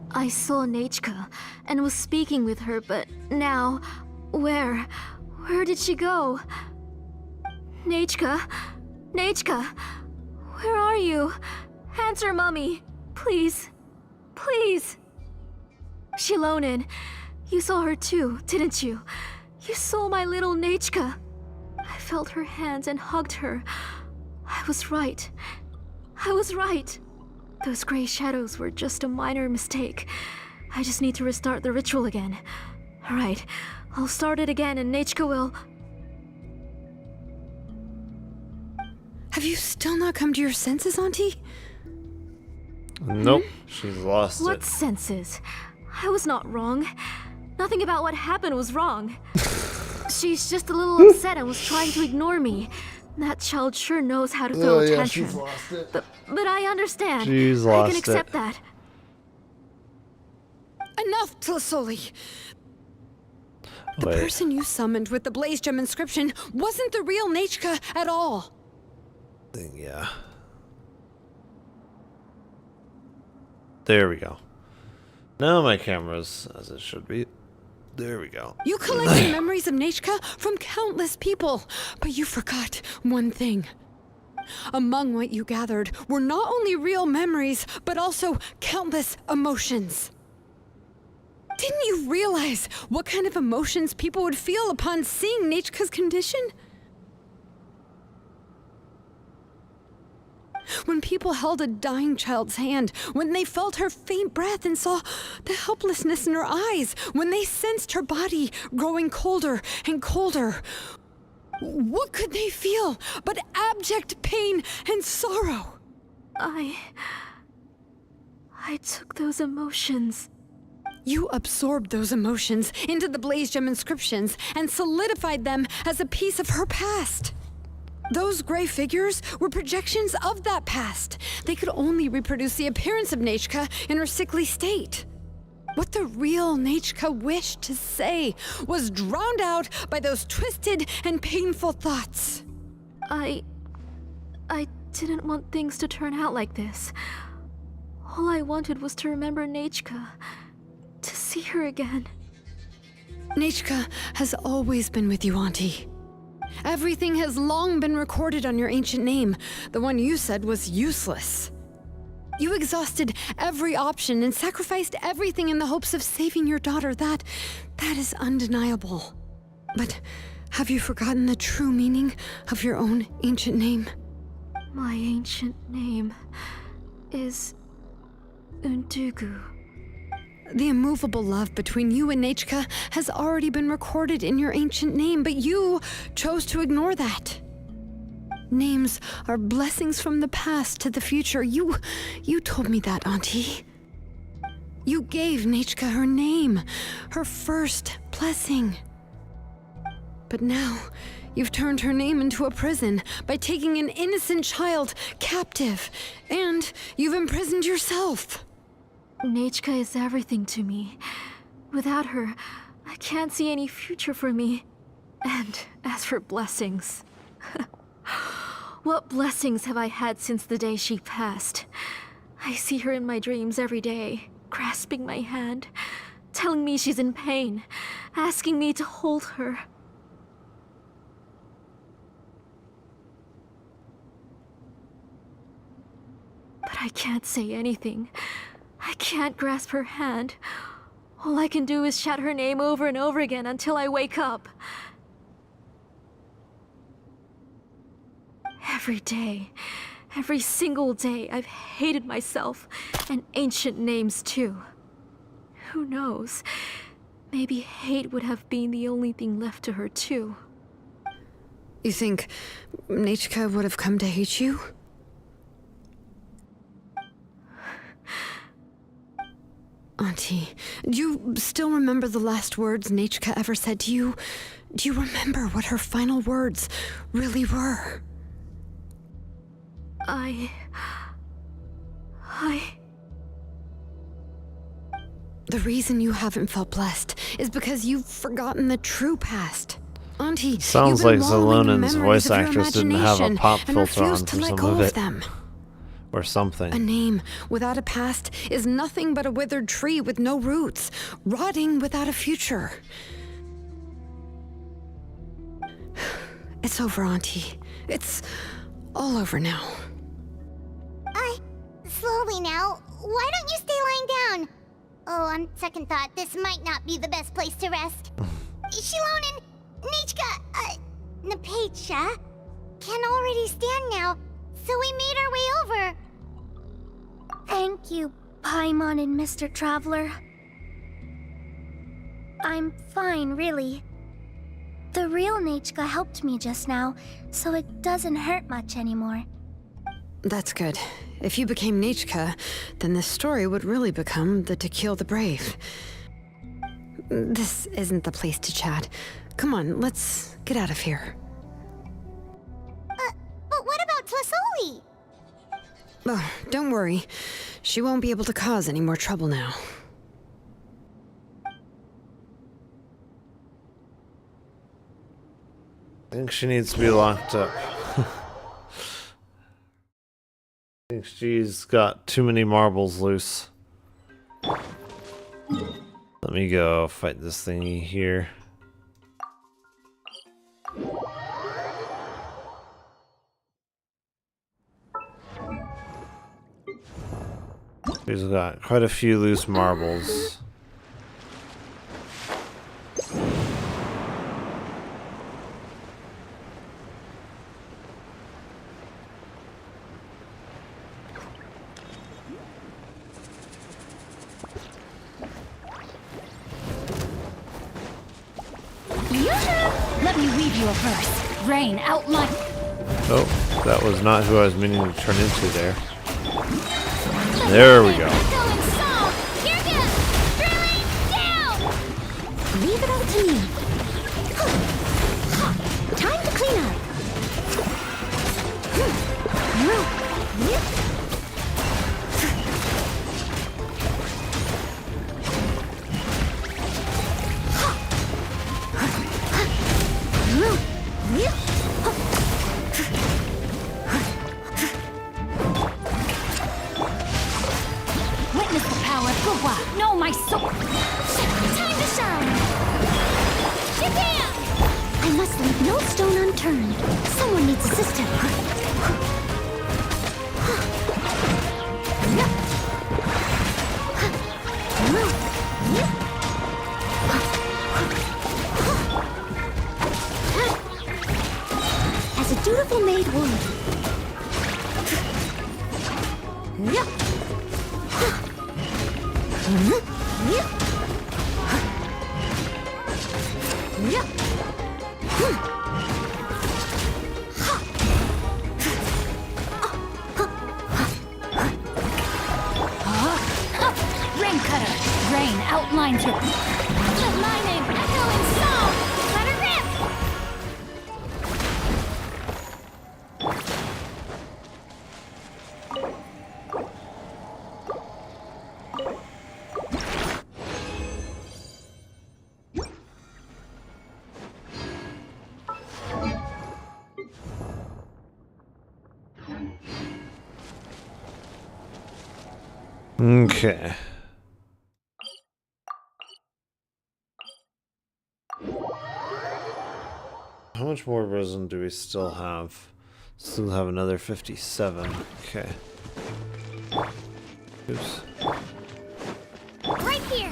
I saw Nechka and was speaking with her, but now, where did she go? Nechka? Nechka? Where are you? Answer, Mommy. Please. Please. Shilonen, you saw her too, didn't you? You saw my little Nechka. I felt her hands and hugged her. I was right. I was right. Those gray shadows were just a minor mistake. I just need to restart the ritual again. Alright, I'll start it again and Nechka will... Have you still not come to your senses, Auntie? Nope, she's lost What it. senses? I was not wrong. Nothing about what happened was wrong. She's just a little upset and was trying to ignore me. That child sure knows how to throw a tantrum. She's lost it. But I understand. She's I lost can accept it. that. Enough, Telasoli! The Wait. person you summoned with the Blaze Gem inscription wasn't the real Nechka at all. Yeah. There we go. Now my camera's as it should be. There we go. You collected memories of Nechka from countless people, but you forgot one thing. Among what you gathered were not only real memories, but also countless emotions. Didn't you realize what kind of emotions people would feel upon seeing Nechka's condition? When people held a dying child's hand, when they felt her faint breath and saw the helplessness in her eyes, when they sensed her body growing colder and colder, what could they feel but abject pain and sorrow? I took those emotions. You absorbed those emotions into the Blaze Gem inscriptions and solidified them as a piece of her past. Those gray figures were projections of that past. They could only reproduce the appearance of Nechka in her sickly state. What the real Nechka wished to say was drowned out by those twisted and painful thoughts. I didn't want things to turn out like this. All I wanted was to remember Nechka, to see her again. Nechka has always been with you, Auntie. Everything has long been recorded on your ancient name, the one you said was useless. You exhausted every option and sacrificed everything in the hopes of saving your daughter. That is undeniable. But have you forgotten the true meaning of your own ancient name? My ancient name is Undugu. The immovable love between you and Nechka has already been recorded in your ancient name, but you chose to ignore that. Names are blessings from the past to the future. You told me that, Auntie. You gave Nechka her name, her first blessing. But now, you've turned her name into a prison by taking an innocent child captive, and you've imprisoned yourself. Nechka is everything to me. Without her, I can't see any future for me. And as for blessings... what blessings have I had since the day she passed? I see her in my dreams every day, grasping my hand, telling me she's in pain, asking me to hold her. But I can't say anything. I can't grasp her hand. All I can do is shout her name over and over again until I wake up. Every day, every single day, I've hated myself, and ancient names too. Who knows? Maybe hate would have been the only thing left to her too. You think Nechka would have come to hate you? Auntie, do you still remember the last words Nechka ever said to you? Do you remember what her final words really were? The reason you haven't felt blessed is because you've forgotten the true past. Auntie, sounds like Zelonen's voice actress didn't have a pop filter on for some of it. Or something. A name without a past is nothing but a withered tree with no roots, rotting without a future. It's over, Auntie. It's all over now. Slowly now. Why don't you stay lying down? Oh, on second thought, this might not be the best place to rest. Shilonen, Nechka, Napecha can already stand now, so we made our way over. Thank you, Paimon and Mr. Traveler. I'm fine, really. The real Nechka helped me just now, so it doesn't hurt much anymore. That's good. If you became Nechka, then this story would really become the To Kill the Brave. This isn't the place to chat. Come on, let's get out of here. But what about Tlasoli? Oh, don't worry. She won't be able to cause any more trouble now. I think she needs to be locked up. I think she's got too many marbles loose. Let me go fight this thingy here. She's got quite a few loose marbles. Let me weave you a verse. Rain, outline. Oh, that was not who I was meaning to turn into there. There we go. Leave it all to me. Time to clean up. Witness the power of Gugwa. Know my sword. Time to shine. Shabam! I must leave no stone unturned. Someone needs assistance. As a dutiful maid would. Rain cutter. Rain outlines your. Let my name echo in song. Let her rip. Okay. How much more resin do we still have? Still have another 57. Okay. Oops. Right here.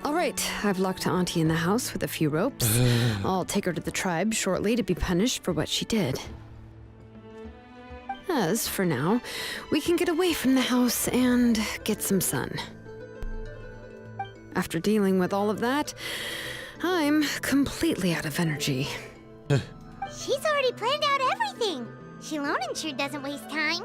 All right, I've locked Auntie in the house with a few ropes. I'll take her to the tribe shortly to be punished for what she did. As for now, we can get away from the house and get some sun. After dealing with all of that, I'm completely out of energy. She's already planned out everything. Shilonen sure doesn't waste time.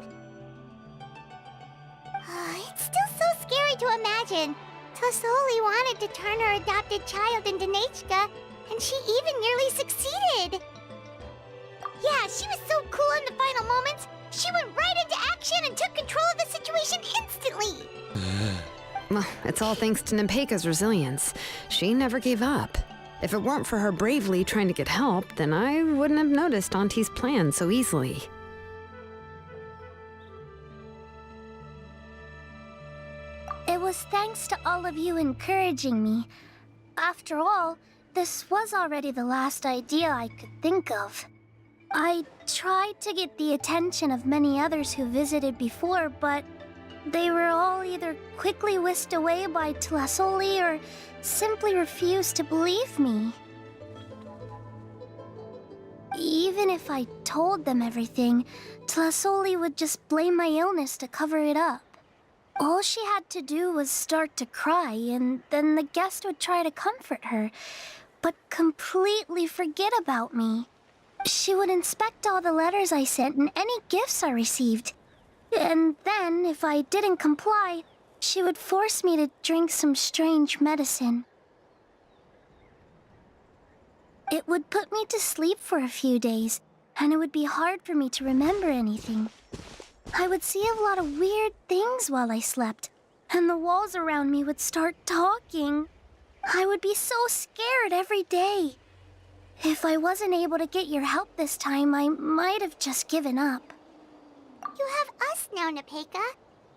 It's still so scary to imagine. Tasoli wanted to turn her adopted child into Nechka, and she even nearly succeeded. Yeah, she was so cool in the final moments. She went right into action and took control of the situation instantly. Well, it's all thanks to Nepeka's resilience. She never gave up. If it weren't for her bravely trying to get help, then I wouldn't have noticed Auntie's plan so easily. It was thanks to all of you encouraging me. After all, this was already the last idea I could think of. I tried to get the attention of many others who visited before, but they were all either quickly whisked away by Tlasoli or simply refused to believe me. Even if I told them everything, Tlasoli would just blame my illness to cover it up. All she had to do was start to cry, and then the guest would try to comfort her, but completely forget about me. She would inspect all the letters I sent and any gifts I received. And then, if I didn't comply, she would force me to drink some strange medicine. It would put me to sleep for a few days, and it would be hard for me to remember anything. I would see a lot of weird things while I slept, and the walls around me would start talking. I would be so scared every day. If I wasn't able to get your help this time, I might have just given up. You have us now, Nepeka.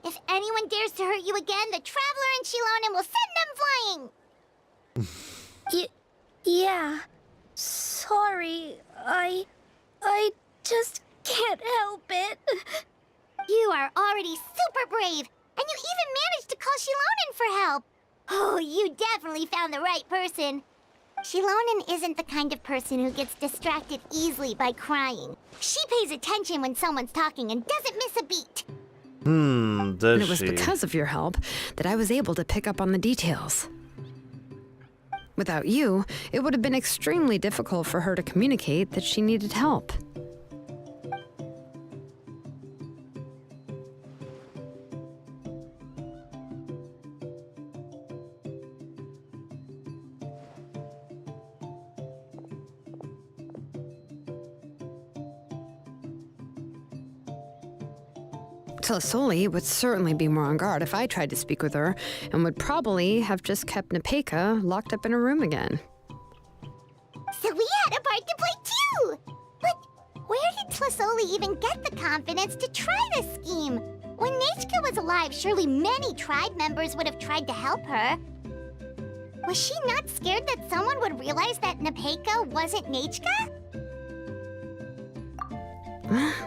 If anyone dares to hurt you again, the Traveler and Shilonen will send them flying! Yeah. Sorry, I just can't help it. You are already super brave. And you even managed to call Shilonen for help. Oh, you definitely found the right person. Shilonen isn't the kind of person who gets distracted easily by crying. She pays attention when someone's talking and doesn't miss a beat. Does And it was she? because of your help that I was able to pick up on the details. Without you, it would have been extremely difficult for her to communicate that she needed help. Tlisoli would certainly be more on guard if I tried to speak with her, and would probably have just kept Nepeka locked up in a room again. So we had a part to play too! But where did Tlisoli even get the confidence to try this scheme? When Nechka was alive, surely many tribe members would have tried to help her. Was she not scared that someone would realize that Nepeka wasn't Nechka?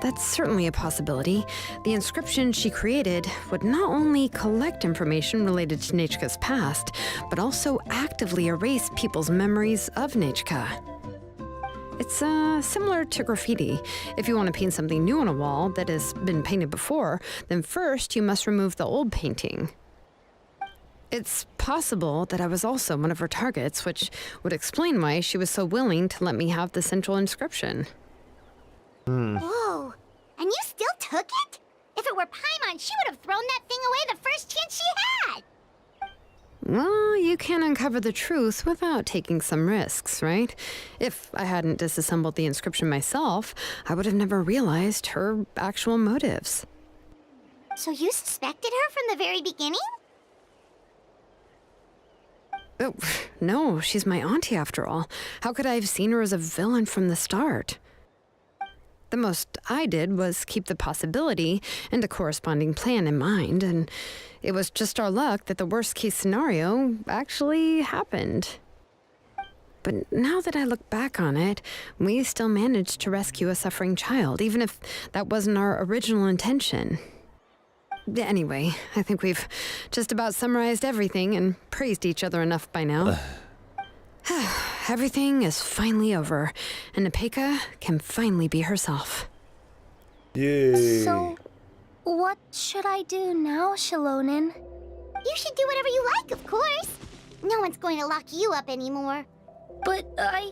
That's certainly a possibility. The inscription she created would not only collect information related to Nechka's past, but also actively erase people's memories of Nechka. It's similar to graffiti. If you want to paint something new on a wall that has been painted before, then first you must remove the old painting. It's possible that I was also one of her targets, which would explain why she was so willing to let me have the central inscription. Whoa, and you still took it? If it were Paimon, she would have thrown that thing away the first chance she had! Well, you can't uncover the truth without taking some risks, right? If I hadn't disassembled the inscription myself, I would have never realized her actual motives. So you suspected her from the very beginning? Oh, no, she's my auntie after all. How could I have seen her as a villain from the start? The most I did was keep the possibility and a corresponding plan in mind, and it was just our luck that the worst-case scenario actually happened. But now that I look back on it, we still managed to rescue a suffering child, even if that wasn't our original intention. Anyway, I think we've just about summarized everything and praised each other enough by now. Everything is finally over, and Nepeka can finally be herself. Yay. So, what should I do now, Shilonen? You should do whatever you like, of course. No one's going to lock you up anymore. But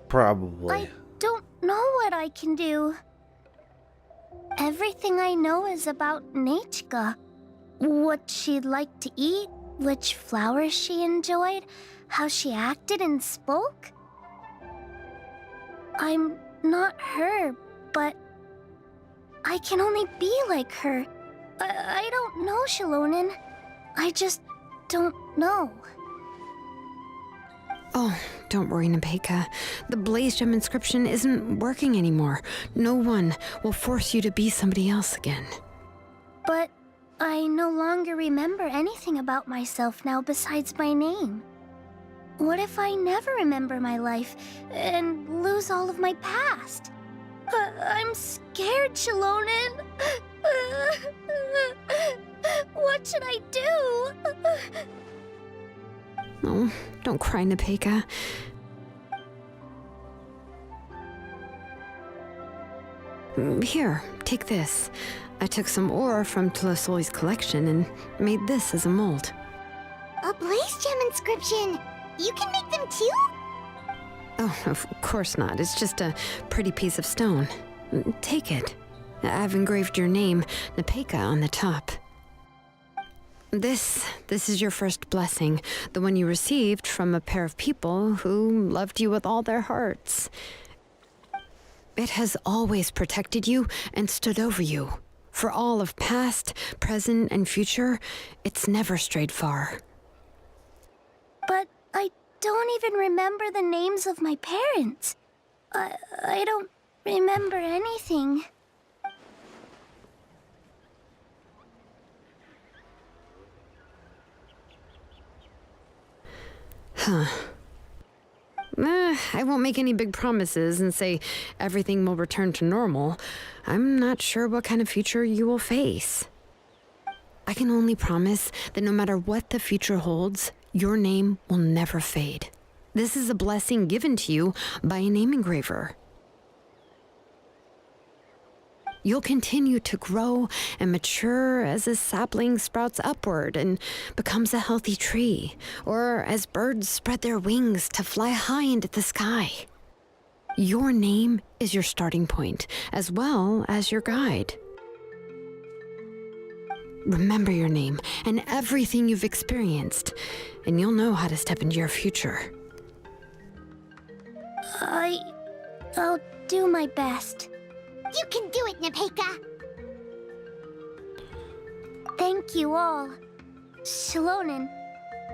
Probably. I don't know what I can do. Everything I know is about Nechka. What she'd like to eat, which flowers she enjoyed, how she acted and spoke. I'm not her, but I can only be like her. I don't know, Shilonen. I just don't know. Oh, don't worry, Nepeka. The Blaze Gem inscription isn't working anymore. No one will force you to be somebody else again. But I no longer remember anything about myself now besides my name. What if I never remember my life and lose all of my past? I'm scared, Shilonen. What should I do? Oh, don't cry, Nepeka. Here, take this. I took some ore from Tlisoli's collection and made this as a mold. A Blaze Gem inscription! You can make them too? Oh, of course not. It's just a pretty piece of stone. Take it. I've engraved your name, Nepeka, on the top. This is your first blessing, the one you received from a pair of people who loved you with all their hearts. It has always protected you and stood over you. For all of past, present, and future, it's never strayed far. But I don't even remember the names of my parents. I don't remember anything. Huh. I won't make any big promises and say everything will return to normal. I'm not sure what kind of future you will face. I can only promise that no matter what the future holds, your name will never fade. This is a blessing given to you by a name engraver. You'll continue to grow and mature as a sapling sprouts upward and becomes a healthy tree, or as birds spread their wings to fly high into the sky. Your name is your starting point, as well as your guide. Remember your name and everything you've experienced, and you'll know how to step into your future. I'll do my best. You can do it, Nepeka! Thank you all. Shilonen,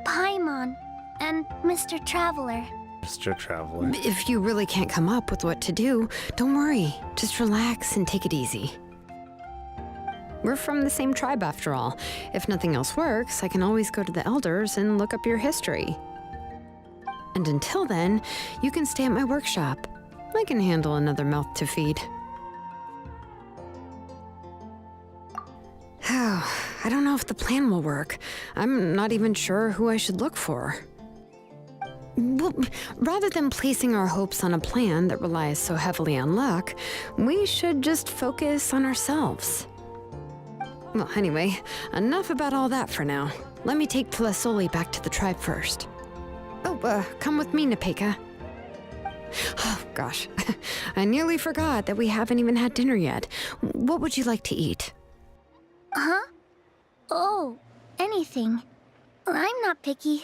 Paimon, and Mr. Traveler. Mr. Traveler. If you really can't come up with what to do, don't worry. Just relax and take it easy. We're from the same tribe after all. If nothing else works, I can always go to the elders and look up your history. And until then, you can stay at my workshop. I can handle another mouth to feed. I don't know if the plan will work. I'm not even sure who I should look for. Well, rather than placing our hopes on a plan that relies so heavily on luck, we should just focus on ourselves. Well, anyway, enough about all that for now. Let me take Tlasoli back to the tribe first. Oh, come with me, Nepeka. Oh, gosh. I nearly forgot that we haven't even had dinner yet. What would you like to eat? Huh? Oh, anything. I'm not picky.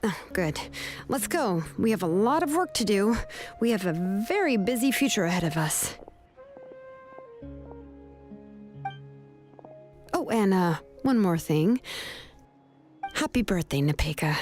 Oh, good. Let's go. We have a lot of work to do. We have a very busy future ahead of us. Oh, and one more thing. Happy birthday, Nepeka.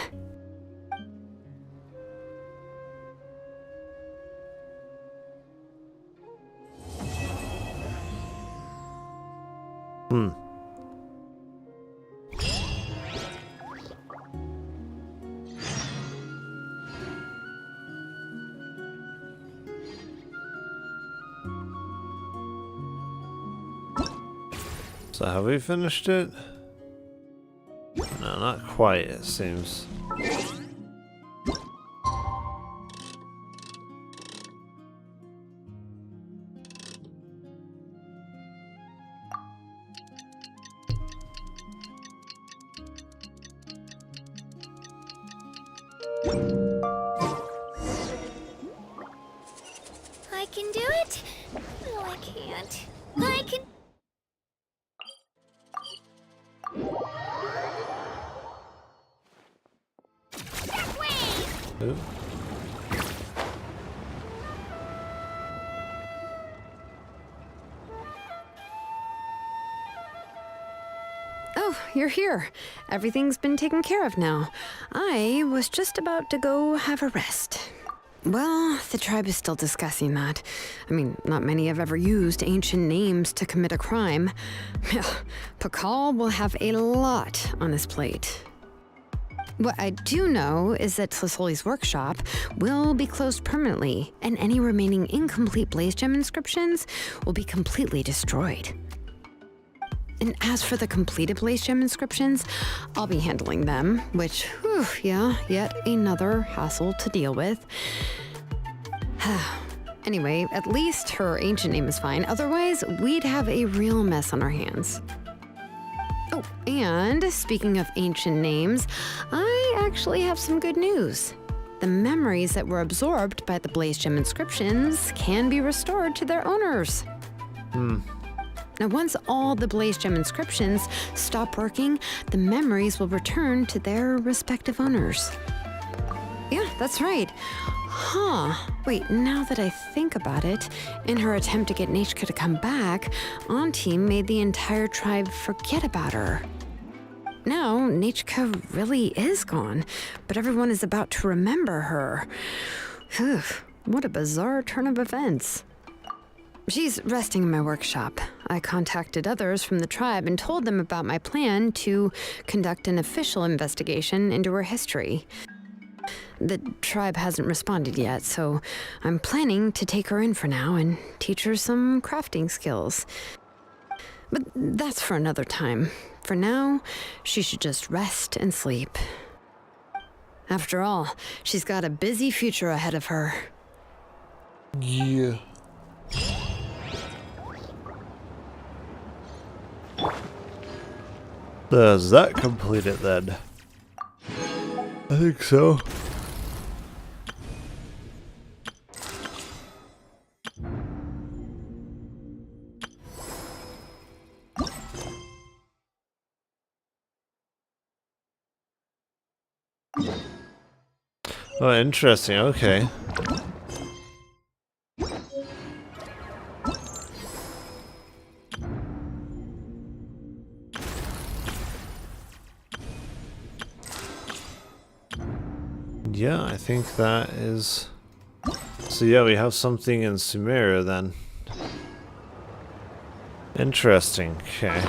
So have we finished it? No, not quite, it seems. I can do it. No, I can't. I can. That way! Ooh. Oh, you're here. Everything's been taken care of now. I was just about to go have a rest. Well, the tribe is still discussing that. I mean, not many have ever used ancient names to commit a crime. Pakal will have a lot on his plate. What I do know is that Tlasoli's workshop will be closed permanently, and any remaining incomplete Blaze Gem inscriptions will be completely destroyed. And as for the completed Blaze Gem inscriptions, I'll be handling them, which, whew, yeah, yet another hassle to deal with. Anyway, at least her ancient name is fine. Otherwise, we'd have a real mess on our hands. Oh, and speaking of ancient names, I actually have some good news. The memories that were absorbed by the Blaze Gem inscriptions can be restored to their owners. Now, once all the Blaze Gem inscriptions stop working, the memories will return to their respective owners. Yeah, that's right. Huh. Wait, now that I think about it, in her attempt to get Nechka to come back, Auntie made the entire tribe forget about her. Now, Nechka really is gone, but everyone is about to remember her. Phew, what a bizarre turn of events. She's resting in my workshop. I contacted others from the tribe and told them about my plan to conduct an official investigation into her history. The tribe hasn't responded yet, so I'm planning to take her in for now and teach her some crafting skills. But that's for another time. For now, she should just rest and sleep. After all, she's got a busy future ahead of her. Yeah. Does that complete it then? I think so. Oh, interesting. Okay. Yeah, I think that is... So yeah, we have something in Sumeria then. Interesting. Okay.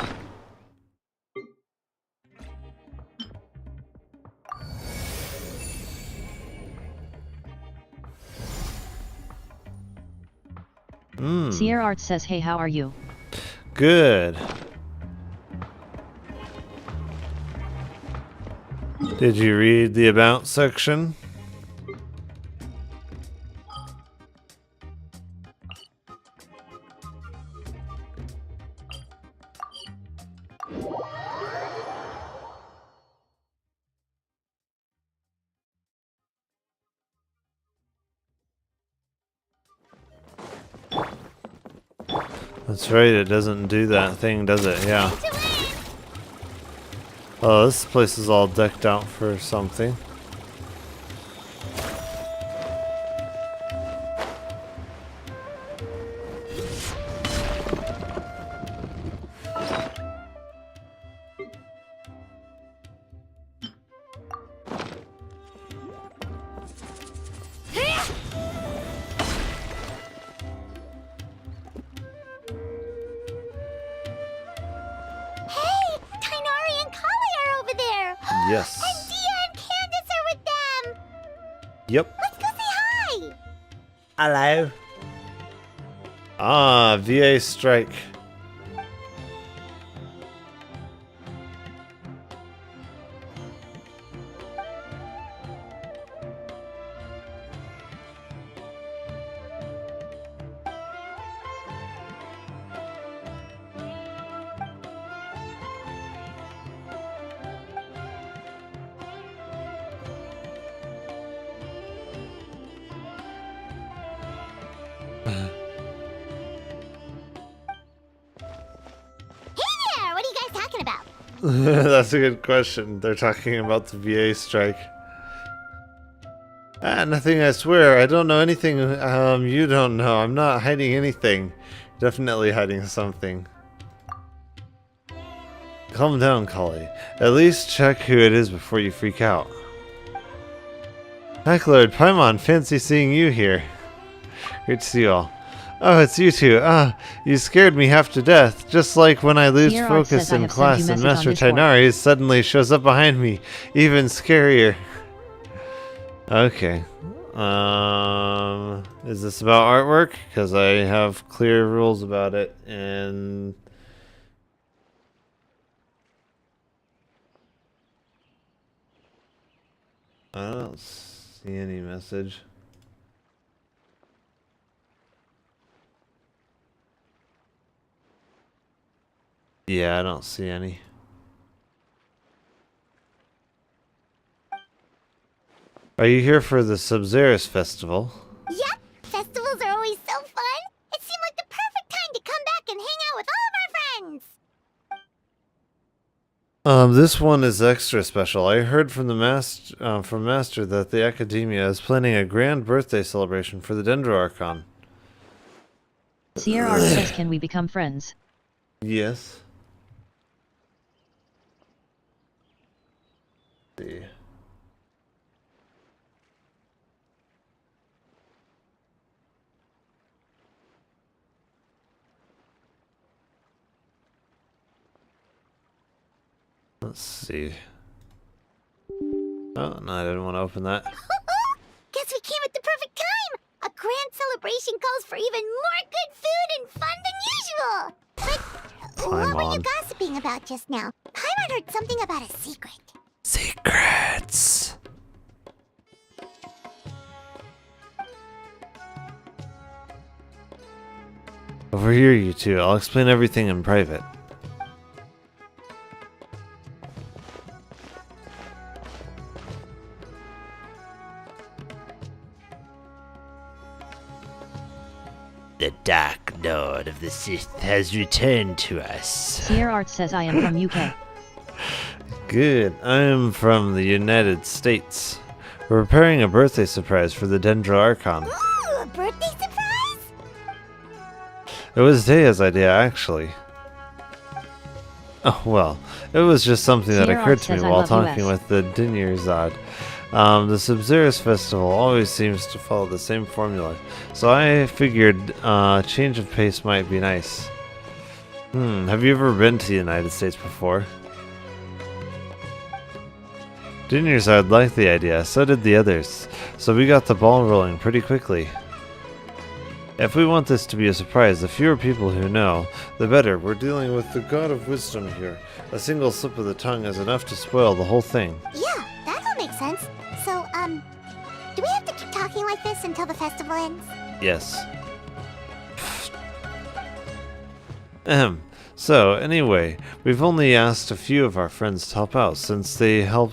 Sierra Art says, hey, how are you? Good. Did you read the About section? That's right, it doesn't do that thing, does it? Yeah. Oh, this place is all decked out for something. Yes. And Dia and Candace are with them! Yep. Let's go say hi! Hello. Ah, VA strike. That's a good question. They're talking about the VA strike. Ah, nothing, I swear. I don't know anything you don't know. I'm not hiding anything. Definitely hiding something. Calm down, Collie. At least check who it is before you freak out. Heck, Lord Paimon, fancy seeing you here. Great to see you all. Oh, it's you two. Ah, you scared me half to death. Just like when I lose focus in class and Master Tighnari suddenly shows up behind me. Even scarier. Okay. Is this about artwork? Because I have clear rules about it, and... I don't see any message. Yeah, I don't see any. Are you here for the Sub-Zerus Festival? Yep, festivals are always so fun. It seemed like the perfect time to come back and hang out with all of our friends. This one is extra special. I heard from the Master that the Academia is planning a grand birthday celebration for the Dendro Archon. Sierra Art says, can we become friends? Yes. Let's see. Let's see. Oh, no, I didn't want to open that. Guess we came at the perfect time! A grand celebration calls for even more good food and fun than usual! But Paimon. What were you gossiping about just now? Paimon heard something about a secret. Secrets. Over here, you two. I'll explain everything in private. The Dark Lord of the Sith has returned to us. Sierra Art says I am from UK. Good. I'm from the United States. We're preparing a birthday surprise for the Dendro Archon. Ooh, a birthday surprise? It was Dea's idea, actually. Oh, well, it was just something that Sierra occurred to me says I while love talking US. with the Dinyirzad. The Subzeris festival always seems to follow the same formula, so I figured a change of pace might be nice. Have you ever been to the United States before? Dinyirzad liked the idea, so did the others, so we got the ball rolling pretty quickly. If we want this to be a surprise, the fewer people who know, the better. We're dealing with the God of Wisdom here. A single slip of the tongue is enough to spoil the whole thing. Yeah, that all makes sense. So, do we have to keep talking like this until the festival ends? Yes. So, anyway, we've only asked a few of our friends to help out, since they help,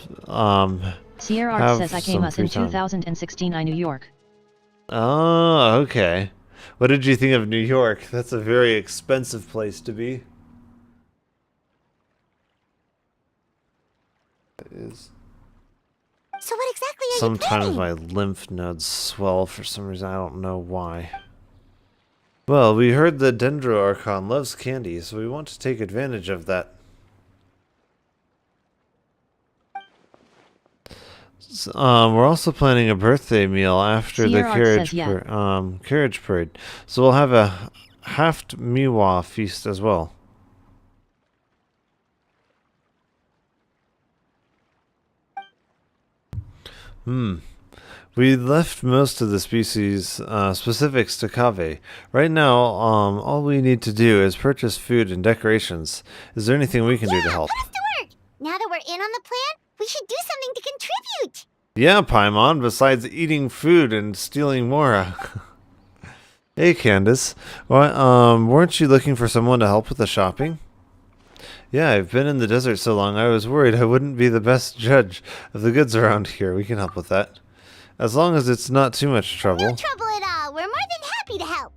Sierra Art have says I came some us in free time. 2016 I New York. Oh, okay. What did you think of New York? That's a very expensive place to be. It is. So what exactly are Sometimes you my planning? lymph nodes swell for some reason. I don't know why. Well, we heard the Dendro Archon loves candy, so we want to take advantage of that. We're also planning a birthday meal after Sierra the Art carriage says yeah. carriage parade, so we'll have a Haft Miwa feast as well. We left most of the species specifics to Kaveh. Right now, all we need to do is purchase food and decorations. Is there anything we can do to help? Put us to work! Now that we're in on the plan, we should do something to contribute! Yeah, Paimon, besides eating food and stealing Mora. Hey, Candace. Weren't you looking for someone to help with the shopping? Yeah, I've been in the desert so long I was worried I wouldn't be the best judge of the goods around here. We can help with that. As long as it's not too much trouble. No trouble at all. We're more than happy to help.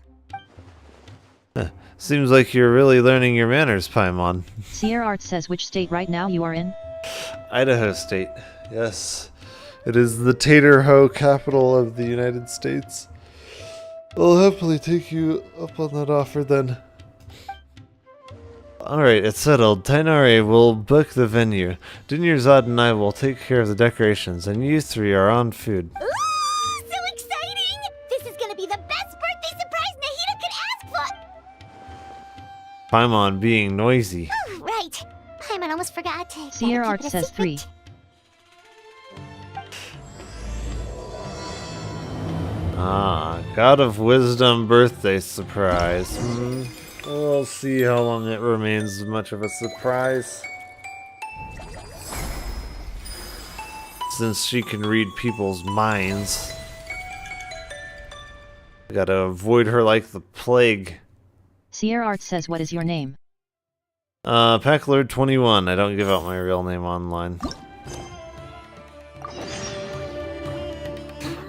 Seems like you're really learning your manners, Paimon. Sierra Art says which state right now you are in? Idaho State. Yes. It is the Tater Ho capital of the United States. I'll happily take you up on that offer then. Alright, it's settled. Tainari will book the venue. Dinyirzad and I will take care of the decorations, and you three are on food. Ooh, so exciting! This is gonna be the best birthday surprise Nahida could ask for! Paimon being noisy. Ooh, right. Paimon almost forgot to... Sierra gotta Art keep it a says secret. 3. God of Wisdom birthday surprise. We'll see how long it remains much of a surprise. Since she can read people's minds. Gotta avoid her like the plague. Sierra Art says what is your name? Packlord 21. I don't give out my real name online.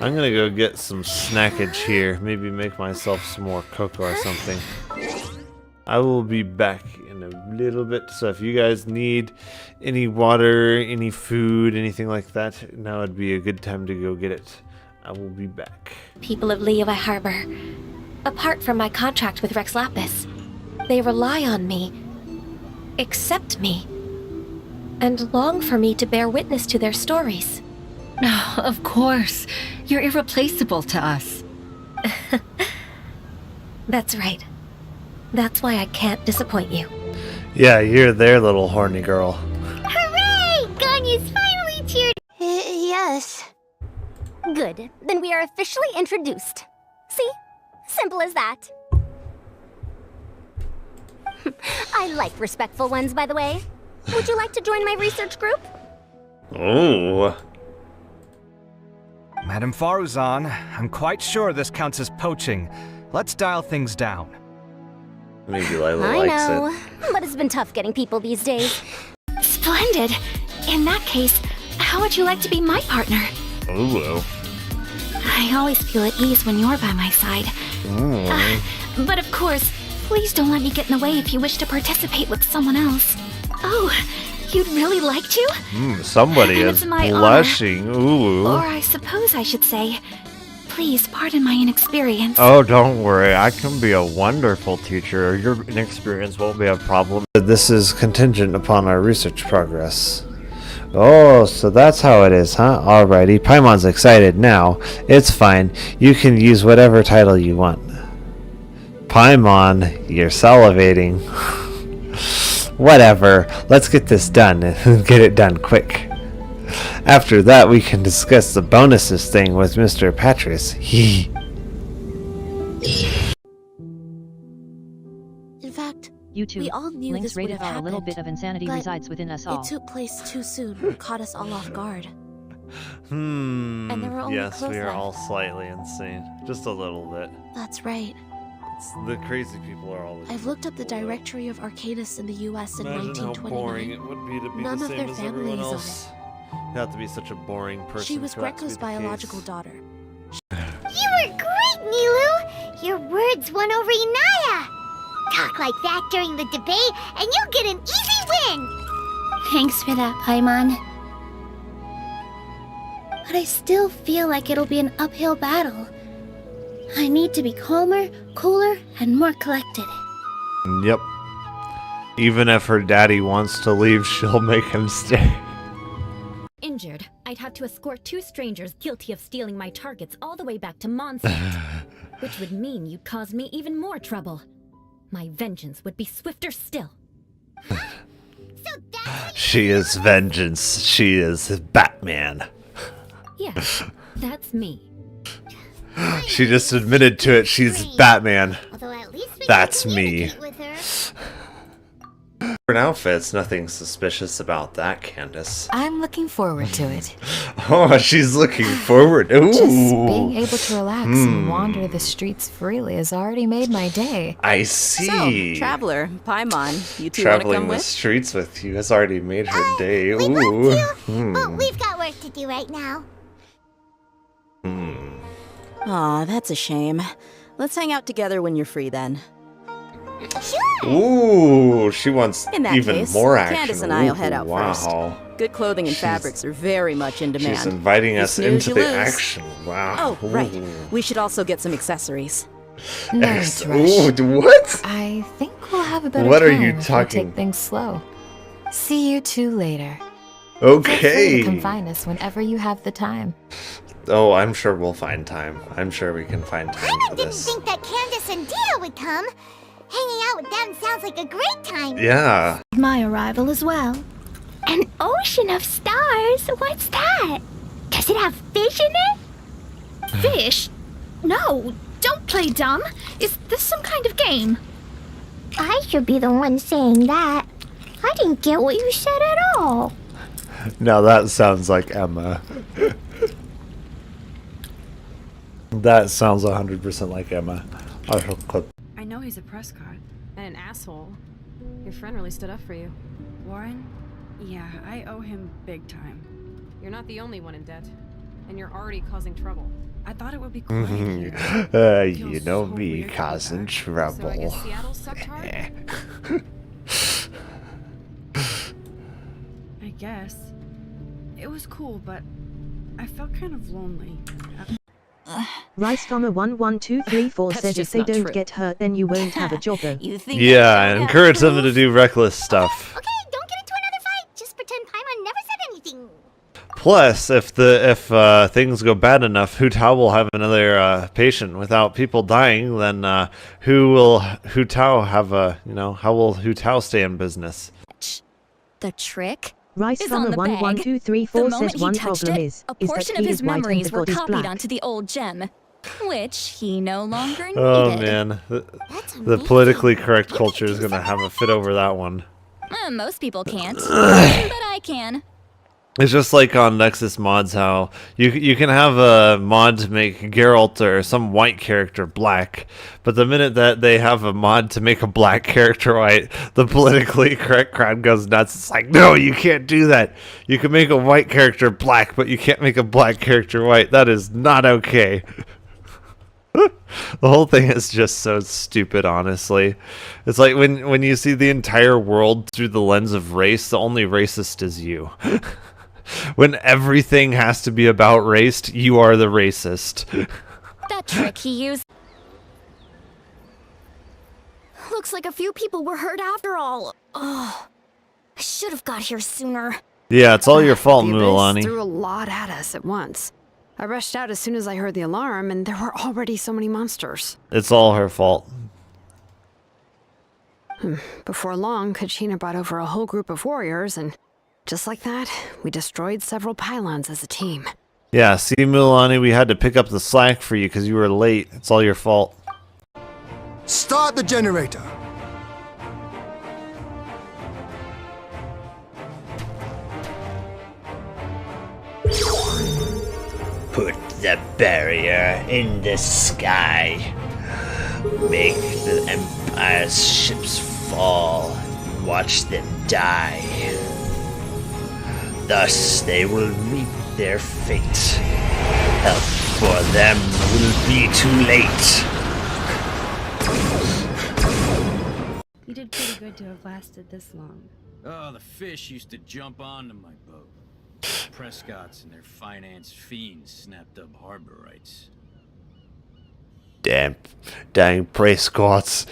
I'm gonna go get some snackage here. Maybe make myself some more cocoa or something. I will be back in a little bit, so if you guys need any water, any food, anything like that, now would be a good time to go get it. I will be back. People of Liyue Harbor, apart from my contract with Rex Lapis, they rely on me, accept me, and long for me to bear witness to their stories. No, of course. You're irreplaceable to us. That's right. That's why I can't disappoint you. Yeah, you're there, little horny girl. Hooray! Ganya's finally cheered. Yes. Good. Then we are officially introduced. See? Simple as that. I like respectful ones, by the way. Would you like to join my research group? Oh. Madame Faruzan, I'm quite sure this counts as poaching. Let's dial things down. Maybe Lila I likes know, it. but it's been tough getting people these days. Splendid. In that case, how would you like to be my partner? Ooh. I always feel at ease when you're by my side. But of course, please don't let me get in the way if you wish to participate with someone else. Oh, you'd really like to? Somebody And is it's my blushing. Ooh. Or I suppose I should say, please pardon my inexperience. Oh, don't worry. I can be a wonderful teacher. Your inexperience won't be a problem. This is contingent upon our research progress. Oh, so that's how it is, huh? Alrighty. Paimon's excited now. It's fine. You can use whatever title you want. Paimon, you're salivating. Whatever. Let's get this done and get it done quick. After that, we can discuss the bonuses thing with Mr. Patris. In fact, You two, we all knew Link's this would rated have R. A little happened, bit of insanity but resides within us all. It took place too soon and caught us all off guard. And there were only yes, close we are left. all slightly insane. Just a little bit. That's right. The crazy people are all. I've looked up the directory of Arcadis in the U.S. in Imagine how 1929. boring it would be to be None the of same their as family everyone is on else. You have to be such a boring person. She was for that to be Greco's the biological case. daughter. You were great, Nilu! Your words won over Inaya! Talk like that during the debate, and you'll get an easy win! Thanks for that, Paimon. But I still feel like it'll be an uphill battle. I need to be calmer, cooler, and more collected. Yep. Even if her daddy wants to leave, she'll make him stay. Injured, I'd have to escort 2 strangers guilty of stealing my targets all the way back to Mondstadt, which would mean you'd cause me even more trouble. My vengeance would be swifter still. She is vengeance. She is Batman. Yes, that's me. She just admitted to it. She's Batman. That's me. For an outfit's nothing suspicious about that, Candace. I'm looking forward to it. Oh, she's looking forward. Ooh. Just being able to relax and wander the streets freely has already made my day. I see. So, Traveler, Paimon, you two want to Traveling come the with? streets with you has already made her day. We'd Ooh. love to, but we've got work to do right now. Aw, that's a shame. Let's hang out together when you're free then. Ooh, she wants In that even case, more action. Candace and I'll head Ooh, out wow. first. Good clothing and fabrics are very much in demand. She's inviting You us snooze, into you the lose. action. Wow. Oh, right. Ooh. We should also get some accessories. No Ex- rush. Ooh, what? I think we'll have a better What are time you if we talking- take things slow. See you two later. Feel free Okay. to come find us whenever you have the time. Oh, I'm sure we'll find time. I'm sure we can find time for Didn't this. think that Candace and Dia would come. Hanging out with them sounds like a great time. Yeah. My arrival as well. An ocean of stars? What's that? Does it have fish in it? Fish? No, don't play dumb. Is this some kind of game? I should be the one saying that. I didn't get what you said at all. Now that sounds like Emma. That sounds 100% like Emma. I shall clip. I know he's a Prescott and an asshole. Your friend really stood up for you. Warren? Yeah, I owe him big time. You're not the only one in debt, and you're already causing trouble. I thought it would be quiet here. You know me causing trouble. So I guess Seattle sucked hard? I guess. It was cool, but I felt kind of lonely. Rice Farmer 11234 That's says if just they not don't true. get hurt, then you won't have a jobber. Yeah, encourage them to do reckless stuff. Okay, don't get into another fight. Just pretend Paimon never said anything. Plus, if things go bad enough, Hu Tao will have another patient. Without people dying, then who will Hu Tao have a how will Hu Tao stay in business? The trick Rice is Farmer on the bag. 11234 The moment says he one touched problem it, is a that portion he of is his white and memories the were god is copied black. onto the old gem. which he no longer needed. Oh man, the politically correct culture is gonna have a fit over that one. Most people can't, but I can. It's just like on Nexus mods, how you can have a mod to make Geralt or some white character black, but the minute that they have a mod to make a black character white, the politically correct crowd goes nuts. It's like, no, you can't do that. You can make a white character black, but you can't make a black character white. That is not okay. The whole thing is just so stupid, honestly. It's like when you see the entire world through the lens of race, the only racist is you. When everything has to be about race, you are the racist. That trick he used. Looks like a few people were hurt after all. Oh, I should have got here sooner. Yeah, it's all your fault, The Abyss Mulan. threw a lot at us at once. I rushed out as soon as I heard the alarm, and there were already so many monsters. It's all her fault. Before long, Kachina brought over a whole group of warriors, and just like that, we destroyed several pylons as a team. Yeah, see, Mulani, we had to pick up the slack for you because you were late. It's all your fault. Start the generator! Put the barrier in the sky. Make the Empire's ships fall and watch them die. Thus they will meet their fate. Help for them will be too late. You did pretty good to have lasted this long. Oh, the fish used to jump onto my boat. Prescott's and their finance fiends snapped up harbor rights. Dang Prescott's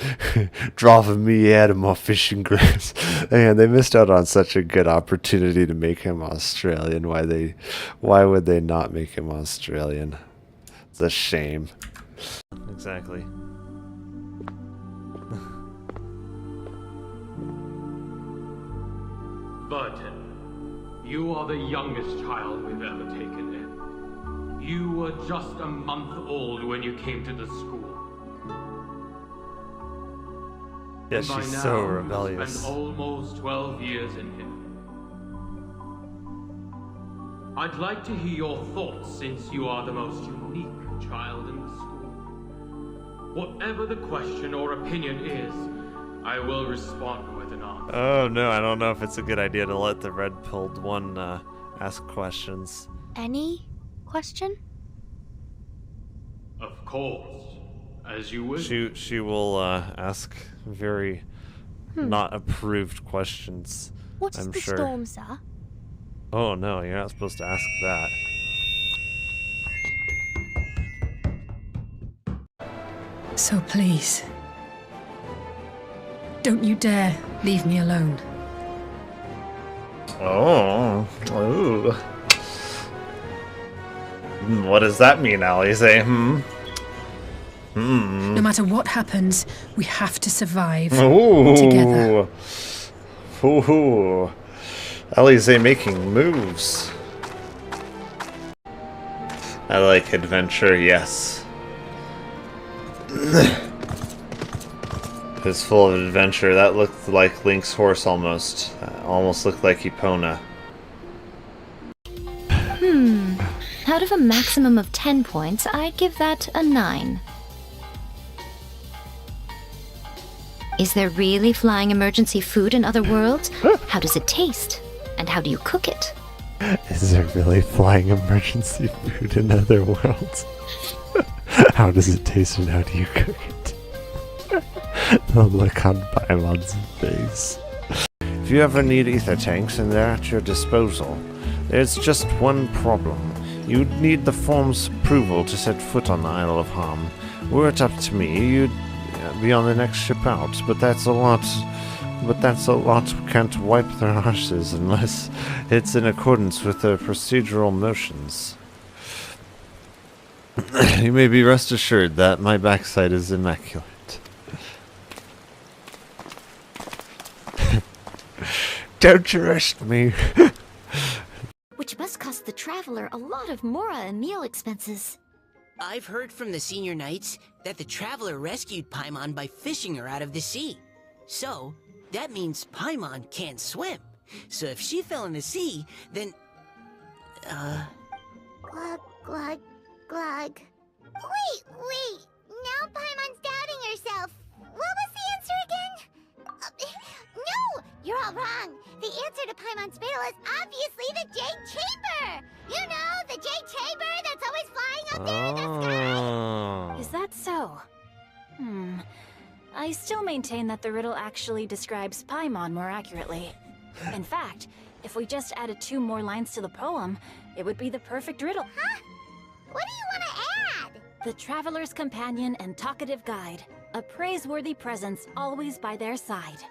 driving me out of my fishing grounds. And they missed out on such a good opportunity to make him Australian. Why would they not make him Australian? It's a shame. Exactly. Burton, you are the youngest child we've ever taken in. You were just a month old when you came to the school. Yeah, By she's now, so you've rebellious. spent almost 12 years in here. I'd like to hear your thoughts since you are the most unique child in the school. Whatever the question or opinion is, I will respond with an answer. Oh no, I don't know if it's a good idea to let the red-pilled one ask questions. Any question? Of course, as you wish. She will ask very not approved questions. What's I'm the sure. storm, sir? Oh no, you're not supposed to ask that. So please, don't you dare leave me alone. Oh, ooh. What does that mean, Alize? No matter what happens, we have to survive Ooh. together. Ooh. Alize making moves. I like adventure, yes. It's full of adventure. That looked like Link's horse almost. Almost looked like Epona. Out of a maximum of 10 points, I'd give that a 9. Is there really flying emergency food in other worlds? How does it taste? And how do you cook it? Is there really flying emergency food in other worlds? How does it taste and how do you cook it? The look on Paimon's face. If you ever need ether tanks and they're at your disposal, there's just one problem. You'd need the form's approval to set foot on the Isle of Harm. Were it up to me, you'd be on the next ship out, but that's a lot. Can't wipe their asses unless it's in accordance with their procedural motions. You may be rest assured that my backside is immaculate. Don't arrest me. Which must cost the traveler a lot of mora and meal expenses. I've heard from the senior knights that the Traveler rescued Paimon by fishing her out of the sea. So, that means Paimon can't swim. So if she fell in the sea, then... Glug, glug, glug. Wait! Now Paimon's doubting herself. What was the answer again? No! You're all wrong. The answer to Paimon's riddle is obviously the Jade Chamber! You know, the Jade Chamber that's always flying up there in the sky! Is that so? I still maintain that the riddle actually describes Paimon more accurately. In fact, if we just added 2 more lines to the poem, it would be the perfect riddle. Huh? What do you want to add? The traveler's companion and talkative guide, a praiseworthy presence always by their side.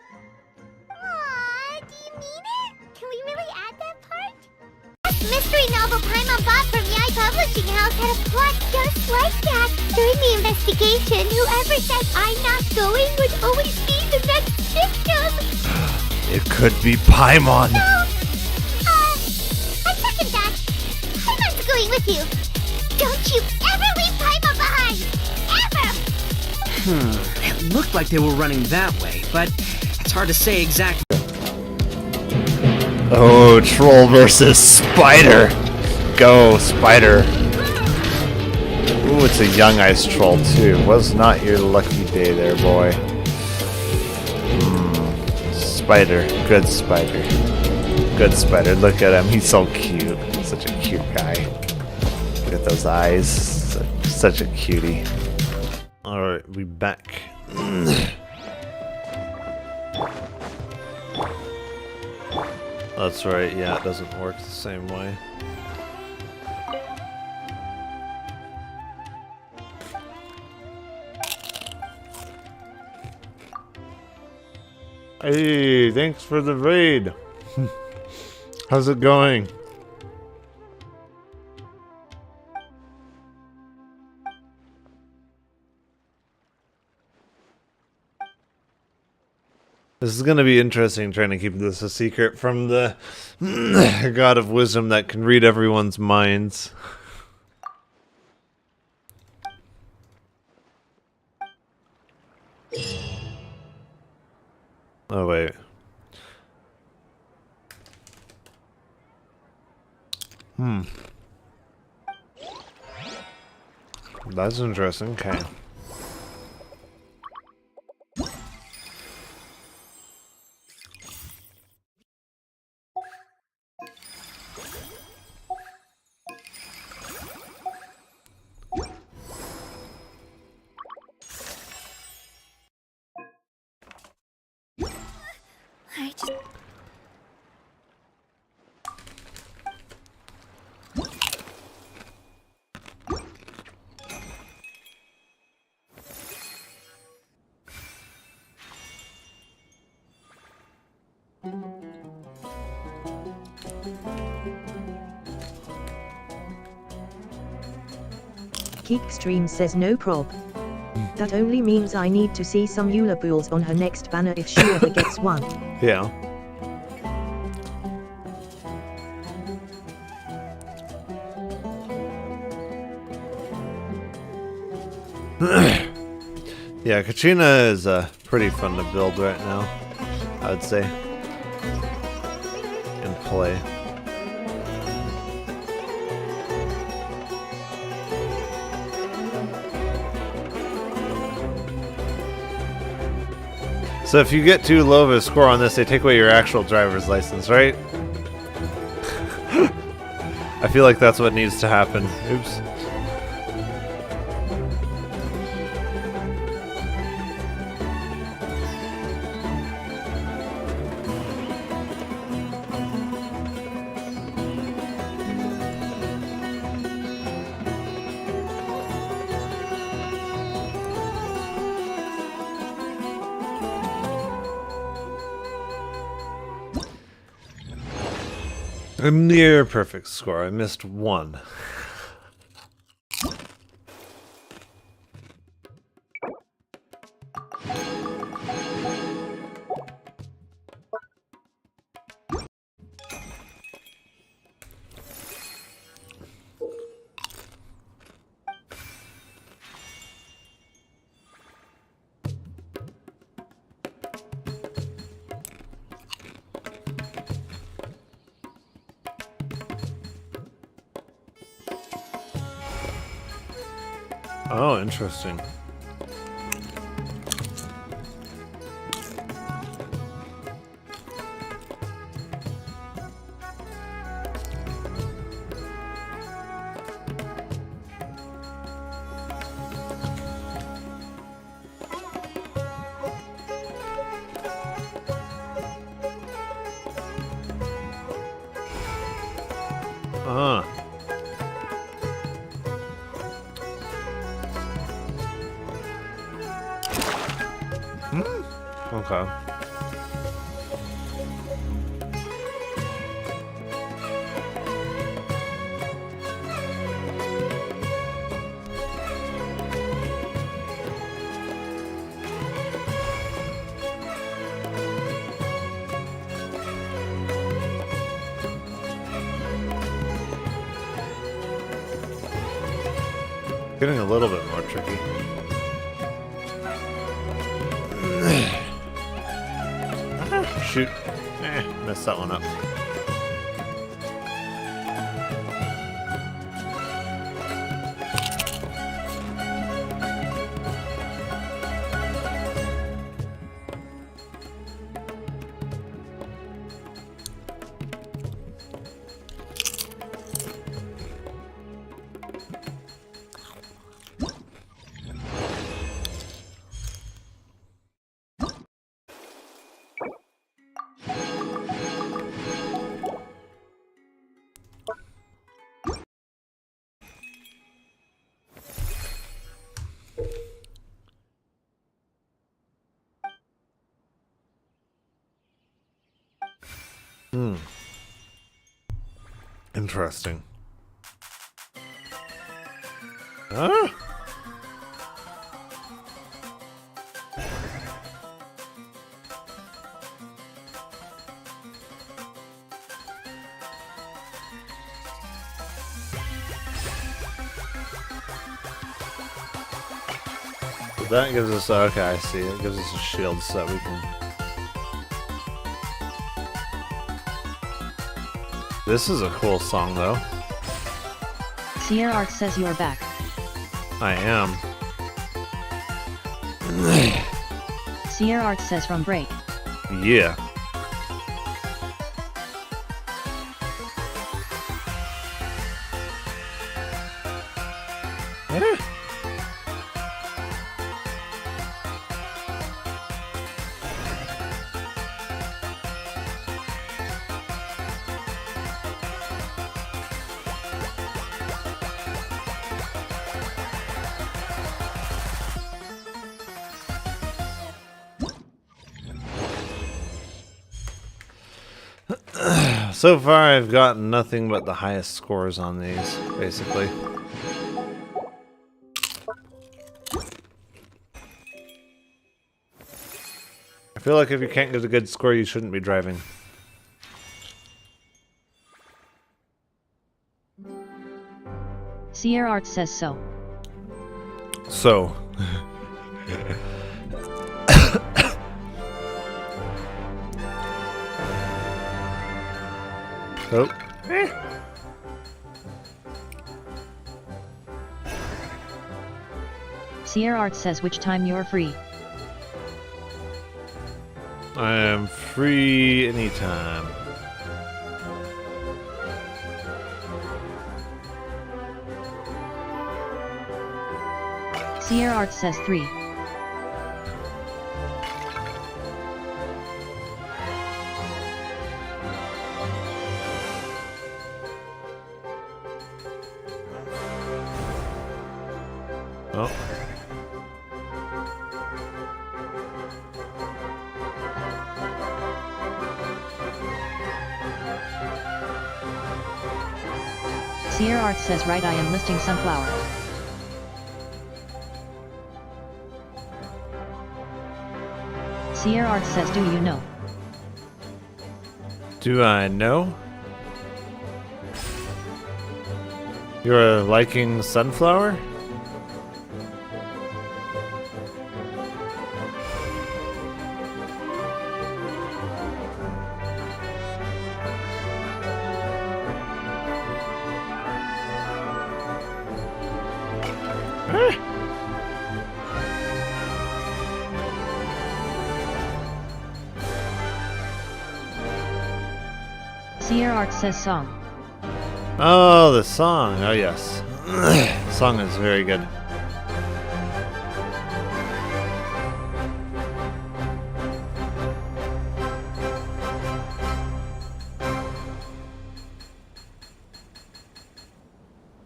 Aww, do you mean it? Can we really add that part? Mystery novel Paimon bought from Yai Publishing House had a plot just like that. During the investigation, whoever said I'm not going would always be the next victim. It could be Paimon. No! I second that. Paimon's going with you. Don't you ever leave Paimon behind! Ever! It looked like they were running that way, but it's hard to say exactly. Oh, troll versus spider. Go, spider. Ooh, it's a young ice troll too. Was not your lucky day there, boy. Spider. Good spider. Good spider. Look at him. He's so cute. Such a cute guy. Look at those eyes. Such a cutie. Alright, we back. That's right, yeah, it doesn't work the same way. Hey, thanks for the raid. How's it going? This is going to be interesting trying to keep this a secret from the God of Wisdom that can read everyone's minds. Oh, wait. That's interesting. Okay. Geekstream says no prob. That only means I need to see some Eulabules on her next banner if she ever gets one. Yeah. Yeah, Kachina is pretty fun to build right now, I would say, and play. So if you get too low of a score on this, they take away your actual driver's license, right? I feel like that's what needs to happen. Oops. A near perfect score. I missed one. Oh, interesting. Okay. Getting a little bit more tricky. Shoot. Messed that one up. Interesting. Huh? So that gives us, okay, I see. It gives us a shield so that we can... This is a cool song, though. Sierra Art says you're back. I am. Sierra Art says from break. Yeah. So far, I've gotten nothing but the highest scores on these, basically. I feel like if you can't get a good score, you shouldn't be driving. Sierra Art says so. So. Oh. Sierra Art says which time you're free. I am free anytime. Sierra Art says 3. Oh. Sierra Art says right, I am listing sunflower. Sierra Art says do you know? Do I know? You're liking sunflower? Sierra Art says song. Oh, the song. Oh, yes. The song is very good.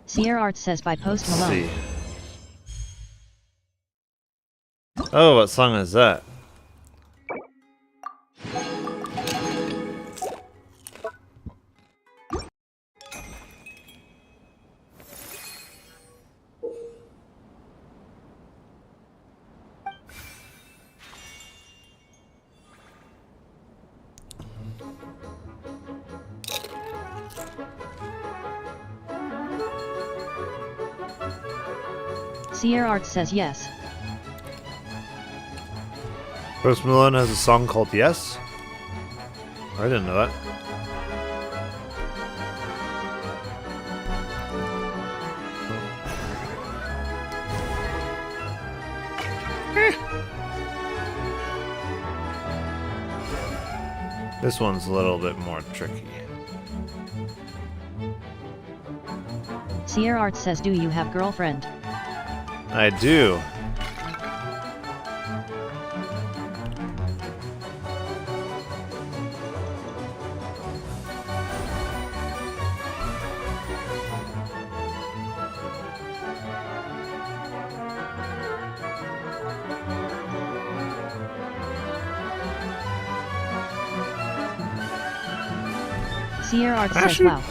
Sierra Art says by Post Malone. Let's see. Oh, what song is that? Sierra Art says yes. Post Malone has a song called Yes? I didn't know that. This one's a little bit more tricky. Sierra Art says, do you have girlfriend? I do. Sierra Art says wow.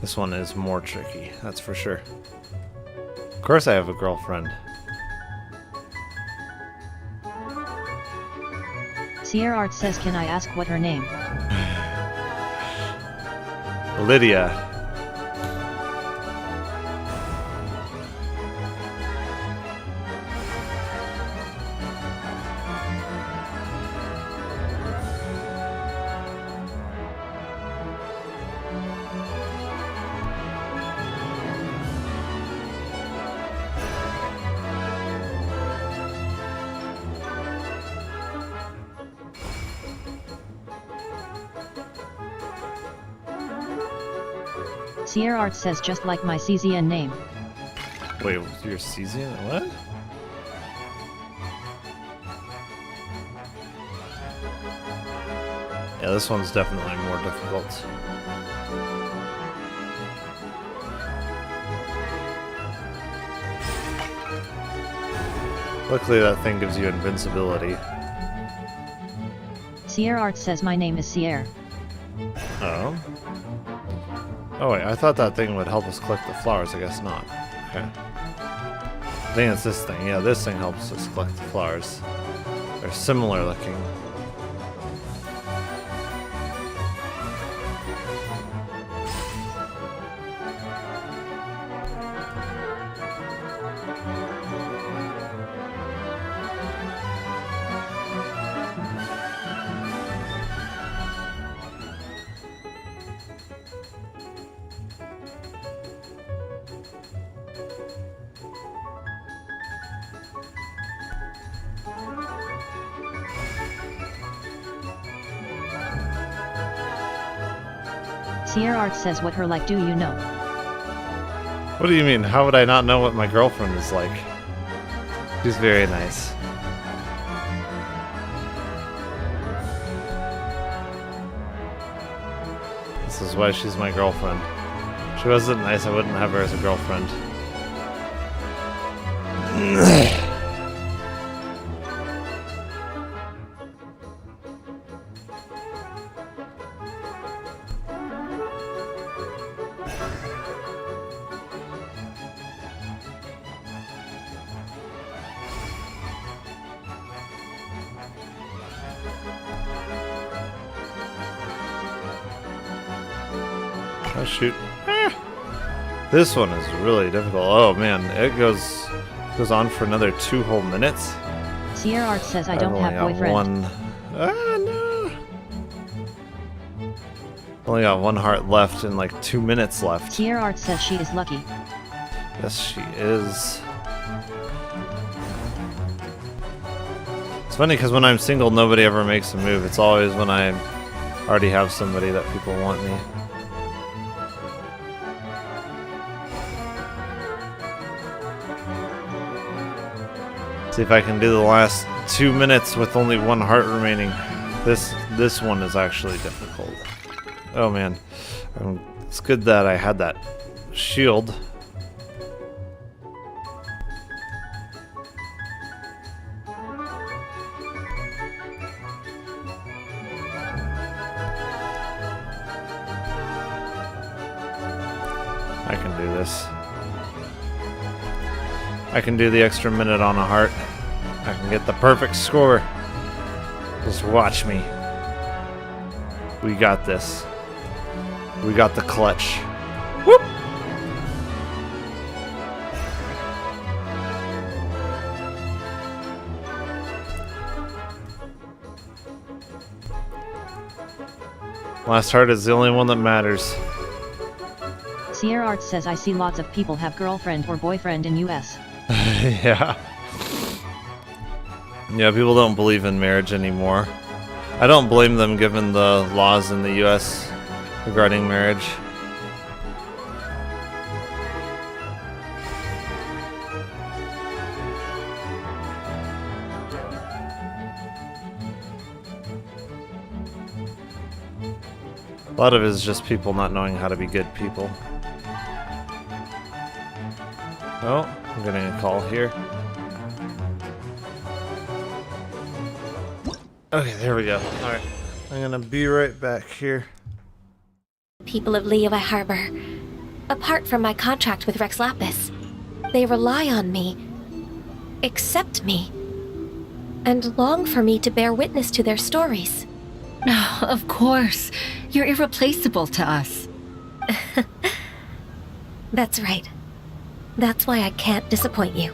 This one is more tricky, that's for sure. Of course I have a girlfriend. Sierra Art says, can I ask what her name? Lydia. Sierra Art says, just like my CZN name. Wait, your CZN? What? Yeah, this one's definitely more difficult. Luckily that thing gives you invincibility. Sierra Art says, my name is Sierra. Oh. Oh wait, I thought that thing would help us collect the flowers, I guess not. Okay. I think it's this thing. Yeah, this thing helps us collect the flowers. They're similar looking. Sierra Art says, what her like do you know? What do you mean? How would I not know what my girlfriend is like? She's very nice. This is why she's my girlfriend. If she wasn't nice, I wouldn't have her as a girlfriend. Oh shoot. This one is really difficult. Oh man, it goes on for another 2 whole minutes. Sierra Art says, I don't I've have only got boyfriend. one. Ah, no. Only got 1 heart left and like 2 minutes left. Sierra Art says she is lucky. Yes, she is. It's funny because when I'm single, nobody ever makes a move. It's always when I'm already have somebody that people want me. See if I can do the last 2 minutes with only 1 heart remaining. This one is actually difficult. Oh man, it's good that I had that shield. I can do this. I can do the extra minute on a heart. I can get the perfect score. Just watch me. We got this. We got the clutch. Whoop! Last heart is the only one that matters. Sierra Arts says I see lots of people have girlfriend or boyfriend in US. Yeah. Yeah, people don't believe in marriage anymore. I don't blame them given the laws in the US regarding marriage. A lot of it is just people not knowing how to be good people. Oh, I'm getting a call here. Okay, there we go. Alright. I'm gonna be right back here. People of Liyue Harbor. Apart from my contract with Rex Lapis, they rely on me, accept me, and long for me to bear witness to their stories. Oh, of course. You're irreplaceable to us. That's right. That's why I can't disappoint you.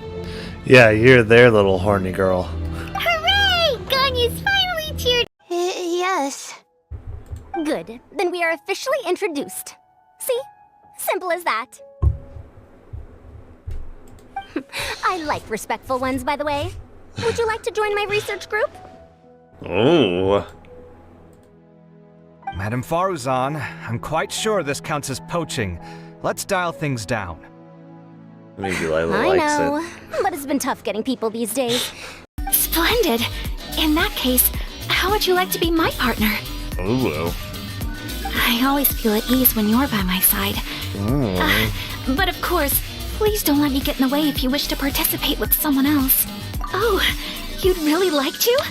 Yeah, you're their little horny girl. Hooray! Ganyu's finally cheered. Yes. Good. Then we are officially introduced. See? Simple as that. I like respectful ones, by the way. Would you like to join my research group? Oh. Madam Faruzan, I'm quite sure this counts as poaching. Let's dial things down. Maybe Lila I likes know, it. but it's been tough getting people these days. Splendid! In that case, how would you like to be my partner? Ooh. I always feel at ease when you're by my side. But of course, please don't let me get in the way if you wish to participate with someone else. Oh, you'd really like to?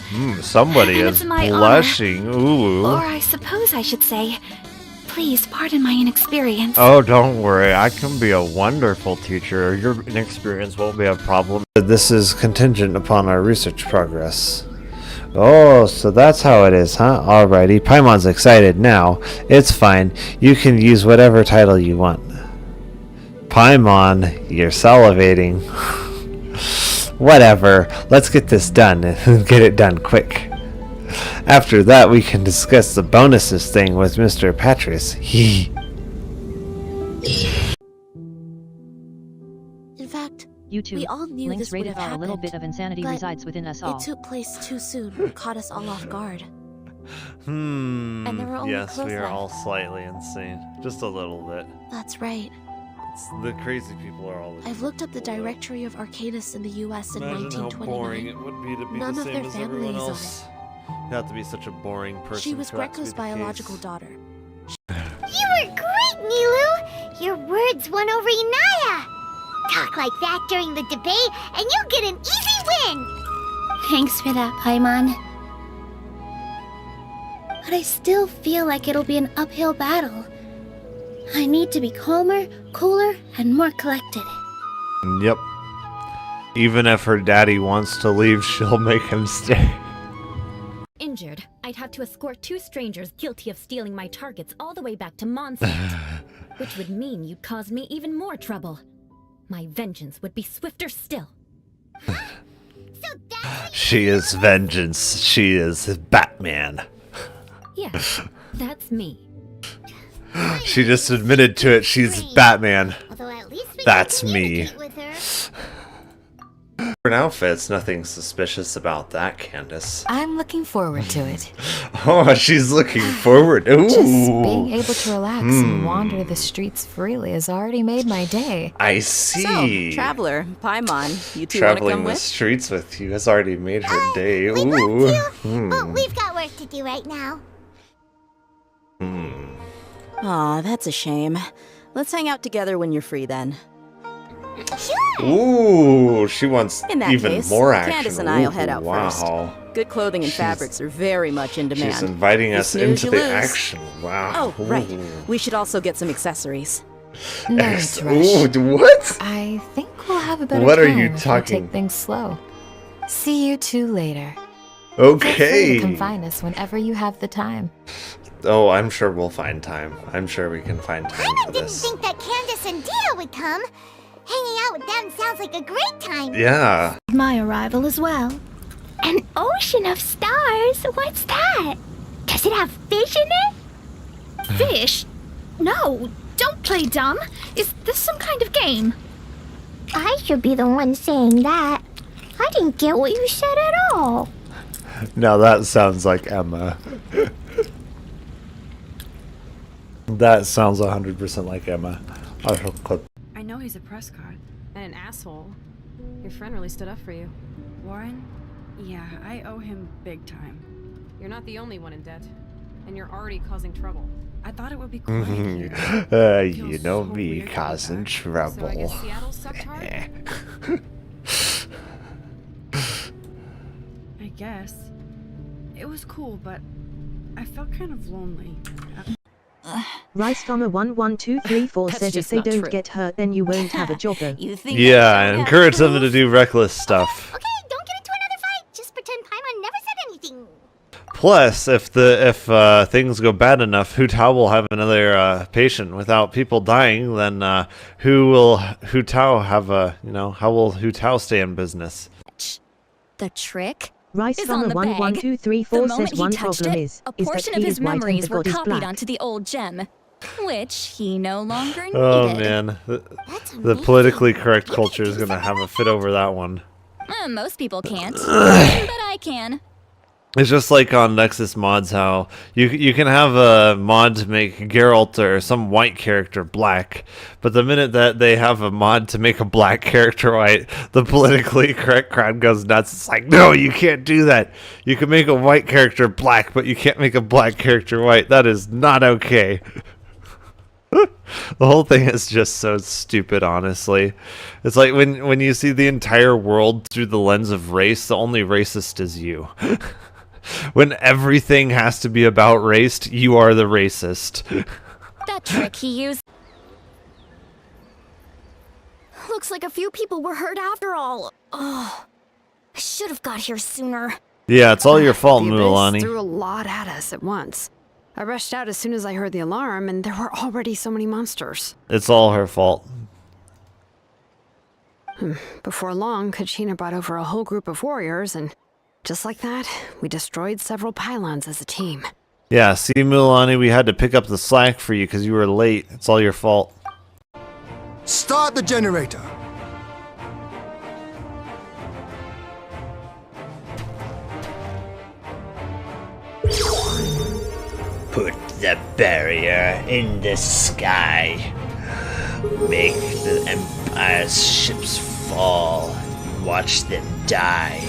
Somebody And is it's my blushing. Ooh. Or I suppose I should say, please pardon my inexperience. Oh, don't worry. I can be a wonderful teacher. Your inexperience won't be a problem. This is contingent upon our research progress. Oh, so that's how it is, huh? Alrighty. Paimon's excited now. It's fine. You can use whatever title you want. Paimon, you're salivating. Whatever. Let's get this done and get it done quick. After that, we can discuss the bonuses thing with Mr. Patris. In fact, You too. we all knew Links this would rated have R. A little happened, bit of insanity but resides within us all. it took place too soon, caught us all off guard. And there were only yes, clothes we are left. all slightly insane. Just a little bit. That's right. The crazy people are all the I've looked up the directory of Arcadis in the U.S. in Imagine how 1929. boring it would be to be None the of same their as family everyone is on else. You have to be such a boring person. She was for that to be Greco's the biological case. daughter. You were great, Nilu! Your words won over Inaya! Talk like that during the debate, and you'll get an easy win! Thanks for that, Paimon. But I still feel like it'll be an uphill battle. I need to be calmer, cooler, and more collected. Yep. Even if her daddy wants to leave, she'll make him stay. Injured, I'd have to escort 2 strangers guilty of stealing my targets all the way back to Mondstadt, which would mean you'd cause me even more trouble. My vengeance would be swifter still. She is vengeance. She is Batman. Yes, that's me. She just admitted to it. She's Batman. Although at least we That's can me. communicate with her. outfits, nothing suspicious about that, Candace. I'm looking forward to it. Oh, she's looking forward. Ooh. Just being able to relax and wander the streets freely has already made my day. I see. So, Traveler, Paimon, you two want to Traveling come the with? streets with you has already made her day. Ooh. We'd love to, but we've got work to do right now. Aw, that's a shame. Let's hang out together when you're free then. Sure. Ooh, she wants In that even case, more action. Candace and I'll head out wow. first. Good clothing and fabrics are very much in demand. She's inviting You us snooze, into you the lose. action. Wow. Oh, right. Ooh. We should also get some accessories. No Ex- rush. Ooh, what? I think we'll have a better What are time you if we talking- take things slow. See you two later. Feel free Okay. to come find us whenever you have the time. Oh, I'm sure we'll find time. I'm sure we can find time for Didn't this. think that Candace and Dio would come. Hanging out with them sounds like a great time. Yeah. My arrival as well. An ocean of stars? What's that? Does it have fish in it? Fish? No, don't play dumb. Is this some kind of game? I should be the one saying that. I didn't get what you said at all. Now that sounds like Emma. That sounds 100% like Emma. I know he's a press card and an asshole. Your friend really stood up for you. Warren? Yeah, I owe him big time. You're not the only one in debt, and you're already causing trouble. I thought it would be quiet here. You know me causing trouble. So I guess Seattle sucked hard? I guess. It was cool, but I felt kind of lonely. Rice,11234 That's says if just they not don't true. get hurt, then you won't have a jobber. Yeah, encourage them to do reckless stuff. Okay, don't get into another fight. Just pretend Paimon never said anything. Plus, if things go bad enough, Hu Tao will have another patient. Without people dying, then who will Hu Tao have a how will Hu Tao stay in business? The trick? Rice is on the bag. 11234 The says moment one he touched problem it, is a that portion he of is his white and memories the were god is copied black. onto the old gem, which he no longer needed. Oh man, the politically correct culture is gonna have a fit over that one. Most people can't, but I can. It's just like on Nexus mods, how you can have a mod to make Geralt or some white character black, but the minute that they have a mod to make a black character white, the politically correct crowd goes nuts. It's like, no, you can't do that. You can make a white character black, but you can't make a black character white. That is not okay. The whole thing is just so stupid, honestly. It's like when you see the entire world through the lens of race, the only racist is you. When everything has to be about race, you are the racist. That trick he used. Looks like a few people were hurt after all. Oh, I should have got here sooner. Yeah, it's all your fault, The Abyss Mulan. threw a lot at us at once. I rushed out as soon as I heard the alarm, and there were already so many monsters. It's all her fault. Before long, Kachina brought over a whole group of warriors, and just like that, we destroyed several pylons as a team. Yeah, see, Mulani, we had to pick up the slack for you because you were late. It's all your fault. Start the generator. Put the barrier in the sky. Make the Empire's ships fall. Watch them die.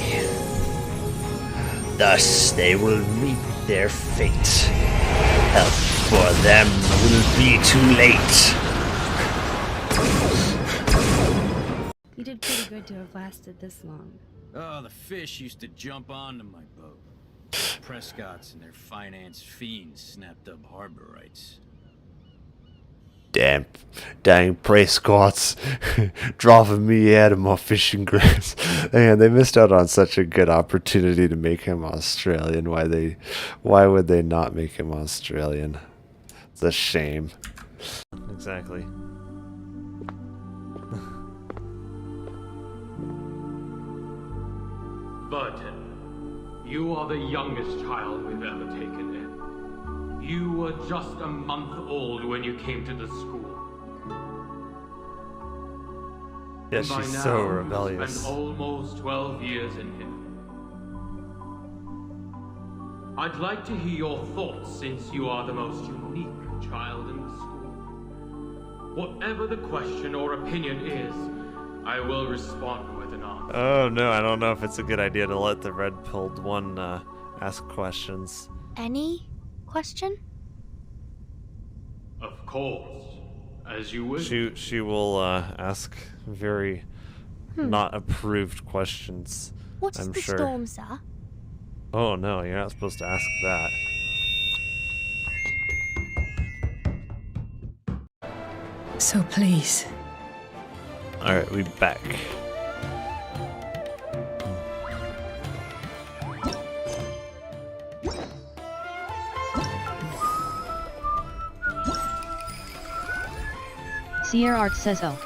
Thus they will meet their fate. Help for them will be too late. You did pretty good to have lasted this long. Oh, the fish used to jump onto my boat. Prescott's and their finance fiends snapped up harbor rights. Dang Prescott's driving me out of my fishing grounds. Man, they missed out on such a good opportunity to make him Australian. Why would they not make him Australian? It's a shame. Exactly. Burton, you are the youngest child we've ever taken in. You were just a month old when you came to the school. Yeah, and by she's now, so you've rebellious. spent almost 12 years in here. I'd like to hear your thoughts since you are the most unique child in the school. Whatever the question or opinion is, I will respond with an answer. Oh no, I don't know if it's a good idea to let the red-pilled one ask questions. Any question? Of course, as you wish. She will ask very not approved questions. What is I'm the sure. storm, sir? Oh no, you're not supposed to ask that. So please. Alright, we back. Sierra Art says oh.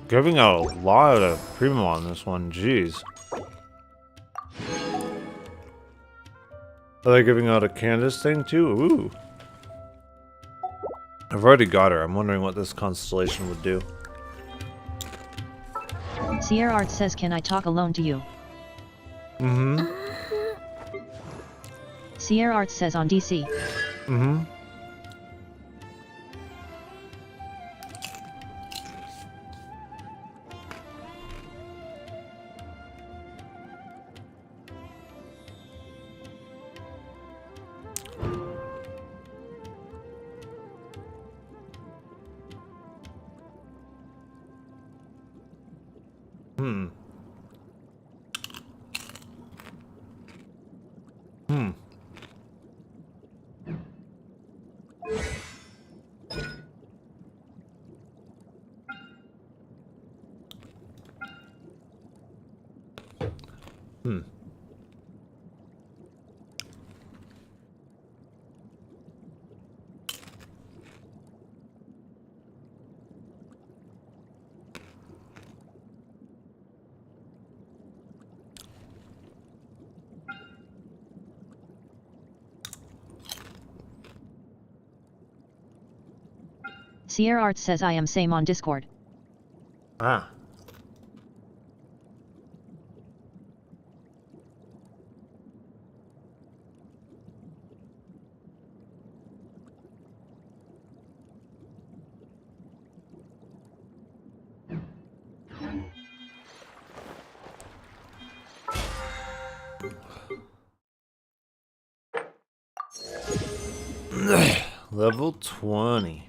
Giving out a lot of premium on this one, jeez. Are they giving out a Candace thing too? Ooh. I've already got her. I'm wondering what this constellation would do. Sierra Art says, can I talk alone to you? Mm-hmm. Sierra Art says on DC. Mm-hmm. Hmm. Hmm. Hmm. Sierra Art says I am same on Discord. Ah. Level 20.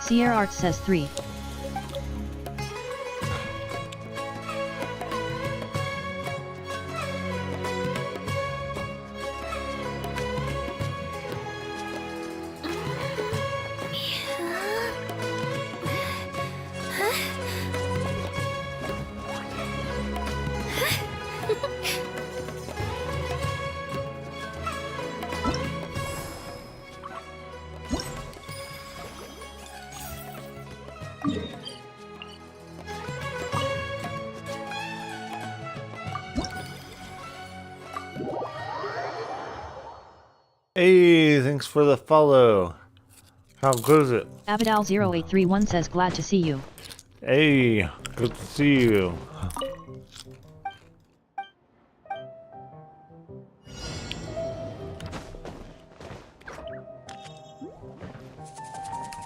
Sierra Art says 3. Hey, thanks for the follow. How good is it? Abidal0831 says glad to see you. Hey, good to see you.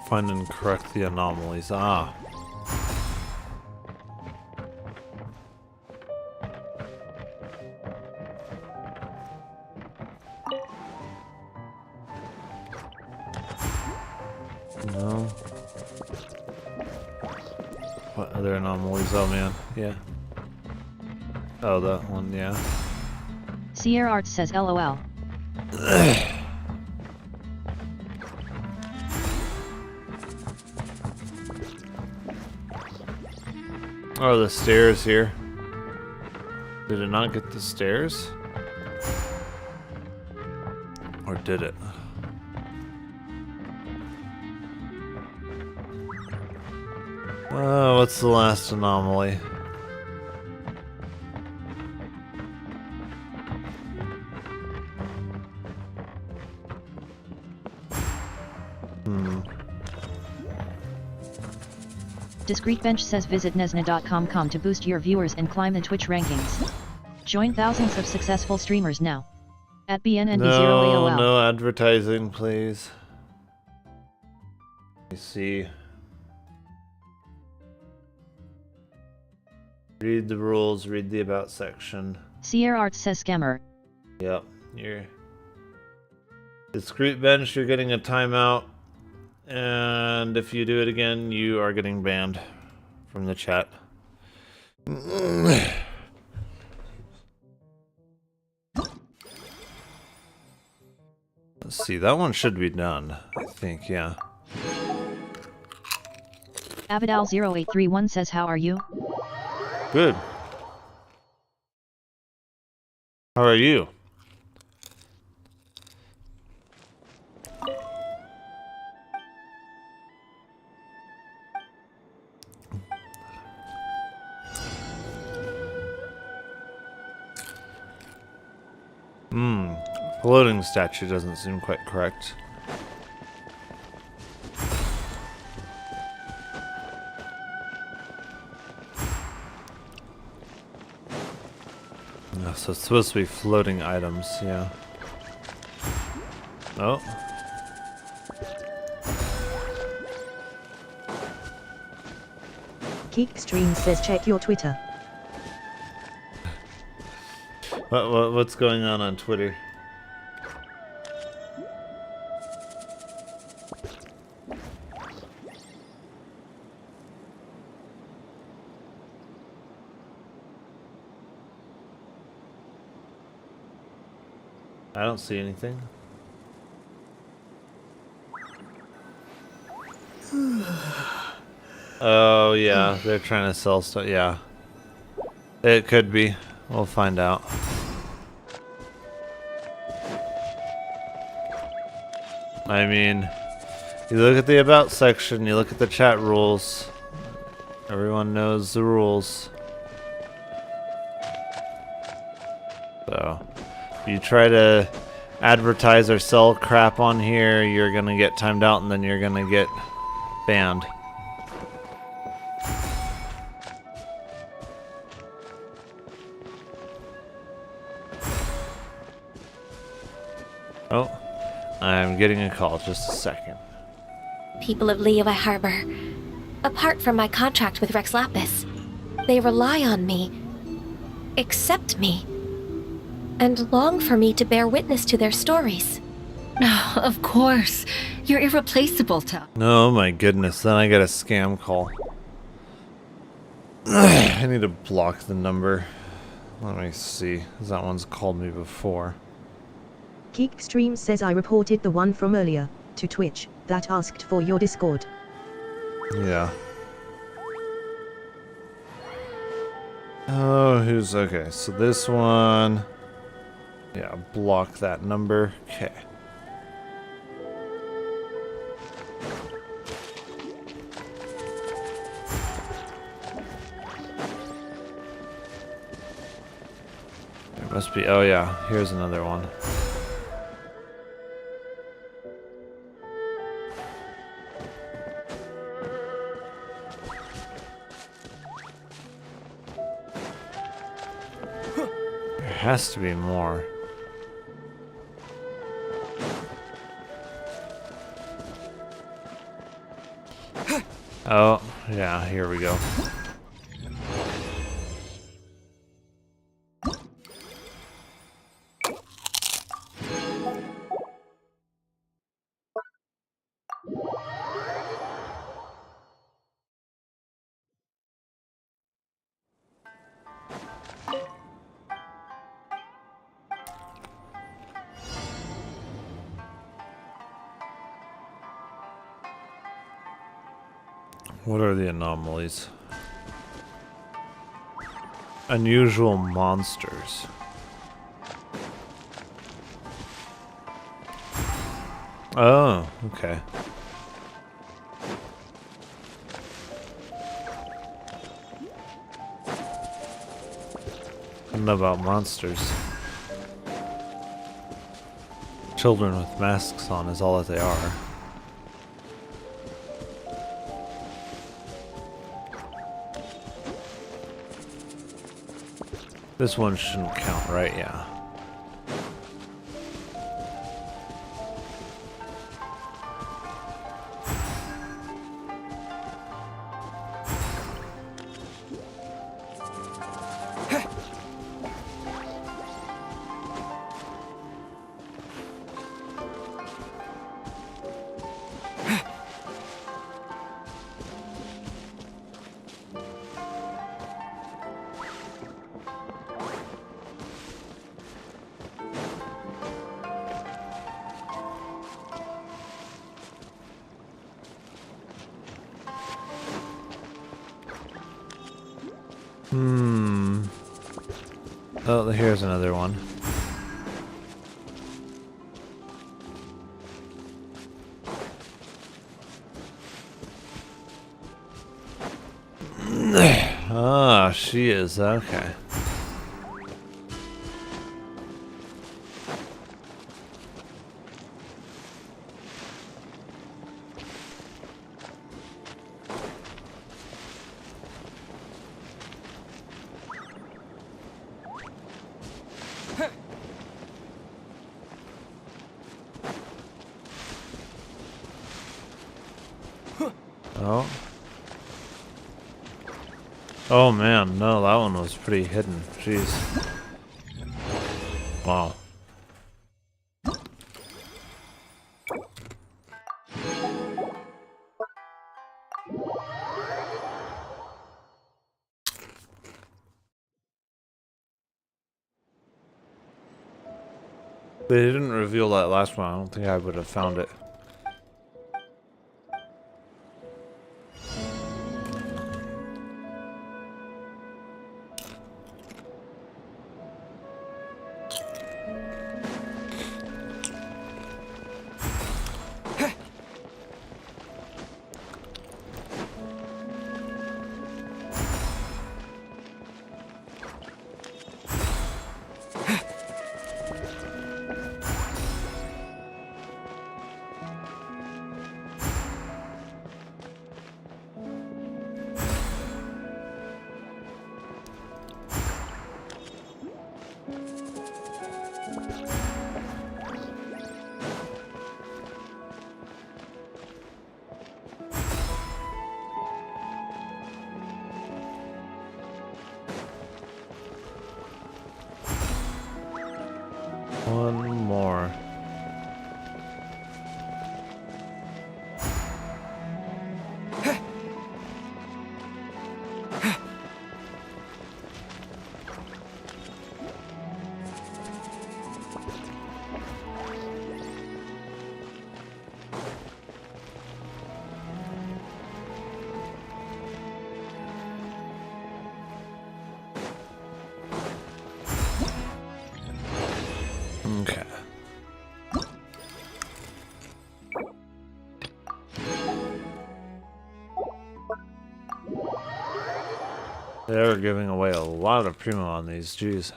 Find and correct the anomalies. Ah. Other anomalies, oh man, yeah. Oh, that one, yeah. Sierra Arts says LOL. Oh, the stairs here. Did it not get the stairs? Or did it? Oh, what's the last anomaly? Discreet Bench says visit nesna.com to boost your viewers and climb the Twitch rankings. Join thousands of successful streamers now. At BNNB0AOL. No advertising, please. Let me see. Read the rules, read the about section. Sierra Arts says scammer. Yep, you're... Discreet Bench, you're getting a timeout. And if you do it again, you are getting banned from the chat. Let's see, that one should be done, I think, yeah. Avidal0831 says how are you? Good. How are you? Floating statue doesn't seem quite correct. Oh, so it's supposed to be floating items, yeah. Oh. Geekstream says check your Twitter. What's going on Twitter? I don't see anything. Oh yeah, they're trying to sell stuff. Yeah, it could be. We'll find out. I mean, you look at the about section, you look at the chat rules. Everyone knows the rules. So, if you try to advertise or sell crap on here, you're gonna get timed out and then you're gonna get banned. Oh, I'm getting a call. Just a second. People of Liyue Harbor, apart from my contract with Rex Lapis, they rely on me, accept me, and long for me to bear witness to their stories. No, of course. You're irreplaceable, Tal. Oh my goodness, then I get a scam call. I need to block the number. Let me see, 'cause that one's called me before. Geekstream says I reported the one from earlier to Twitch that asked for your Discord. Yeah. Oh, who's okay? So this one. Yeah, block that number. Okay. There must be. Oh yeah, here's another one. There has to be more. Oh, yeah, here we go. What are the anomalies? Unusual monsters. Oh, okay. I don't know about monsters. Children with masks on is all that they are. This one shouldn't count, right? Yeah. Oh, here's another one. Ah, she is. Okay. Oh. Oh man, no, that one was pretty hidden. Jeez. Wow. They didn't reveal that last one. I don't think I would have found it. One more. Okay. They're giving away a lot of primo on these, jeez.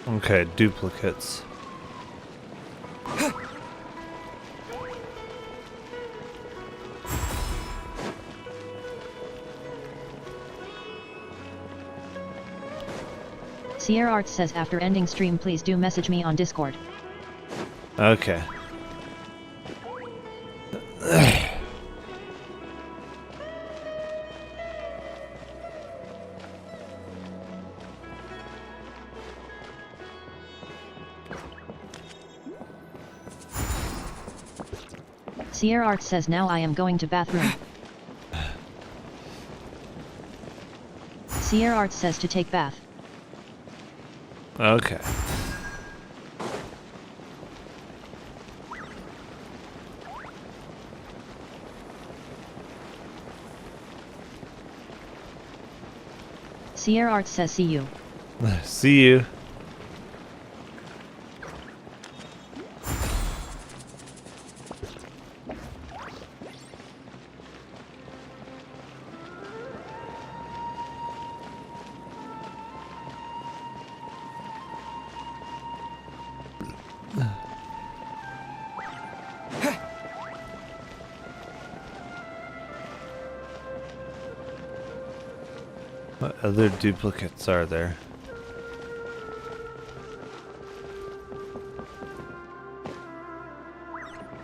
Okay, duplicates. Sierra Arts says after ending stream please do message me on Discord. Okay. Sierra Art says now I am going to bathroom. Sierra Art says to take bath. Okay. Sierra Art says see you. See you. What other duplicates are there?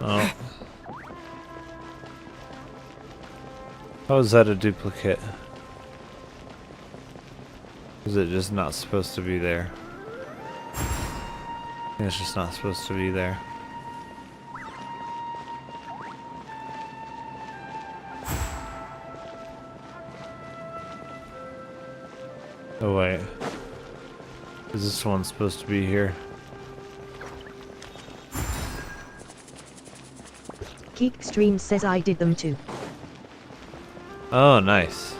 Oh. How is that a duplicate? Is it just not supposed to be there? It's just not supposed to be there. Oh wait. Is this one supposed to be here? Geek Streams says I did them too. Oh, nice.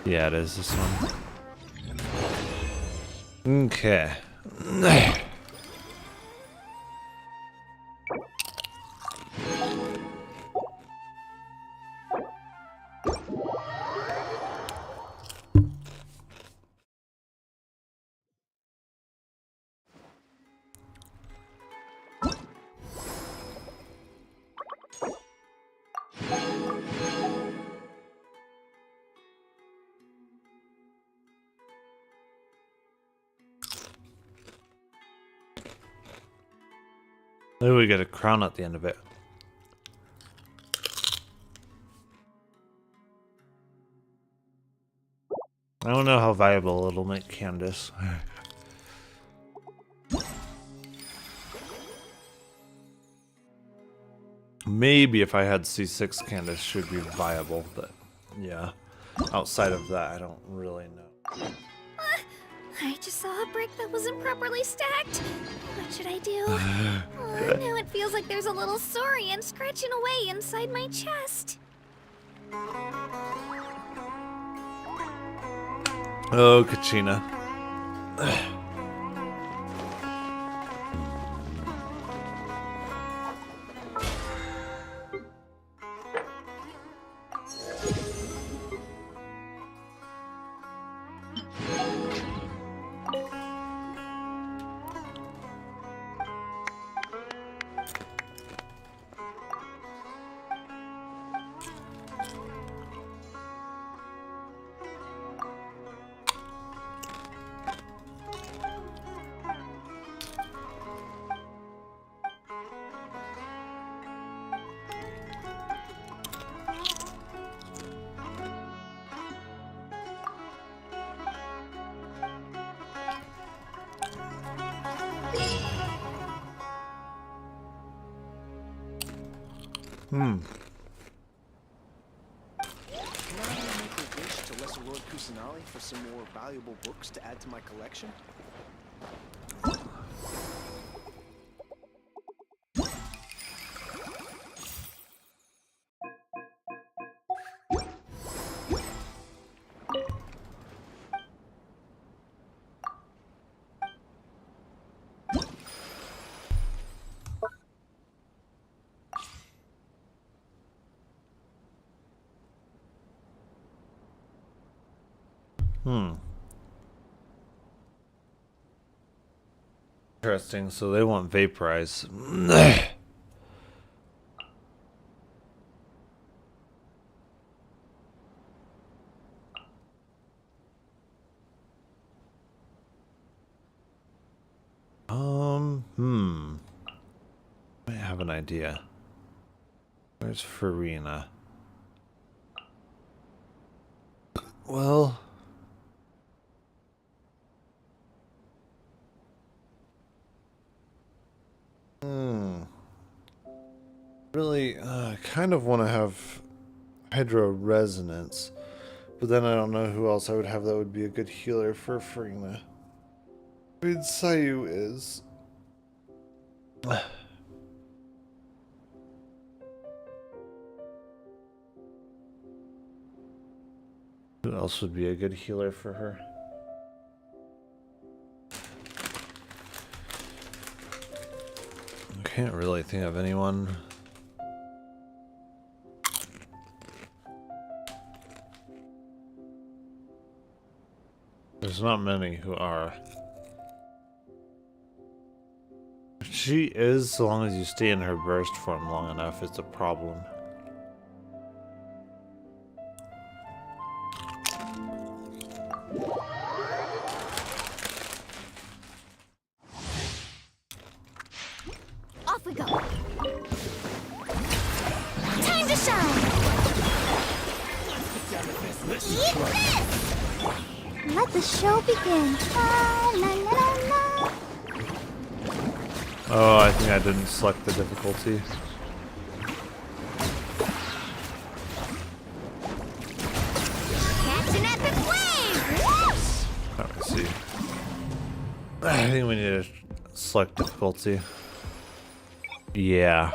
Yeah, it is this one. Okay. Oh, we got a crown at the end of it. I don't know how valuable it'll make Candace. Maybe if I had C6, Candace should be viable, but yeah. Outside of that, I don't really know. I just saw a brick that wasn't properly stacked. What should I do? Now it feels like there's a little saurian scratching away inside my chest. Oh, Kachina. Can I make a wish to Lesser Lord Kusanali for some more valuable books to add to my collection? Interesting, so they want vaporize. I have an idea. Where's Farina? Well, Really, I kind of want to have Hydro Resonance, but then I don't know who else I would have that would be a good healer for Farina. I mean, Sayu is. Who else would be a good healer for her? I can't really think of anyone. There's not many who are. She is, so long as you stay in her burst form long enough, it's a problem. Off we go. Time to shine. Eat this. Let the show begin. La, la, la, la, la. Oh, I think I didn't select the difficulty. Catch an epic wave. Whoosh. Let me see. I think we need to select difficulty. Yeah.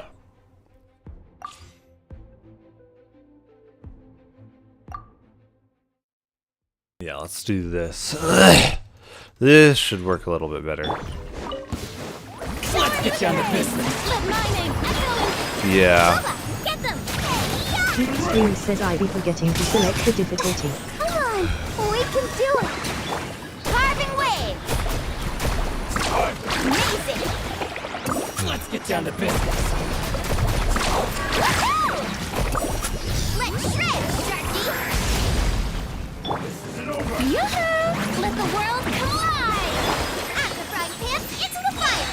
Yeah, let's do this. This should work a little bit better. Let's get down to business. Let my name echo. Yeah. Get them. Two Stream says I be forgetting to select the difficulty. Come on, we can do it. Carving wave. Amazing. Let's get down to business. Woohoo! Let's shred, Sharky. Yoo-hoo! Let the world collide. Out the frying pan, into the fire.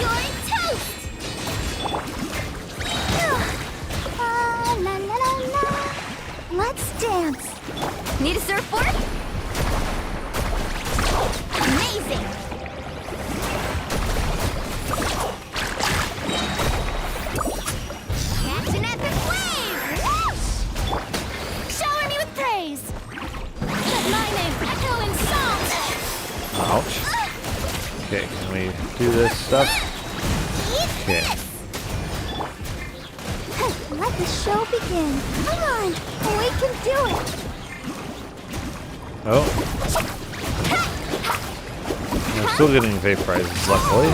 You're toast. La la la la. Let's dance. Need a surfboard? Amazing. Catch an epic wave! Whoosh! Shower me with praise! Let my name echo in song! Ouch. Okay, can we do this stuff? Okay. Let the show begin. Come on, we can do it. Oh. I'm still getting vaporizes, luckily.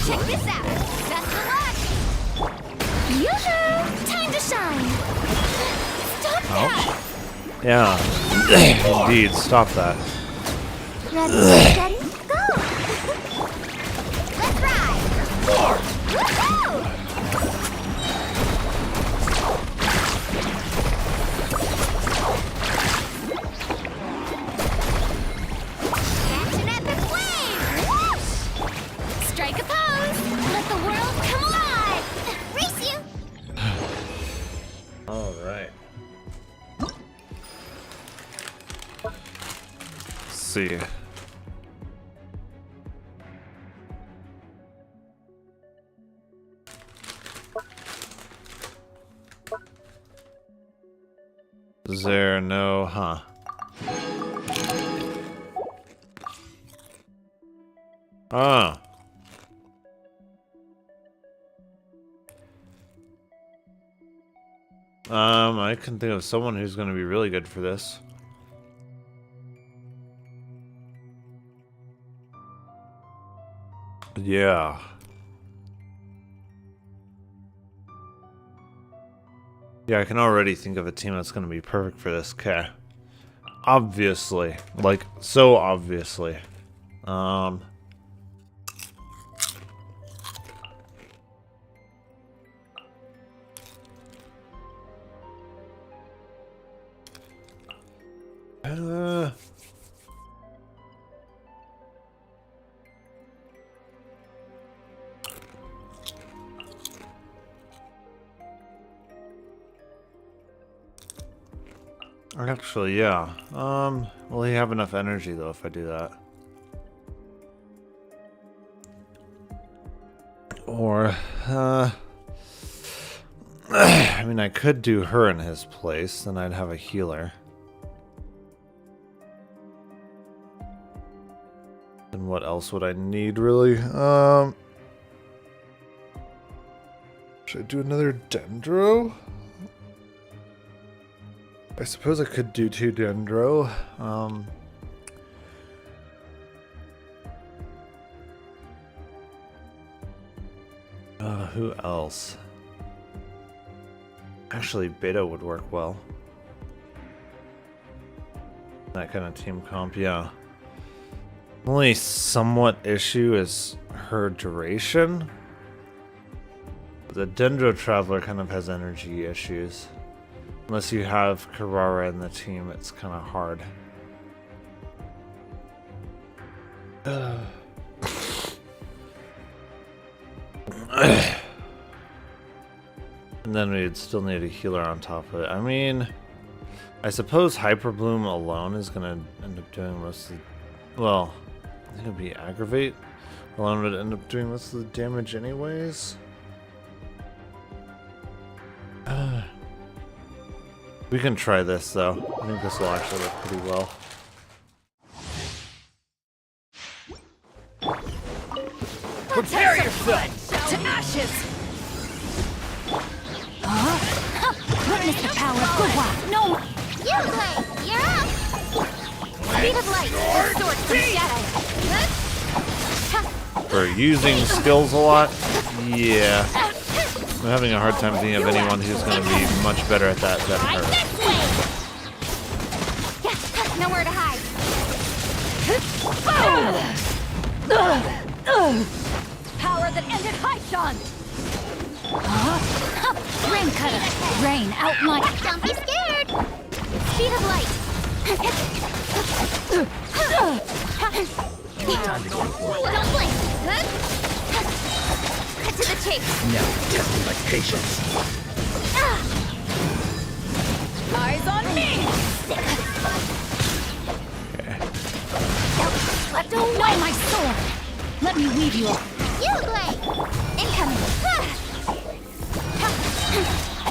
Check this out. Best of luck. Yoo-hoo! Time to shine. Stop that. Yeah. Indeed, stop that. Ready, steady, go. Let's ride. Woohoo! Catch an epic wave. Whoosh! Strike a pose. Let the world come alive. Race you. All right. Let's see. Is there no, huh? Ah. I can think of someone who's going to be really good for this. Yeah. Yeah, I can already think of a team that's going to be perfect for this. Okay. Obviously. Like, so obviously. Actually, yeah. Will he have enough energy though if I do that? Or, I mean, I could do her in his place, then I'd have a healer. And what else would I need, really? Should I do another Dendro? I suppose I could do 2 Dendro. Who else? Actually, Beta would work well. That kind of team comp, yeah. Only somewhat issue is her duration. The Dendro Traveler kind of has energy issues. Unless you have Carrara in the team, it's kind of hard. And then we'd still need a healer on top of it. I mean, I suppose Hyper Bloom alone is going to end up doing most of the... Well, I think it would be Aggravate. Alone would end up doing most of the damage anyways. We can try this though. I think this will actually look pretty well. Prepare yourself to ashes! Witness the power of Gugwa! No! You play! You're up! Speed of light! The sword from shadow! For using skills a lot? Yeah. I'm having a hard time thinking of anyone who's going to be much better at that than her. Nowhere to hide! Power that ended Haishan! Rain cutter! Rain outline! Don't be scared! Speed of light! Don't blink! Cut to the chase! Now testing my patience. Eyes on me! Let go! No, my sword! Let me weave you up. You blade! Incoming!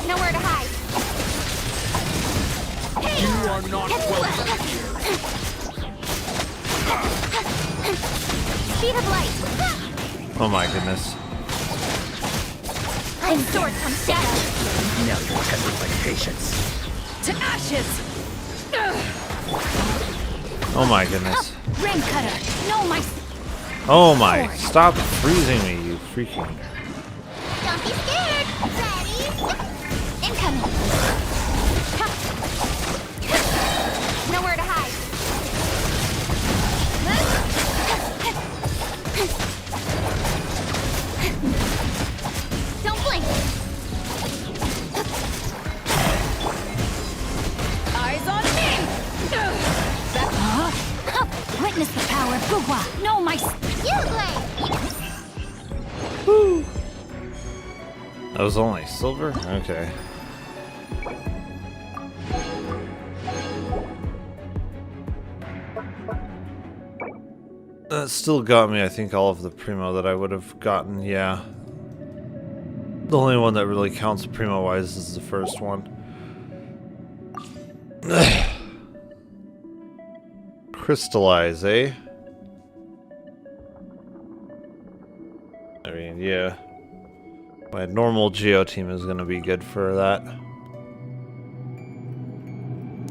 Nowhere to hide! Hey! You are not welcome here. Speed of light! Oh my goodness. And sword from shadow! Now you're testing my patience. To ashes! Oh my goodness. Rain cutter! No, my... Oh my, stop freezing me, you freaking... Don't be scared! Ready? Incoming! Nowhere to hide! Don't blink! Eyes on me! Witness the power of Gugwa! No, my... You blade! Woo. That was only silver? Okay. That still got me, I think, all of the Primo that I would have gotten, yeah. The only one that really counts Primo-wise is the first one. Crystallize, eh? I mean, yeah. My normal Geo team is going to be good for that.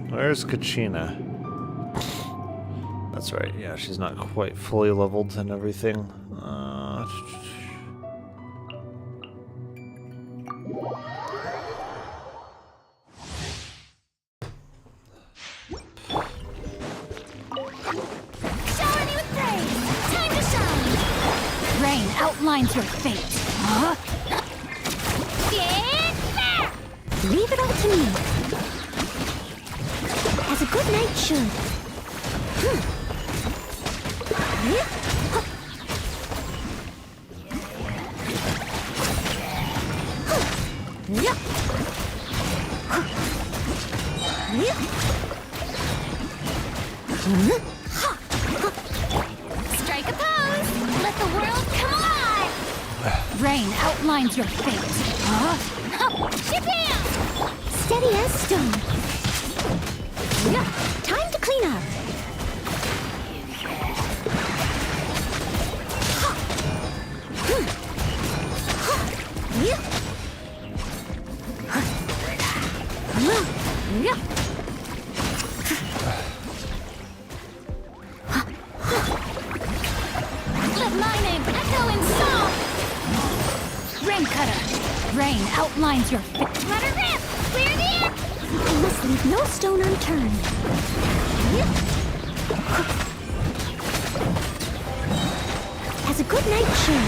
Where's Kachina? That's right, yeah, she's not quite fully leveled and everything. Shower me with praise! Time to shine! Rain outlines your fate. Get back! Leave it all to me. As a good knight should. Strike a pose! Let the world come alive! Rain outlines your fate. Huh? Shabam! Steady as stone. Time to clean up. Let my name echo in song! Rain Cutter! Rain outlines your fate. Let her rip! Clear the air! I must leave no stone unturned. As a good night cheer.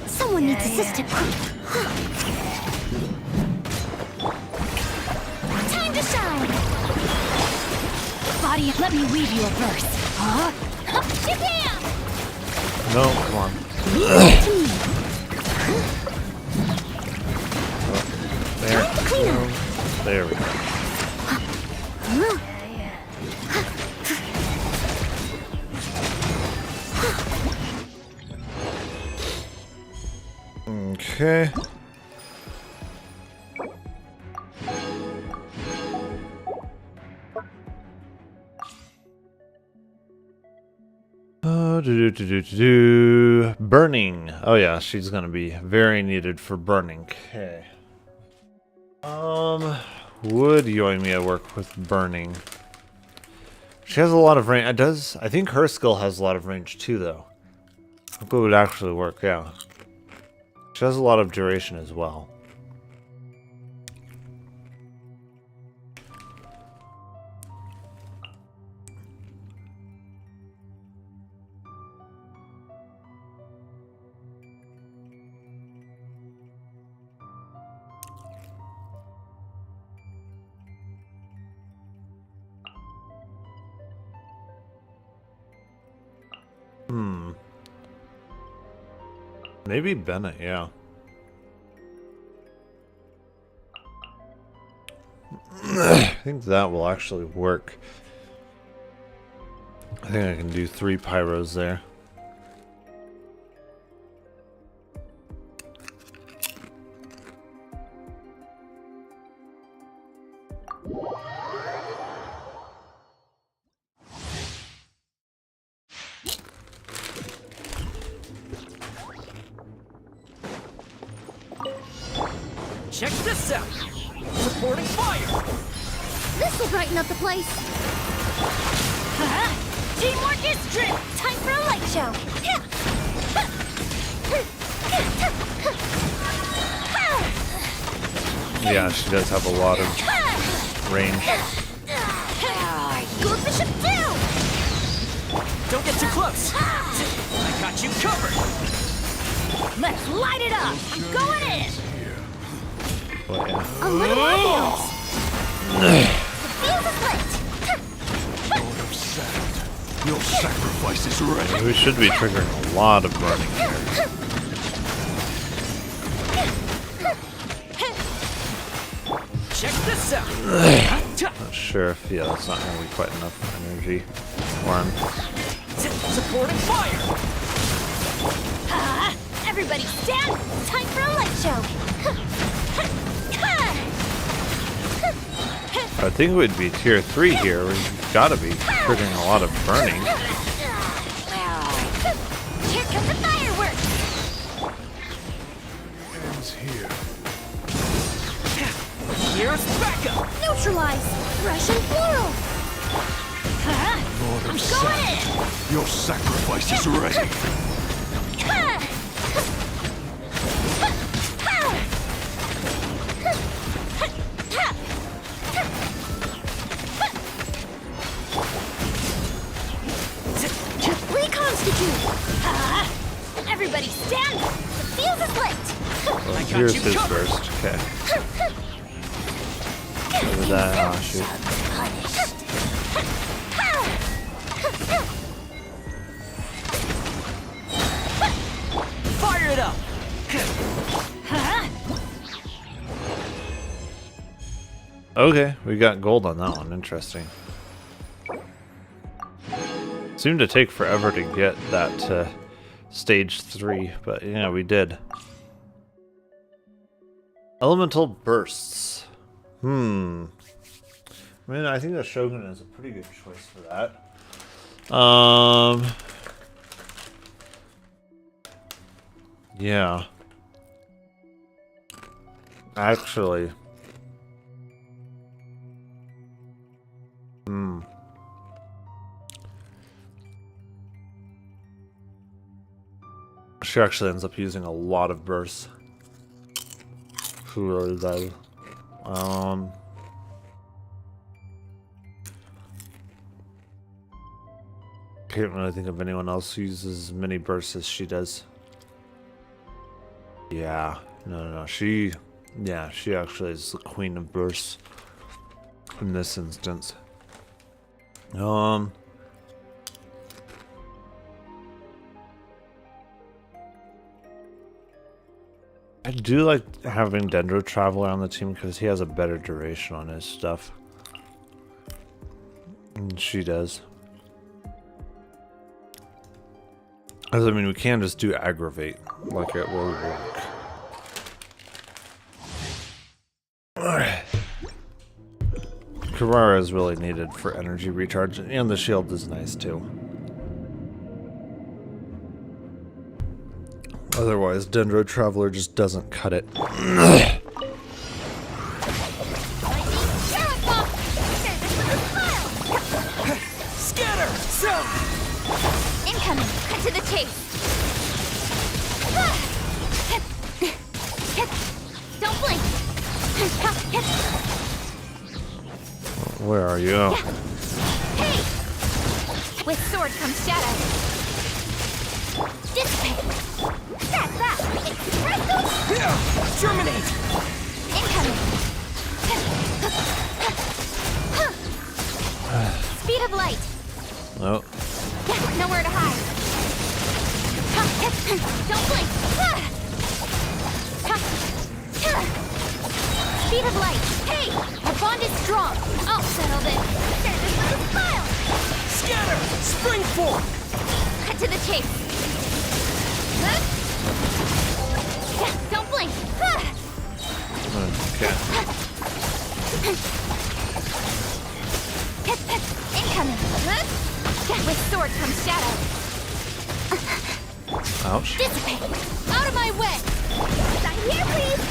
Someone needs assistance. Time to shine! Body, let me weave you a verse. Huh? Shabam! No, come on. There. Time to clean up. There we go. Okay. Burning. Oh yeah, she's gonna be very needed for burning. Okay. Would Yoimiya work with burning? She has a lot of range. It does. I think her skill has a lot of range too, though. I think it would actually work. Yeah. She has a lot of duration as well. Maybe Bennett, yeah. I think that will actually work. I think I can do 3 pyros there. Check this out! Supporting fire! This'll brighten up the place. Teamwork is strength! Time for a light show. Yeah, she does have a lot of range. Good bishop down! Don't get too close! I got you covered! Let's light it up! I'm going in! But, yeah. A little ambulance. The fuse is lit. Lord of Sand, your sacrifice is ready. We should be triggering a lot of burning here. Check this out! Not sure if, yeah, that's not going to be quite enough energy for him. Supporting fire! Everybody stand! Time for a light show. I think it would be tier 3 here. We've got to be triggering a lot of burning. Here come the fireworks! Ends here. Here's backup! Neutralize! Russian floral! Lord of Sand, your sacrifice is ready. Reconstitute! Everybody stand! The fuse is lit! Well, here's his burst. Okay. Over that. Oh, shoot. Okay, we got gold on that one. Interesting. Seemed to take forever to get that to stage 3, but yeah, we did. Elemental bursts. I mean, I think the Shogun is a pretty good choice for that. Yeah. Actually. She actually ends up using a lot of bursts. She really does. Can't really think of anyone else who uses as many bursts as she does. Yeah. No. She actually is the queen of bursts in this instance. I do like having Dendro Traveler on the team because he has a better duration on his stuff. And she does. As I mean, we can just do aggravate, like it will work. Alright. Carrara is really needed for energy recharge, and the shield is nice too. Otherwise, Dendro Traveler just doesn't cut it. Incoming! Cut to the chase! Don't blink! Where are you? Oh. Hey! With sword comes shadow. Dissipate! That's that! Expressive! Yeah! Germinate! Incoming! Speed of light! Oh. Nowhere to hide. Don't blink. Speed of light. Hey, our bond is strong. I'll settle this. Send this with a smile. Scatter! Spring form! Cut to the chase. Don't blink. Okay. Incoming. With sword comes shadow. Ouch. Dissipate! Out of my way! Sign here, please!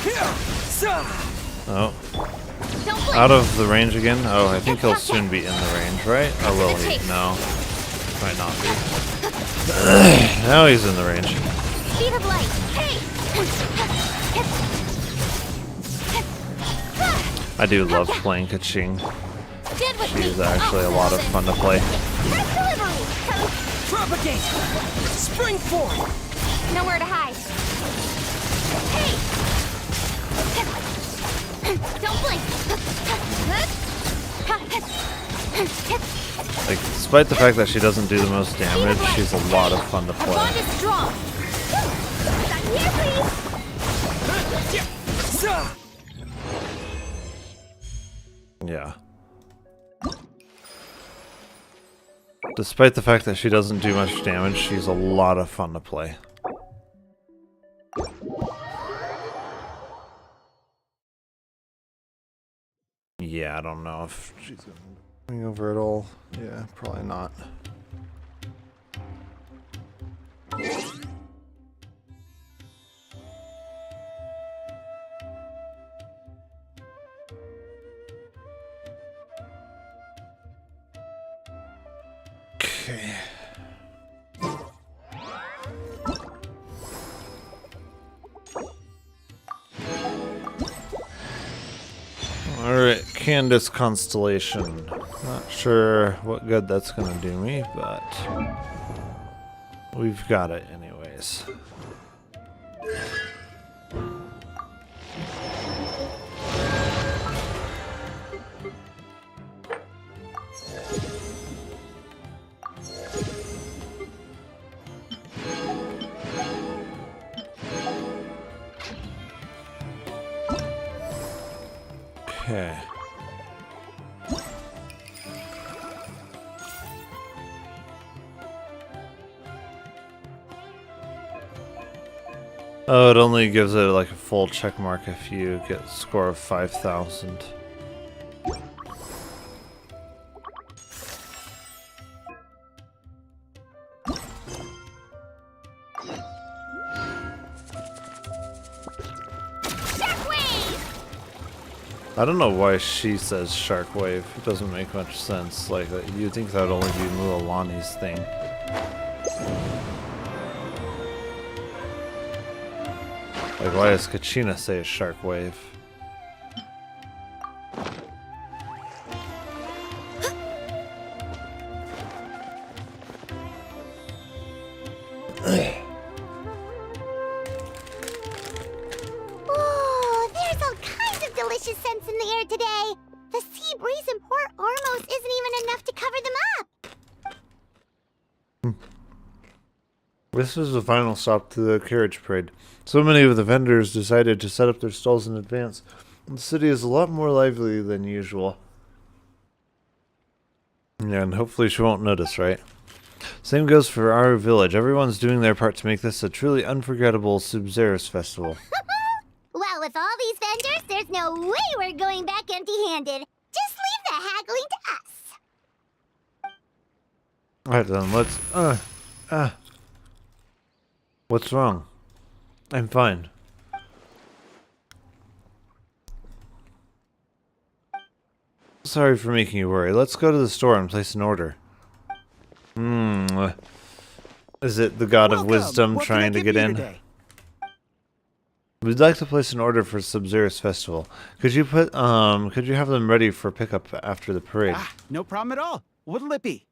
Here! Oh. Don't blink. Out of the range again? Oh, I think he'll soon be in the range, right? Or will he? No. Might not be. Now he's in the range. Speed of light! Hey! I do love playing Kachina. She's actually a lot of fun to play. Propagate! Spring form! Nowhere to hide. Hey! Don't blink. Like, despite the fact that she doesn't do the most damage, she's a lot of fun to Our bond play. is strong. Sign here, please. Yeah. Despite the fact that she doesn't do much damage, she's a lot of fun to play. Yeah, I don't know if she's going over at all. Yeah, probably not. Okay. Alright, Candace Constellation. Not sure what good that's gonna do me, but we've got it anyways. Okay. Oh, it only gives it like a full check mark if you get a score of 5,000. I don't know why she says shark wave. It doesn't make much sense. Like, you'd think that would only be Mualani's thing. Like, why does Kachina say a shark wave? Oh, there's all kinds of delicious scents in the air today. The sea breeze in Port Ormos isn't even enough to cover them up. This is the final stop to the carriage parade. So many of the vendors decided to set up their stalls in advance. The city is a lot more lively than usual. Yeah, and hopefully she won't notice, right? Same goes for our village. Everyone's doing their part to make this a truly unforgettable Subzeris festival. Well, with all these vendors, there's no way we're going back empty-handed. Just leave the haggling to us. Alright then, let's, What's wrong? I'm fine. Sorry for making you worry. Let's go to the store and place an order. Is it the god of wisdom trying to get in? Today? We'd like to place an order for Subzeris Festival. Could you have them ready for pickup after the parade? No problem at all. What'll it be?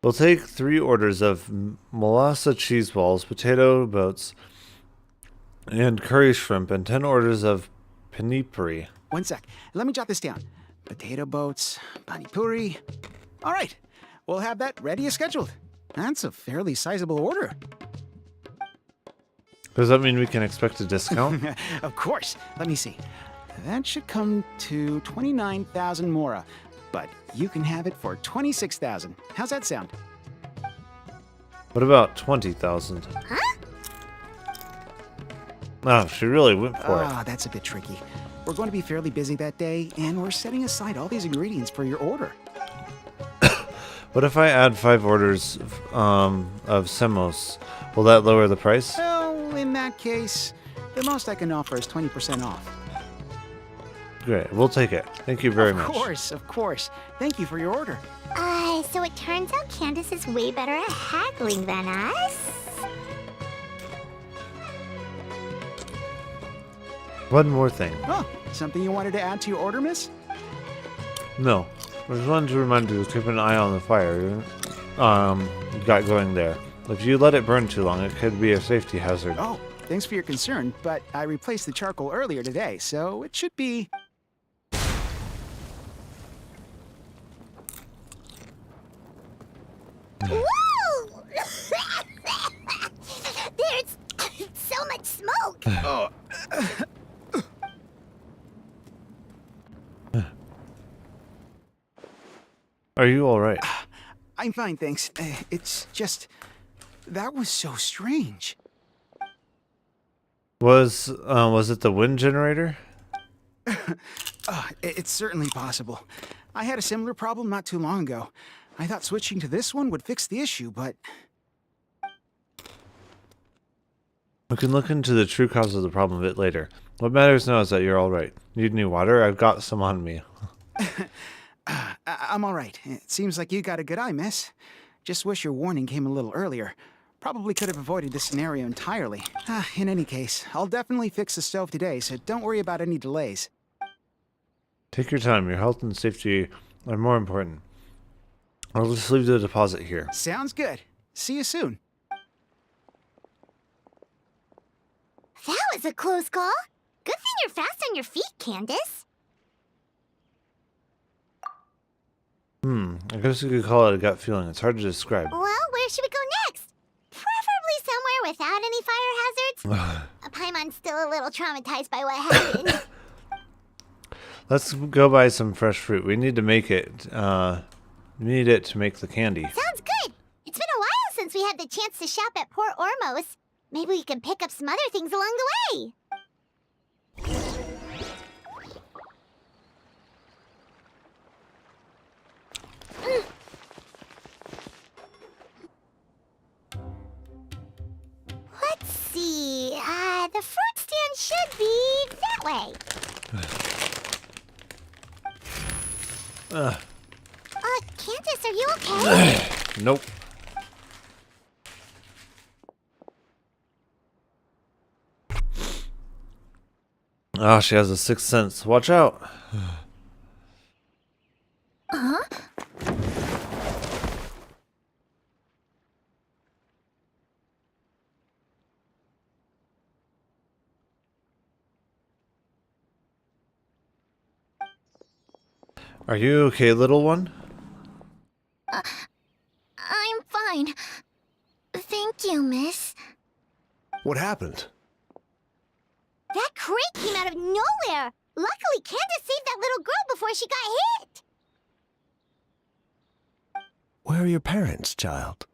We'll take 3 orders of Molassa cheese balls, potato boats, and curry shrimp, and 10 orders of panipuri. One sec. Let me jot this down. Potato boats, panipuri. All right. We'll have that ready as scheduled. That's a fairly sizable order. Does that mean we can expect a discount? Of course. Let me see. That should come to 29,000 mora. But you can have it for 26,000. How's that sound? What about 20,000? Huh? Oh, she really went for it. That's a bit tricky. We're going to be fairly busy that day, and we're setting aside all these ingredients for your order. What if I add 5 orders of semos? Will that lower the price? Well, in that case, the most I can offer is 20% off. Great, we'll take it. Thank you very much. Of course. Thank you for your order. So it turns out Candace is way better at haggling than us. One more thing. Oh, something you wanted to add to your order, miss? No. I just wanted to remind you to keep an eye on the fire you got going there. If you let it burn too long, it could be a safety hazard. Oh, thanks for your concern, but I replaced the charcoal earlier today, so it should be... Woo! There's so much smoke. Oh. Are you alright? I'm fine, thanks. It's just... that was so strange. Was it the wind generator? It's certainly possible. I had a similar problem not too long ago. I thought switching to this one would fix the issue, but... We can look into the true cause of the problem a bit later. What matters now is that you're alright. Need any water? I've got some on me. I'm alright. It seems like you got a good eye, miss. Just wish your warning came a little earlier. Probably could have avoided this scenario entirely. In any case, I'll definitely fix the stove today, so don't worry about any delays. Take your time. Your health and safety are more important. I'll just leave the deposit here. Sounds good. See you soon. That was a close call. Good thing you're fast on your feet, Candace. I guess you could call it a gut feeling. It's hard to describe. Well, where should we go next? Preferably somewhere without any fire hazards. Paimon's still a little traumatized by what happened. Let's go buy some fresh fruit. We need to make it. We need it to make the candy. Sounds good. It's been a while since we had the chance to shop at Port Ormos. Maybe we can pick up some other things along the way. Let's see. The fruit stand should be that way. Candace, are you okay? Nope. Oh, she has a sixth sense. Watch out. Huh? Are you okay, little one? I'm fine. Thank you, miss. What happened? That crate came out of nowhere! Luckily, Candace saved that little girl before she got hit! Where are your parents, child?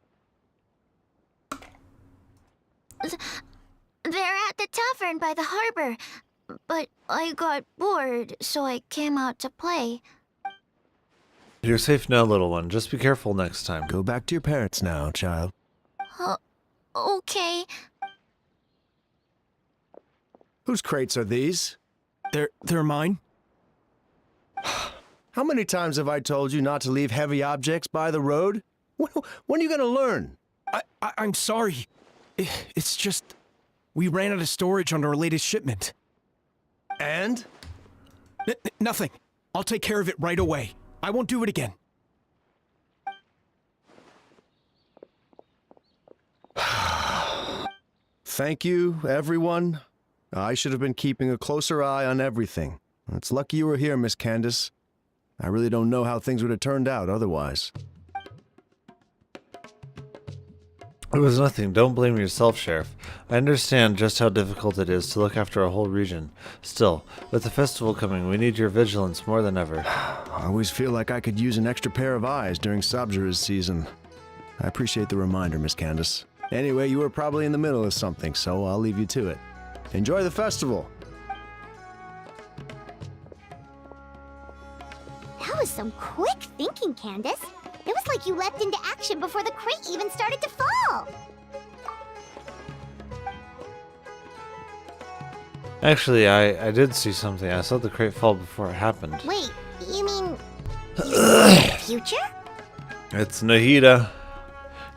They're at the tavern by the harbor. But I got bored, so I came out to play. You're safe now, little one. Just be careful next time. Go back to your parents now, child. Okay. Whose crates are these? They're mine. How many times have I told you not to leave heavy objects by the road? When are you gonna learn? I'm sorry. It's just... we ran out of storage on our latest shipment. And? Nothing. I'll take care of it right away. I won't do it again. Thank you, everyone. I should have been keeping a closer eye on everything. It's lucky you were here, Miss Candace. I really don't know how things would have turned out otherwise. It was nothing. Don't blame yourself, Sheriff. I understand just how difficult it is to look after a whole region. Still, with the festival coming, we need your vigilance more than ever. I always feel like I could use an extra pair of eyes during Sabzura's season. I appreciate the reminder, Miss Candace. Anyway, you were probably in the middle of something, so I'll leave you to it. Enjoy the festival. That was some quick thinking, Candace. It was like you leapt into action before the crate even started to fall. Actually, I did see something. I saw the crate fall before it happened. Wait, you mean... the future? It's Nahida.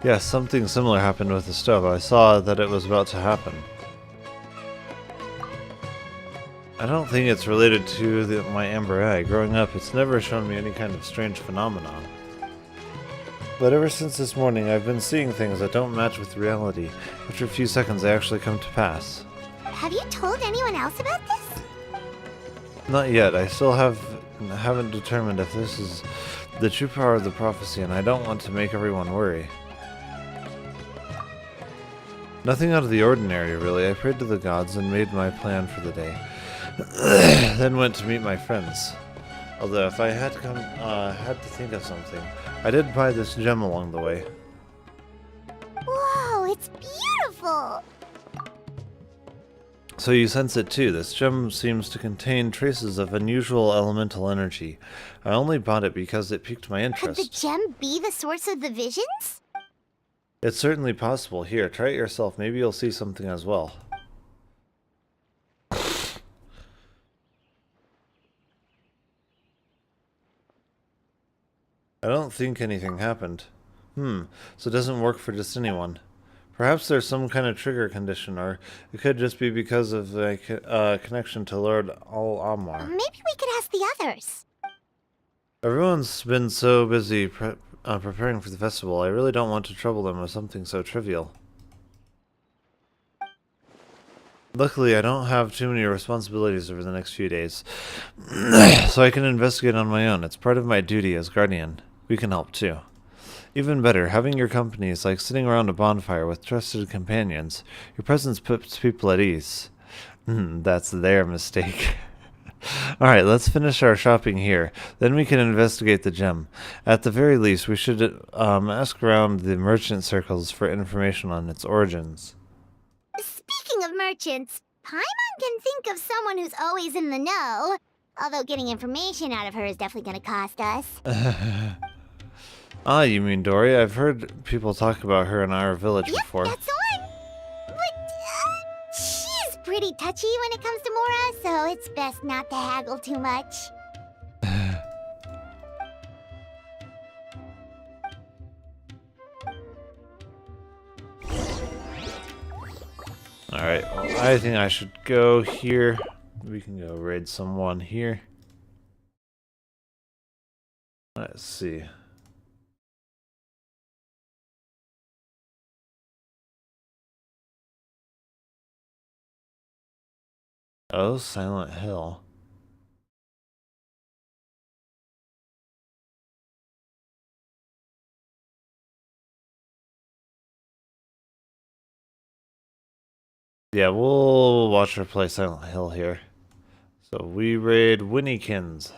Yes, something similar happened with the stove. I saw that it was about to happen. I don't think it's related to my amber eye. Growing up, it's never shown me any kind of strange phenomenon. But ever since this morning, I've been seeing things that don't match with reality. After a few seconds, they actually come to pass. Have you told anyone else about this? Not yet. I still haven't determined if this is the true power of the prophecy, and I don't want to make everyone worry. Nothing out of the ordinary, really. I prayed to the gods and made my plan for the day. Then went to meet my friends. Although, if I had to think of something, I did buy this gem along the way. Whoa, it's beautiful! So you sense it too. This gem seems to contain traces of unusual elemental energy. I only bought it because it piqued my interest. Could the gem be the source of the visions? It's certainly possible. Here, try it yourself. Maybe you'll see something as well. I don't think anything happened. So it doesn't work for just anyone. Perhaps there's some kind of trigger condition, or it could just be because of the connection to Lord Al-Amar. Maybe we could ask the others. Everyone's been so busy preparing for the festival. I really don't want to trouble them with something so trivial. Luckily, I don't have too many responsibilities over the next few days, so I can investigate on my own. It's part of my duty as guardian. We can help too. Even better, having your company is like sitting around a bonfire with trusted companions. Your presence puts people at ease. That's their mistake. Alright, let's finish our shopping here. Then we can investigate the gem. At the very least, we should ask around the merchant circles for information on its origins. Speaking of merchants, Paimon can think of someone who's always in the know. Although getting information out of her is definitely going to cost us. Ah, you mean Dory? I've heard people talk about her in our village before. That's the one. But she's pretty touchy when it comes to Mora, so it's best not to haggle too much. Alright, well, I think I should go here. We can go raid someone here. Let's see. Oh, Silent Hill. Yeah, we'll watch her play Silent Hill here. So we raid Winnykins.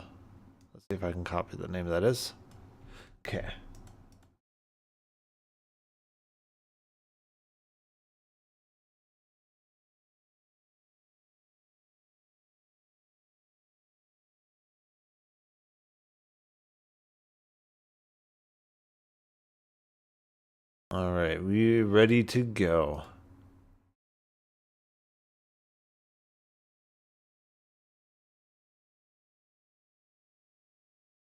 Let's see if I can copy the name that is. Okay. Alright, we ready to go.